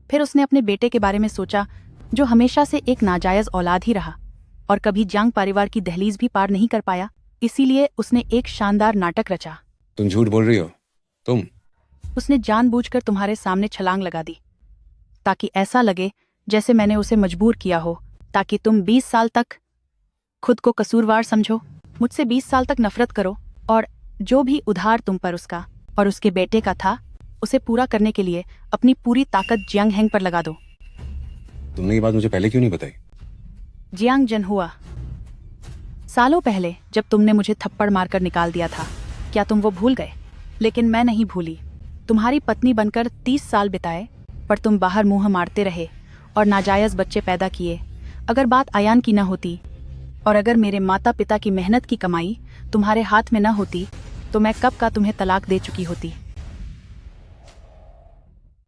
फिर उसने अपने बेटे के बारे में सोचा, जो हमेशा से एक नाजायज औलाद ही रहा और कभी जियांग परिवार की दहलीज भी पार नहीं कर पाया। इसीलिए उसने एक शानदार नाटक रचा। तुम झूठ बोल रही हो। उसने जानबूझकर तुम्हारे सामने छलांग लगा दी ताकि ऐसा लगे जैसे मैंने उसे मजबूर किया हो, ताकि तुम 20 साल तक खुद को कसूरवार समझो, मुझसे 20 साल तक नफरत करो और जो भी उधार तुम पर उसका और उसके बेटे का था उसे पूरा करने के लिए अपनी पूरी ताकत जियांग हेंग पर लगा दो। तुमने ये बात मुझे पहले क्यों नहीं बताई? जियांग जेन हुआ, सालों पहले जब तुमने मुझे थप्पड़ मारकर निकाल दिया था, क्या तुम वो भूल गए? लेकिन मैं नहीं भूली। तुम्हारी पत्नी बनकर 30 साल बिताए, पर तुम बाहर मुंह मारते रहे और नाजायज बच्चे पैदा किए। अगर बात आयान की न होती और अगर मेरे माता पिता की मेहनत की कमाई तुम्हारे हाथ में न होती तो मैं कब का तुम्हें तलाक दे चुकी होती।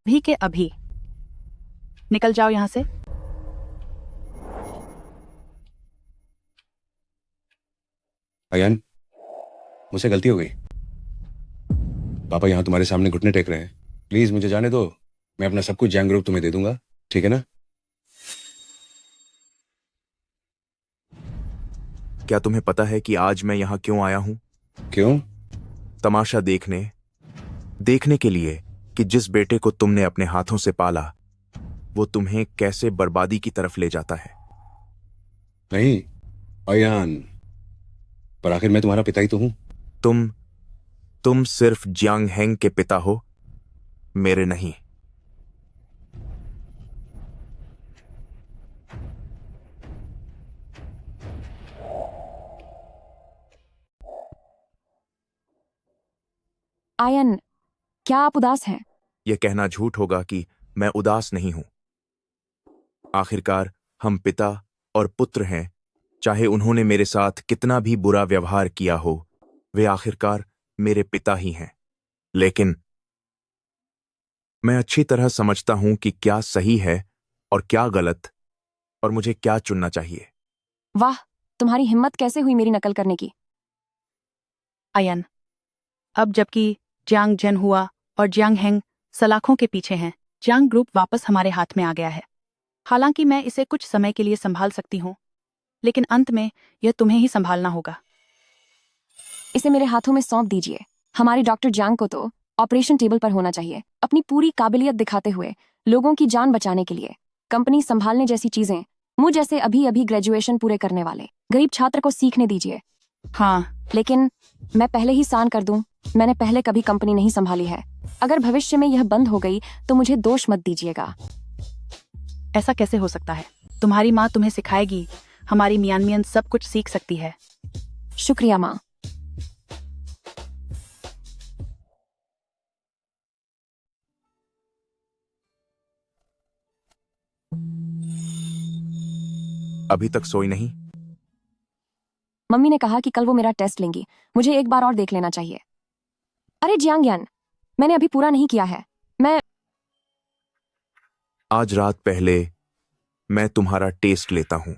अभी के अभी निकल जाओ यहां से। आयान, मुझसे गलती हो गई। पापा यहाँ तुम्हारे सामने घुटने टेक रहे हैं। प्लीज मुझे जाने दो। मैं अपना सब कुछ जियांग ग्रुप तुम्हें दे दूंगा, ठीक है ना? क्या तुम्हें पता है कि आज मैं यहाँ क्यों आया हूँ? क्यों? तमाशा देखने के लिए कि जिस बेटे को तुमने अपने हाथों से पाला वो तुम्हें कैसे बर्बादी की तरफ ले जाता है। नहीं आयान, पर आखिर मैं तुम्हारा पिता ही तो हूं। तुम सिर्फ जियांग हेंग के पिता हो, मेरे नहीं। आयन, क्या आप उदास हैं? यह कहना झूठ होगा कि मैं उदास नहीं हूं। आखिरकार हम पिता और पुत्र हैं। चाहे उन्होंने मेरे साथ कितना भी बुरा व्यवहार किया हो, वे आखिरकार मेरे पिता ही हैं। लेकिन मैं अच्छी तरह समझता हूं कि क्या सही है और क्या गलत, और मुझे क्या चुनना चाहिए। वाह, तुम्हारी हिम्मत कैसे हुई मेरी नकल करने की? अयन, अब जबकि जियांग जेन हुआ और जियांग हेंग सलाखों के पीछे हैं, जियांग ग्रुप वापस हमारे हाथ में आ गया है। हालांकि मैं इसे कुछ समय के लिए संभाल सकती हूँ, लेकिन अंत में यह तुम्हें ही संभालना होगा। इसे मेरे हाथों में सौंप दीजिए। हमारे डॉक्टर जियांग को तो ऑपरेशन टेबल पर होना चाहिए, अपनी पूरी काबिलियत दिखाते हुए लोगों की जान बचाने के लिए। कंपनी संभालने जैसी चीजें मुझ जैसे अभी अभी ग्रेजुएशन पूरे करने वाले गरीब छात्र को सीखने दीजिए। हाँ, लेकिन मैं पहले ही सान कर दूं, मैंने पहले कभी कंपनी नहीं संभाली है। अगर भविष्य में यह बंद हो गई तो मुझे दोष मत दीजिएगा। ऐसा कैसे हो सकता है? तुम्हारी माँ तुम्हें सिखाएगी। हमारी मियान सब कुछ सीख सकती है। शुक्रिया माँ। अभी तक सोई नहीं? मम्मी ने कहा कि कल वो मेरा टेस्ट लेंगी, मुझे एक बार और देख लेना चाहिए। अरे जियांग यान, मैंने अभी पूरा नहीं किया है। मैं आज रात पहले मैं तुम्हारा टेस्ट लेता हूं।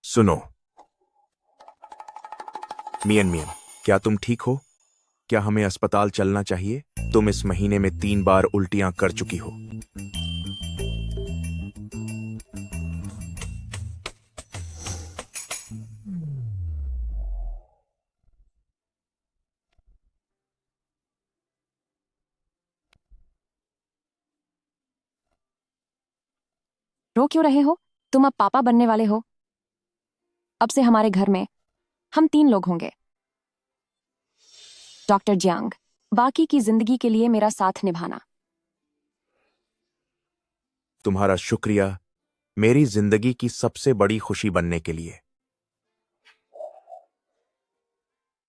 सुनो मियन, क्या तुम ठीक हो? क्या हमें अस्पताल चलना चाहिए? तुम इस महीने में 3 बार उल्टियां कर चुकी हो। रो क्यों रहे हो? तुम अब पापा बनने वाले हो। अब से हमारे घर में हम 3 लोग होंगे। डॉक्टर जियांग, बाकी की जिंदगी के लिए मेरा साथ निभाना। तुम्हारा शुक्रिया मेरी जिंदगी की सबसे बड़ी खुशी बनने के लिए।